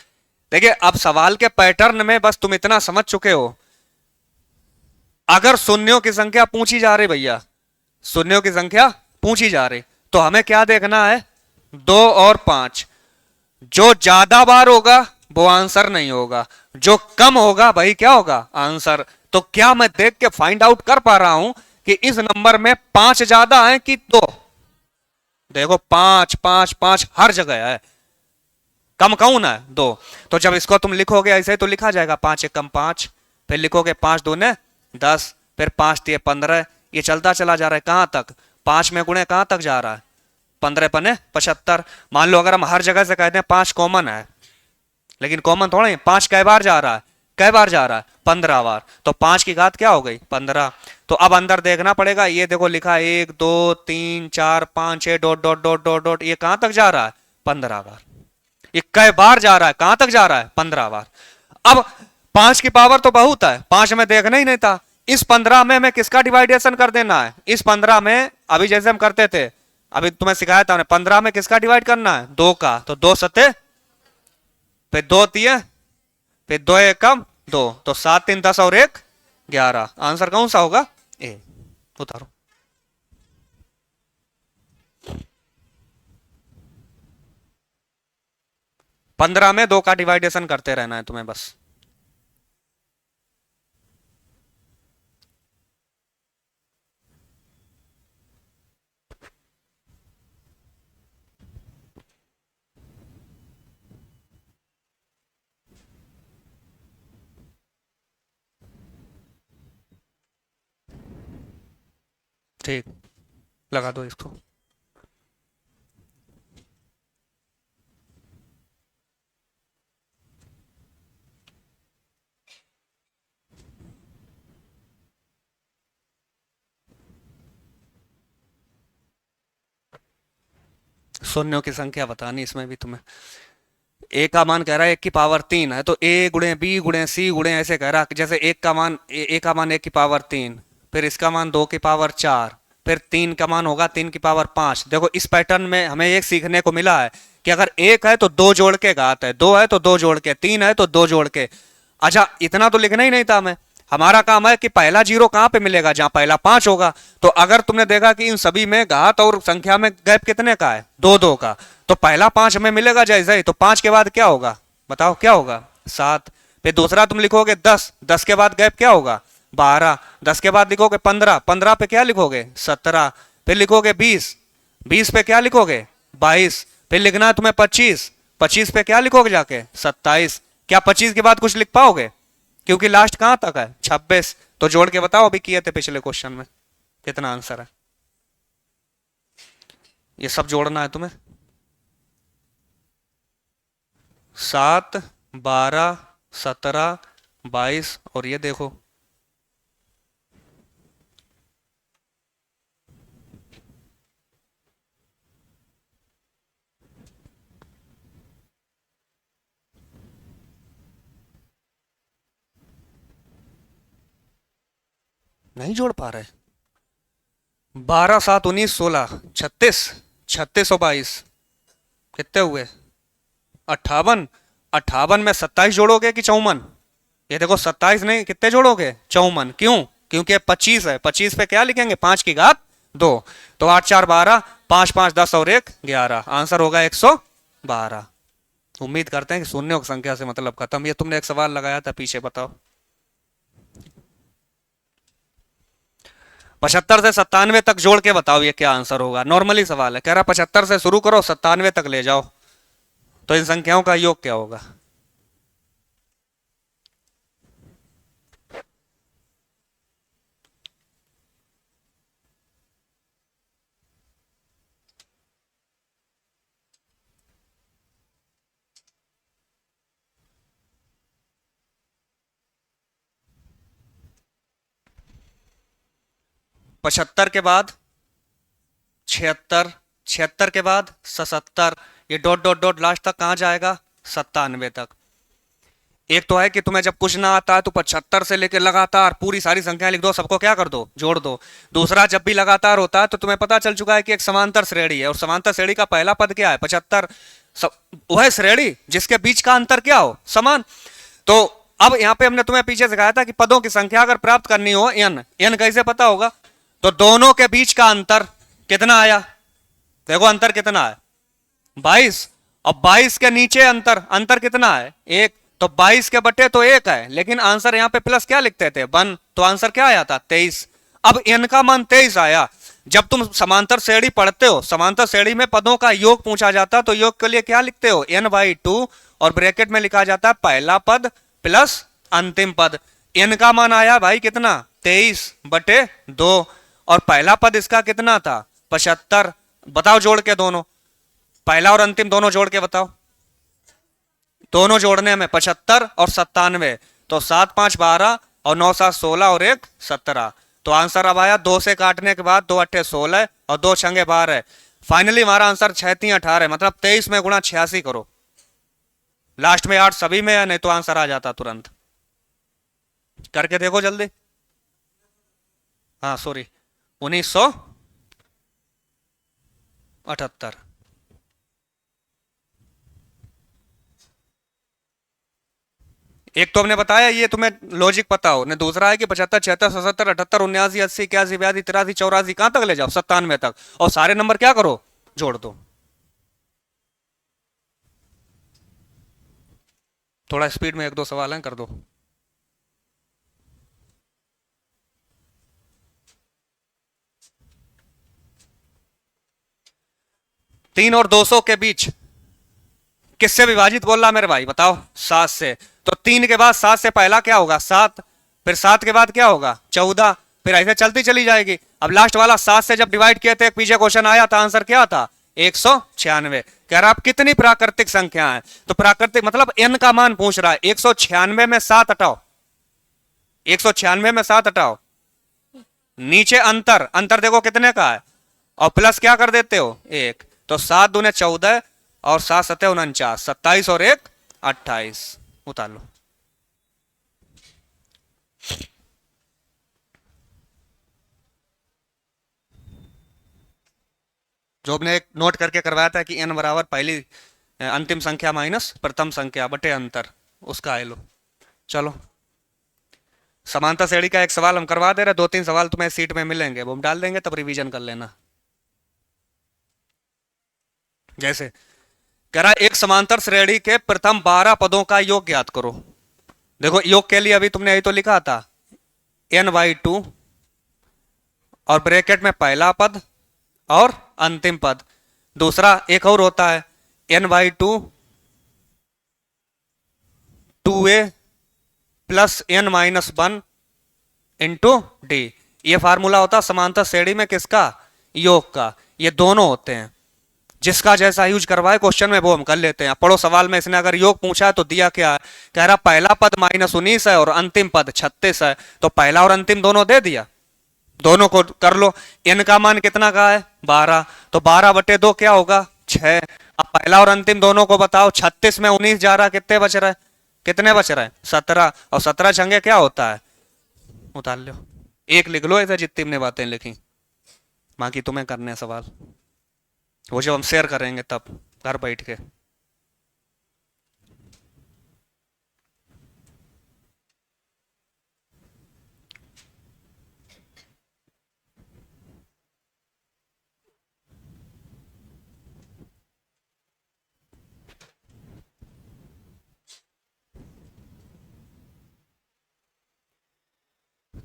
देखिए अब सवाल के पैटर्न में बस तुम इतना समझ चुके हो, अगर शून्यों की संख्या पूछी जा रही भैया, शून्यों की संख्या पूछी जा रही, तो हमें क्या देखना है? 2 और 5। जो ज्यादा बार होगा वो आंसर नहीं होगा, जो कम होगा भाई क्या होगा? आंसर। तो क्या मैं देख के फाइंड आउट कर पा रहा हूं कि इस नंबर में 5 ज्यादा है कि 2? देखो 5 5 5 हर जगह है, कम कौन है? 2। तो जब इसको तुम लिखोगे ऐसे तो लिखा जाएगा 5 1 कम 5, फिर लिखोगे 5 2 10, फिर 5 3 15, ये चलता चला जा रहा है कहां तक? 5 में गुणे कहां तक जा रहा है? 15 5 75। मान लो अगर हम हर जगह से कहते हैं 5 कॉमन है, लेकिन कॉमन थोड़ा ही 5 कै बार जा रहा है? कै बार जा रहा है? 15 बार। तो 5 की घात क्या हो गई? 15। तो अब अंदर देखना पड़ेगा, ये देखो लिखा 1 2 3 4 5 6 dot dot dot dot dot, ये कहां तक जा रहा है? 15 बार। ये कै बार जा रहा है? कहां तक जा रहा है? 15 बार। अब 5 की पावर तो बहुत है, 5 में देखना ही नहीं था। इस 15 में हमें किसका डिवाइडेशन कर देना है? इस 15 में अभी जैसे हम करते थे, अभी तुम्हें सिखाया था 15 में किसका डिवाइड करना है? 2 का। तो 2 सत्ते, फिर 2 तिये, फिर 2 1 कम 2, तो 7 3 10 और 1 11। आंसर कौन सा होगा? ए। उतारो। 15 में 2 का डिवाइडेशन करते रहना है तुम्हें बस। ठीक, लगा दो इसको। शून्यों की संख्या बतानी इसमें भी तुम्हें। ए का मान कह रहा है 1 की पावर 3 है, तो ए गुणे बी गुणे सी गुणे ऐसे कह रहा है, जैसे ए का मान 1 की पावर 3, फिर इसका मान 2 की पावर 4, फिर 3 का मान होगा 3 की पावर 5। देखो इस पैटर्न में हमें एक सीखने को मिला है कि अगर 1 है तो 2 जोड़ के घात है, 2 है तो 2 जोड़ के, 3 है तो 2 जोड़ के। अच्छा इतना तो लिखना ही नहीं था हमें, हमारा काम है कि पहला जीरो कहां पे मिलेगा? जहां पहला 5 होगा। तो अगर तुमने देखा कि इन सभी में घात और संख्या में गैप कितने का है? 2 2 का। तो पहला 5 हमें मिलेगा जैसे ही, तो 5 के बाद क्या होगा? बताओ क्या होगा? 7। फिर दूसरा तुम लिखोगे 10, 10 के बाद गैप क्या होगा? 12। 10 के बाद लिखोगे 15, 15 पे क्या लिखोगे? 17। फिर लिखोगे 20, 20 पे क्या लिखोगे? 22। फिर लिखना है तुम्हें 25, 25 पे क्या लिखोगे जाके? 27। क्या 25 के बाद कुछ लिख पाओगे? क्योंकि लास्ट कहां तक है? 26। तो जोड़ के बताओ, अभी किए थे पिछले क्वेश्चन में, कितना आंसर है? ये सब जोड़ना है तुम्हें। 7 12 17 22, और ये देखो नहीं जोड़ पा रहे। 12 7 19 16 36, 36 और 22 कितने हुए? 58। 58 में 27 जोड़ोगे कि 54? ये देखो 27 नहीं, कितने जोड़ोगे? 54। क्यों? क्योंकि 25 है, 25 पे क्या लिखेंगे? 5 की घात 2। तो 8 4 12, 5 5 10 और 1 11, आंसर होगा 112। उम्मीद करते हैं कि शून्यों की संख्या से मतलब खत्म। ये तुमने एक सवाल लगाया था पीछे, बताओ। 75 से 97 तक जोड़ के बताओ ये क्या आंसर होगा। नॉर्मली सवाल है, कह रहा 75 से शुरू करो 97 तक ले जाओ, तो इन संख्याओं का योग क्या होगा? 75 के बाद 76, 76 के बाद 77, ये डॉट डॉट डॉट लास्ट तक कहाँ जाएगा? 97 तक। एक तो है कि तुम्हें जब कुछ ना आता है तो 75 से लेकर लगातार पूरी सारी संख्या लिख दो, सबको क्या कर दो? जोड़ दो। दूसरा, जब भी लगातार होता है तो तुम्हें पता चल चुका है कि एक समांतर श्रेणी है, और समांतर श्रेणी का पहला पद क्या है? 75। वह श्रेणी जिसके बीच का अंतर क्या हो? समान। तो अब यहां पे हमने तुम्हें पीछे सिखाया था कि पदों की संख्या अगर प्राप्त करनी हो n कैसे पता होगा? तो दोनों के बीच का अंतर कितना आया? देखो अंतर कितना है? 22। अब 22 के नीचे अंतर कितना है? 1। तो 22 के बटे तो 1 है, लेकिन आंसर यहां पे प्लस क्या लिखते थे? 1। तो आंसर क्या आया था? 23। अब n का मान 23 आया। जब तुम समांतर श्रेणी पढ़ते हो, समांतर श्रेणी में पदों का योग पूछा जाता है तो योग के लिए क्या लिखते हो? n/2, और ब्रैकेट में लिखा जाता है पहला पद प्लस अंतिम पद। n का मान आया भाई कितना? 23/2, और पहला पद इसका कितना था? 75। बताओ जोड़ के दोनों, पहला और अंतिम दोनों जोड़ के बताओ। दोनों जोड़ने में 75 और 97, तो 7 5 12 और 9 7 16 और 1 17। तो आंसर अब आया 2 से काटने के बाद 2 8 16 और 2 6 12। फाइनली हमारा आंसर 6 3 18, मतलब 23 में गुणा 86 करो। लास्ट में 8 सभी में है, नहीं तो आंसर आ जाता तुरंत। करके देखो जल्दी। हाँ सॉरी, 1978। एक तो हमने बताया ये तुम्हें लॉजिक पता हो, ने दूसरा है कि 75 76 77 78 79 80 81 82 83 84 कहां तक ले जाओ? 97 तक, और सारे नंबर क्या करो? जोड़ दो। थोड़ा स्पीड में 1 2 सवाल हैं, कर दो। तीन और 200 के बीच किससे विभाजित बोल रहा मेरे भाई? बताओ। 7 से। तो 3 के बाद 7 से पहला क्या होगा? 7। फिर 7 के बाद क्या होगा? 14। फिर ऐसे चलती चली जाएगी। अब लास्ट वाला 7 से जब डिवाइड किए थे, एक पीछे क्वेश्चन आया था, आंसर क्या था? 196। कह रहा आप कितनी प्राकृतिक संख्या है? तो प्राकृतिक मतलब n का मान पूछ रहा है। 196 में 7 हटाओ, 196 में 7 हटाओ, नीचे अंतर देखो कितने का है, और प्लस क्या कर देते हो? 1। तो 7 दूने 14 और 7 7 49, 27 और 1 28। उतार लो। जो हमने एक नोट करके करवाया था कि n बराबर पहली अंतिम संख्या माइनस प्रथम संख्या बटे अंतर, उसका है लो। चलो, समांतर श्रेणी का एक सवाल हम करवा दे रहे, 2 3 सवाल तुम्हें सीट में मिलेंगे, वो हम डाल देंगे, तब रिवीजन कर लेना। जैसे कह रहा एक समांतर श्रेणी के प्रथम 12 पदों का योग ज्ञात करो। देखो योग के लिए अभी तुमने यही तो लिखा था, n/2 और ब्रैकेट में पहला पद और अंतिम पद। दूसरा एक और होता है n/2 2a plus n-1 into D. ये फार्मूला होता है समांतर श्रेणी में किसका? योग का। ये दोनों होते हैं, जिसका जैसा यूज करवाए क्वेश्चन में वो हम कर लेते हैं। पढ़ो सवाल में इसने अगर योग पूछा है तो दिया क्या है? कह रहा पहला पद -19 है और अंतिम पद 36 है, तो पहला और अंतिम दोनों दे दिया, दोनों को कर लो। n का मान कितना का है? 12, तो 12/2 क्या होगा? 6। अब पहला और अंतिम दोनों को बताओ, 36 में 19 जा रहा, कितने बच रहा है? कितने बच रहा है? 17, और 17 छंगे क्या होता है? उतार लो, 1 लिख लो ऐसे जितनी हमने बातें लिखी, बाकी तुम्हें करने सवाल वो जब हम शेयर करेंगे तब घर बैठ के।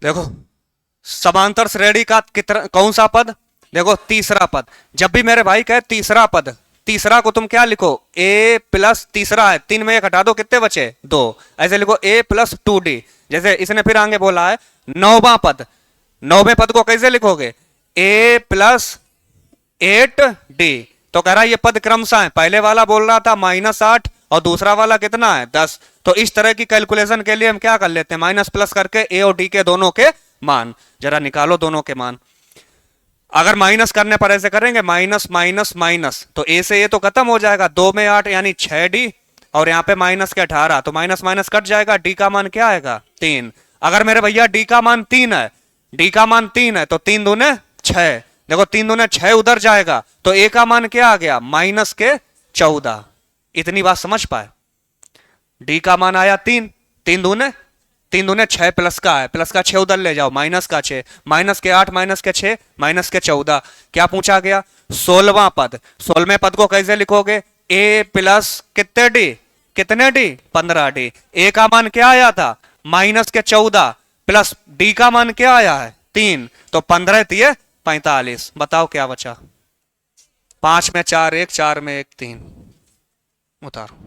देखो समांतर श्रेणी का कितना कौन सा पद? देखो तीसरा पद। जब भी मेरे भाई कहे तीसरा पद, तीसरा को तुम क्या लिखो? a प्लस तीसरा है, 3 में 1 हटा दो, कितने बचे? 2। ऐसे लिखो a प्लस 2d। जैसे इसने फिर आगे बोला है नौवां पद, नौवें पद को कैसे लिखोगे? a plus 8d। तो कह रहा है ये पद क्रमशः है, पहले वाला बोल रहा था -8 और दूसरा वाला कितना है? 10। तो इस तरह की कैलकुलेशन के लिए हम क्या कर लेते हैं? माइनस प्लस करके a और d के दोनों के मान जरा निकालो, दोनों के मान। अगर माइनस करने पर ऐसे करेंगे माइनस माइनस माइनस, तो ए से ये तो खत्म हो जाएगा, 2 में 8 यानी 6d, और यहाँ पे माइनस के 18, तो माइनस माइनस कट जाएगा, डी का मान क्या आएगा 3। अगर मेरे भैया डी का मान 3 है, डी का मान 3 है, तो 3 दूने 6, देखो 3 दूने 6 उधर जाएगा, तो ए का मान क्या आ गया माइनस के 14। इतनी बात समझ पाए? डी का मान आया 3, 3 दूने 6 प्लस का है, प्लस का 6 उधर ले जाओ, माइनस का 6, माइनस के 8 माइनस के 6 माइनस के 14, क्या पूछा गया 16वां पद। 16वें पद को कैसे लिखोगे, ए प्लस कितने डी, कितने डी 15d। ए का मान क्या आया था माइनस के 14, प्लस डी का मान क्या आया है 3, तो 15 दिए 45। बताओ क्या बचा, 5 में 4 1, 4 में 1 3, उतारो।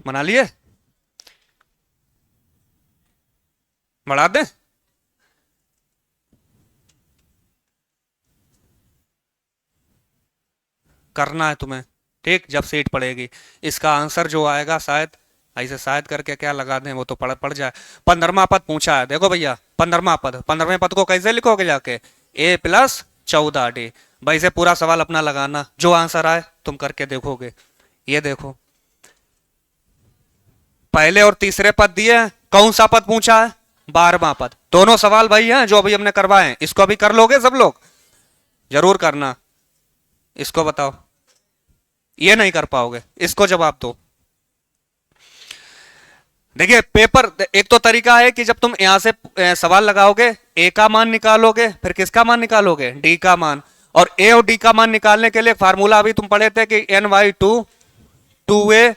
बना लिए, बढ़ा दे, करना है तुम्हें, ठीक, जब सीट पड़ेगी। इसका आंसर जो आएगा शायद ऐसे शायद करके क्या लगा दें, वो तो पड़ जाए। 15वां पद पूछा है, देखो भैया 15वां पद, 15वें पद को कैसे लिखोगे जाके, ए प्लस 14d। भाई से पूरा सवाल अपना लगाना, जो आंसर आए तुम करके देखोगे। ये देखो पहले और तीसरे पद दिए हैं, कौन सा पद पूछा है 12वां पद। दोनों सवाल भाई हैं जो अभी हमने करवाए हैं, इसको अभी कर लोगे सब लोग, जरूर करना। इसको बताओ, ये नहीं कर पाओगे, इसको जवाब दो। देखिए पेपर, एक तो तरीका है कि जब तुम यहां से सवाल लगाओगे, ए का मान निकालोगे, फिर किसका मान निकालोगे डी का मान, और ए और डी का मान निकालने के लिए फार्मूला अभी तुम पढ़े थे कि n/2 2a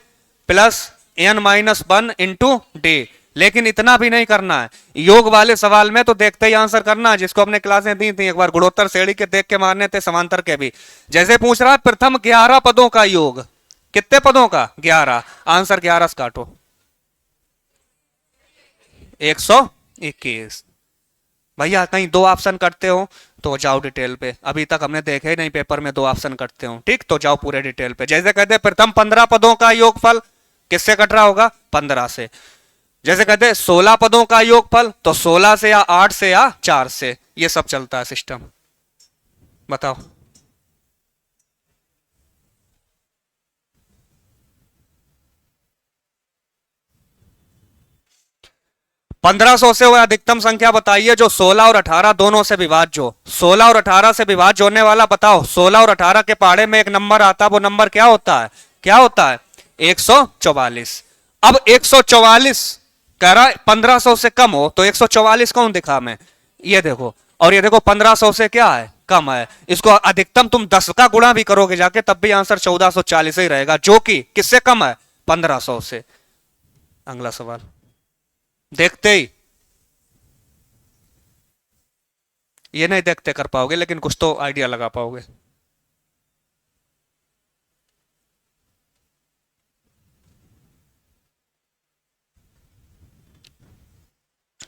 plus n-1 into D. लेकिन इतना भी नहीं करना है, योग वाले सवाल में तो देखते ही आंसर करना है, जिसको हमने क्लासें दी थी एक बार, गुणोत्तर श्रेणी के देख के मारने थे, समांतर के भी। जैसे पूछ रहा है प्रथम 11 पदों का योग, कितने पदों का 11, आंसर 11 से काटो 121। भैया कहीं 2 ऑप्शन करते हो तो जाओ डिटेल पे, अभी तक हमने देखे ही नहीं पेपर में 2 ऑप्शन करते हो, ठीक, तो जाओ पूरे डिटेल पे। जैसे कहते प्रथम 15 पदों का योगफल किससे कट रहा होगा 15 से। जैसे कहते 16 पदों का योगफल, तो 16 से या 8 से या 4 से, ये सब चलता है सिस्टम। बताओ 1500 से वह अधिकतम संख्या बताइए जो 16 और 18 दोनों से विभाज्य हो। 16 और 18 से विभाज्य होने वाला बताओ। 16 और 18 के पहाड़े में एक नंबर आता है, वो नंबर क्या होता है, क्या होता है 144। अब 144 कह रहा है 1500 से कम हो, तो 144 कौन दिखा मैं, ये देखो, और ये देखो 1500 से क्या है कम है। इसको अधिकतम तुम 10 का गुणा भी करोगे जाके, तब भी आंसर 1440 ही रहेगा, जो कि किससे कम है 1500 से। अगला सवाल देखते ही, ये नहीं देखते कर पाओगे, लेकिन कुछ तो आइडिया लगा पाओगे।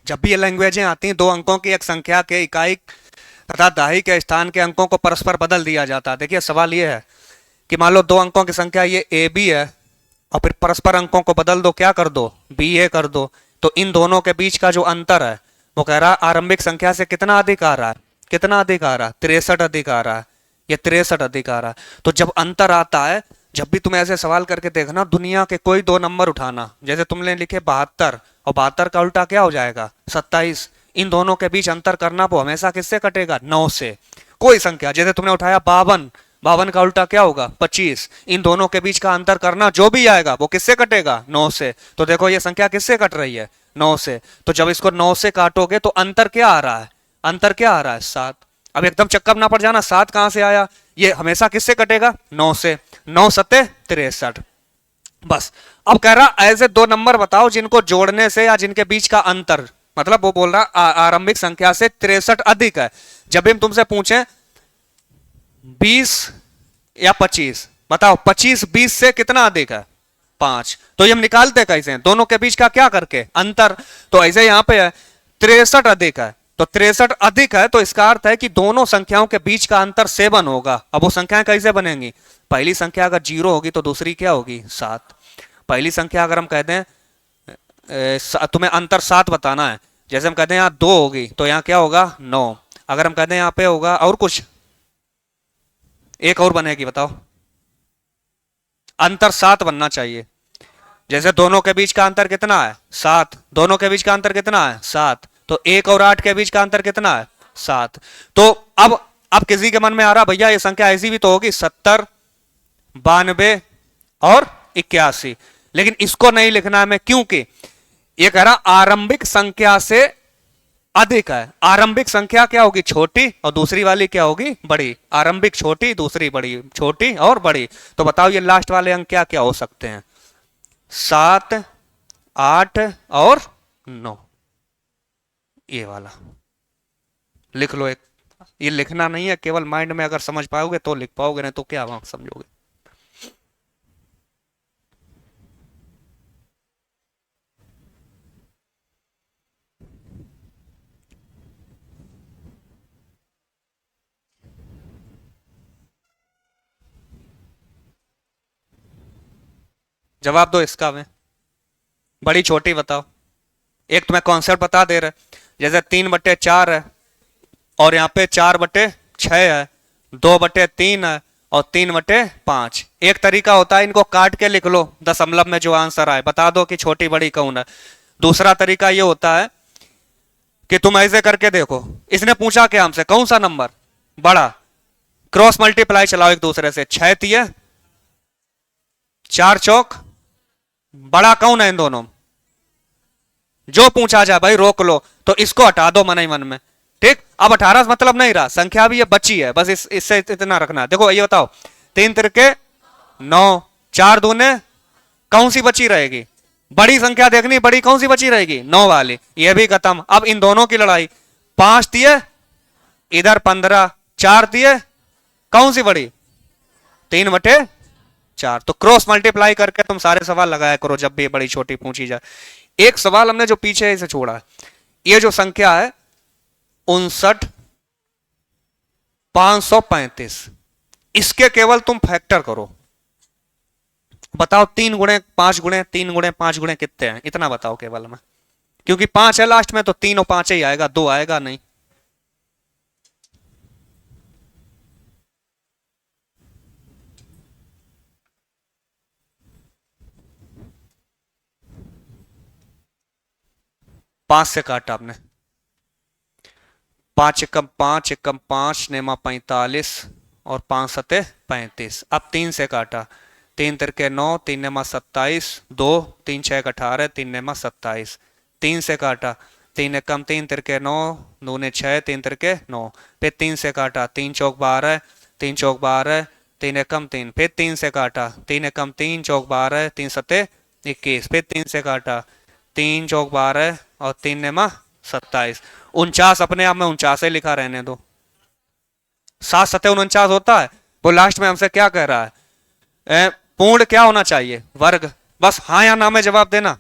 जब भी ये लैंग्वेजें आती हैं, 2 अंकों की एक संख्या के इकाई तथा दाही के स्थान के अंकों को परस्पर बदल दिया जाता है। देखिए सवाल ये है कि मान लो 2 अंकों की संख्या ये ए बी है, और फिर परस्पर अंकों को बदल दो, क्या कर दो बी ए कर दो, तो इन दोनों के बीच का जो अंतर है वो कह रहा है आरंभिक संख्या से कितना अधिक आ रहा है, कितना अधिक आ रहा है 63 अधिक आ रहा है, ये 63 अधिक आ रहा है। तो जब अंतर आता है, जब भी तुम ऐसे सवाल करके देखना, दुनिया के कोई 2 नंबर उठाना, जैसे तुमने लिखे 72 और 72 का उल्टा क्या हो जाएगा 27, इन दोनों के बीच अंतर करना, वो हमेशा किससे कटेगा 9 से। कोई संख्या जैसे तुमने उठाया 52, 52 का उल्टा क्या होगा 25, इन दोनों के बीच का अंतर करना, जो भी आएगा वो किससे कटेगा 9 से। तो देखो ये संख्या किससे कट रही है 9 से, तो जब इसको 9 से काटोगे तो अंतर क्या आ रहा है, अंतर क्या आ रहा है 7। अब एकदम चक्कर ना पड़ जाना 7 कहां से आया, ये हमेशा किससे कटेगा 9 से, 9 सत्ते 63। बस अब कह रहा ऐसे 2 नंबर बताओ जिनको जोड़ने से या जिनके बीच का अंतर, मतलब वो बोल रहा आरंभिक संख्या से 63 अधिक है। जब भी हम तुमसे पूछें 20 या 25, बताओ 25 20 से कितना अधिक है, 5। तो ये हम निकालते कैसे हैं, दोनों के बीच का क्या करके, अंतर। तो ऐसे यहां पे है 63 अधिक है, तो 63 अधिक है तो इसका अर्थ है कि दोनों संख्याओं के बीच का अंतर 7 होगा। अब वो संख्याएं कैसे बनेंगी, पहली संख्या अगर 0 होगी तो दूसरी क्या होगी 7। पहली संख्या अगर हम कहते हैं तुम्हें अंतर 7 बताना है, जैसे हम कहते हैं यहाँ 2 होगी तो यहाँ क्या होगा 9। अगर हम कहते हैं यहाँ पे होगा और कुछ एक और बनेगी, बताओ। अंतर 7 बनना चाहिए। जैसे दोनों के बीच का अंतर कितना है 7, दोनों के बीच का अंतर कितना है 7, तो 1 और 8 के बीच का अंतर कितना है 7। तो अब किसी के मन में आ रहा भैया ये संख्या ऐसी भी तो होगी 70, 92 और 81, लेकिन इसको नहीं लिखना है मैं, क्योंकि ये कह रहा आरंभिक संख्या से अधिक है। आरंभिक संख्या क्या होगी छोटी और दूसरी वाली क्या होगी बड़ी, आरंभिक छोटी दूसरी बड़ी, छोटी और बड़ी। तो बताओ ये लास्ट वाले अंक क्या क्या हो सकते हैं, 7, 8 और 9। ये वाला लिख लो एक, ये लिखना नहीं है, केवल माइंड में अगर समझ पाओगे तो लिख पाओगे, नहीं तो क्या वहां समझोगे। जवाब दो इसका में, बड़ी छोटी बताओ। एक तुम्हें कॉन्सेप्ट बता दे रहे, जैसे 3/4 है और यहाँ पे 4/6 है, 2/3 है और 3/5। एक तरीका होता है इनको काट के लिख लो, दशमलव में जो आंसर आए बता दो कि छोटी बड़ी कौन है। दूसरा तरीका ये होता है कि तुम ऐसे करके देखो, इसने पूछा क्या हमसे कौन सा नंबर बड़ा, क्रॉस मल्टीप्लाई चलाओ एक दूसरे से, 6 तिये 4 चौक, बड़ा कौन है इन दोनों, जो पूछा जाए भाई रोक लो, तो इसको हटा दो मन ही मन में, ठीक। अब 18 मतलब नहीं रहा, संख्या भी ये बची है, बस इससे इतना रखना। देखो ये बताओ 3 तिरके 9, 4 दूने कौन सी बची रहेगी, बड़ी संख्या देखनी, बड़ी कौन सी बची रहेगी 9 वाली, ये भी खत्म। अब इन दोनों की लड़ाई, 5 तिये इधर 15, 4 तिये कौन सी बड़ी 3/4। तो क्रॉस मल्टीप्लाई करके तुम सारे सवाल लगाया करो जब भी बड़ी छोटी पूछी जाए। एक सवाल हमने जो पीछे इसे छोड़ा है, ये जो संख्या है 59,535, इसके केवल तुम फैक्टर करो, बताओ 3 गुणे 5 गुणे 3 गुणे 5 गुणे कितने हैं, इतना बताओ केवल में, क्योंकि 5 है लास्ट में तो 3 और 5 ही आएगा, 2 आएगा नहीं। पांच से काटा आपने, 5 एकम 5 एकम 5 नेमा 45 और 5 सते 35। अब 3 से काटा, 3 तिरके 9, 3 नेमा 27, 2 3 6 18, 3 नेमा 27। 3 से काटा, 3 एकम 3 तिरके 9, 2 ने 6, 3 तिरके 9। फिर 3 से काटा, 3 चौक 12, 3 चौक 12, 3 एकम 3। फिर 3 से काटा, 3 एकम 3 चौक 12, 3 सते 21। फिर 3 से काटा, 3 चौक 12 और 3 नेमा 27। 49 अपने आप में 49 ही लिखा रहने दो, 7 सते 49 होता है। वो लास्ट में हमसे क्या कह रहा है, पूर्ण क्या होना चाहिए वर्ग, बस हाँ या ना में जवाब देना।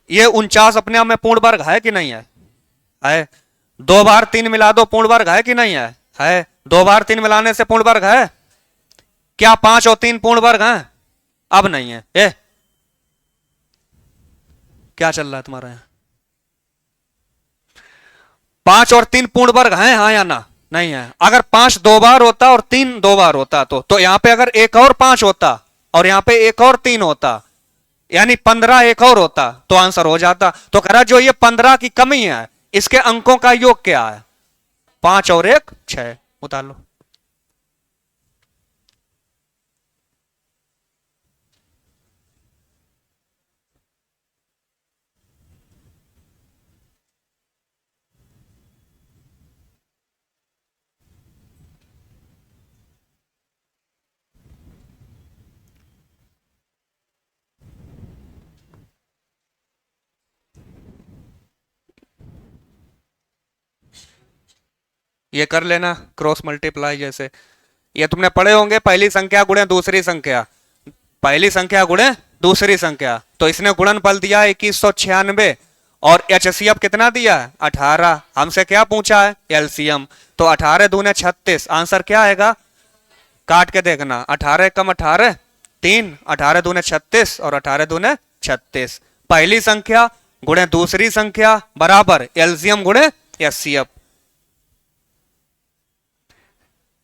ये 49 अपने आप में पूर्ण वर्ग है कि नहीं है, है। 2 बार 3 मिला दो पूर्ण वर्ग है कि नहीं है, है। 2 बार 3 मिलाने से पूर्ण वर्ग है क्या, 5 और 3 पूर्ण वर्ग हैं, अब नहीं है। क्या चल रहा है तुम्हारा यहां, 5 और 3 पूर्ण वर्ग हैं हाँ या ना, नहीं है। अगर 5 2 बार होता और 3 2 बार होता तो यहां पे अगर एक और 5 होता और यहां पे एक और 3 होता, यानी 15 एक और होता तो आंसर हो जाता। तो कह रहा जो ये 15 की कमी है इसके अंकों का योग क्या है, 5 और 1 6, उतार लो। ये कर लेना क्रॉस मल्टीप्लाई, जैसे ये तुमने पढ़े होंगे, पहली संख्या गुणे दूसरी संख्या, पहली संख्या गुणे दूसरी संख्या, तो इसने गुणनफल दिया 2196 और एचसीएफ कितना दिया है 18। हमसे क्या पूछा है एलसीएम, तो 18 दूने 36, आंसर क्या आएगा काट के देखना, 18 कम 18 3, 18 दूने 36 और 18 दूने 36। पहली संख्या गुणे दूसरी संख्या बराबर एलसीएम गुणे एचसीएफ।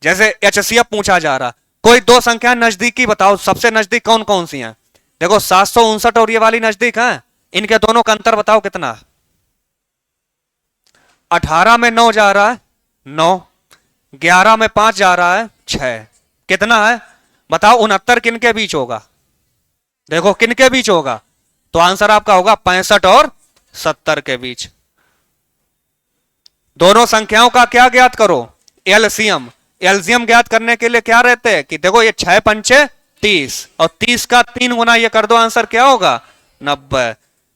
जैसे एचसीएफ पूछा जा रहा, कोई दो संख्या नजदीकी बताओ, सबसे नजदीक कौन कौन सी हैं। देखो 759 और ये वाली नजदीक है, इनके दोनों का अंतर बताओ कितना। 18 में 9 जा रहा है 9, 11 में 5 जा रहा है 6, कितना है बताओ। 69 किनके बीच होगा, देखो किनके बीच होगा, तो आंसर आपका होगा 65 और 70 के बीच। दोनों संख्याओं का क्या ज्ञात करो एलसीएम। एलसीएम ज्ञात करने के लिए क्या रहते हैं कि देखो ये 6 पंचे 30 और 30 का 3 गुना ये कर दो, आंसर क्या होगा 90।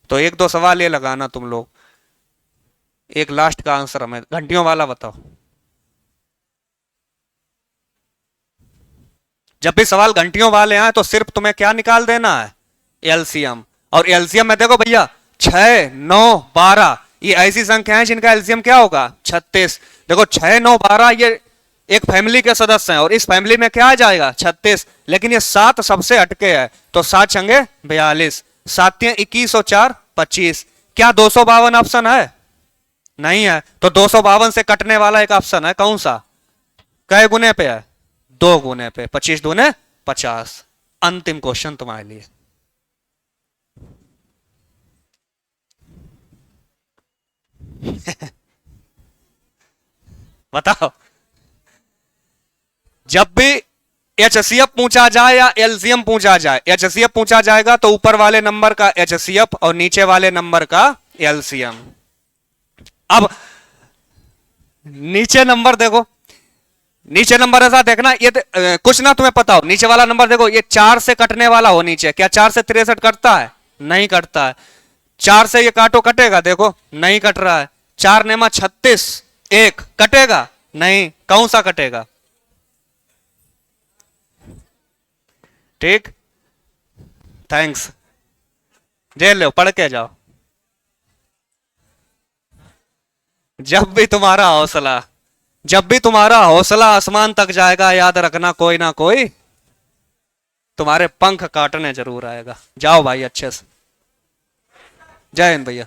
तो एक दो सवाल ये लगाना तुम लोग, एक लास्ट का आंसर हमें घंटियों वाला बताओ। जब भी सवाल घंटियों वाले आए तो सिर्फ तुम्हें क्या निकाल देना है एलसीएम। और एलसीएम में देखो भैया 6 9 12 ये ऐसी संख्या है जिनका एलसीएम क्या होगा 36। देखो 6 9 12 ये एक फैमिली के सदस्य हैं और इस फैमिली में क्या आ जाएगा 36, लेकिन ये 7 सबसे हटके है, तो 7 छंगे 42, 7 21 और 4 25। क्या 252 ऑप्शन है नहीं है, तो 252 से कटने वाला एक ऑप्शन है कौन सा, कै गुने पे है 2 गुने पे, 25 दूने 50। अंतिम क्वेश्चन तुम्हारे लिए, बताओ जब भी एचसीएफ पूछा जाए या एलसीएम पूछा जाए, एचसीएफ पूछा जाएगा तो ऊपर वाले नंबर का एचसीएफ और नीचे वाले नंबर का एलसीएम। अब नीचे नंबर देखो, नीचे नंबर ऐसा देखना ये कुछ ना तुम्हें पता हो, नीचे वाला नंबर देखो ये 4 से कटने वाला हो नीचे, क्या 4 से 63 कटता है नहीं कटता है। 4 से ये काटो कटेगा, देखो नहीं कट रहा है। 4 नेमा 36, 1 कटेगा नहीं, कौन सा कटेगा ठीक। थैंक्स, जेल लो पढ़ के जाओ। जब भी तुम्हारा हौसला आसमान तक जाएगा, याद रखना कोई ना कोई तुम्हारे पंख काटने जरूर आएगा। जाओ भाई अच्छे से, जय हिंद भैया।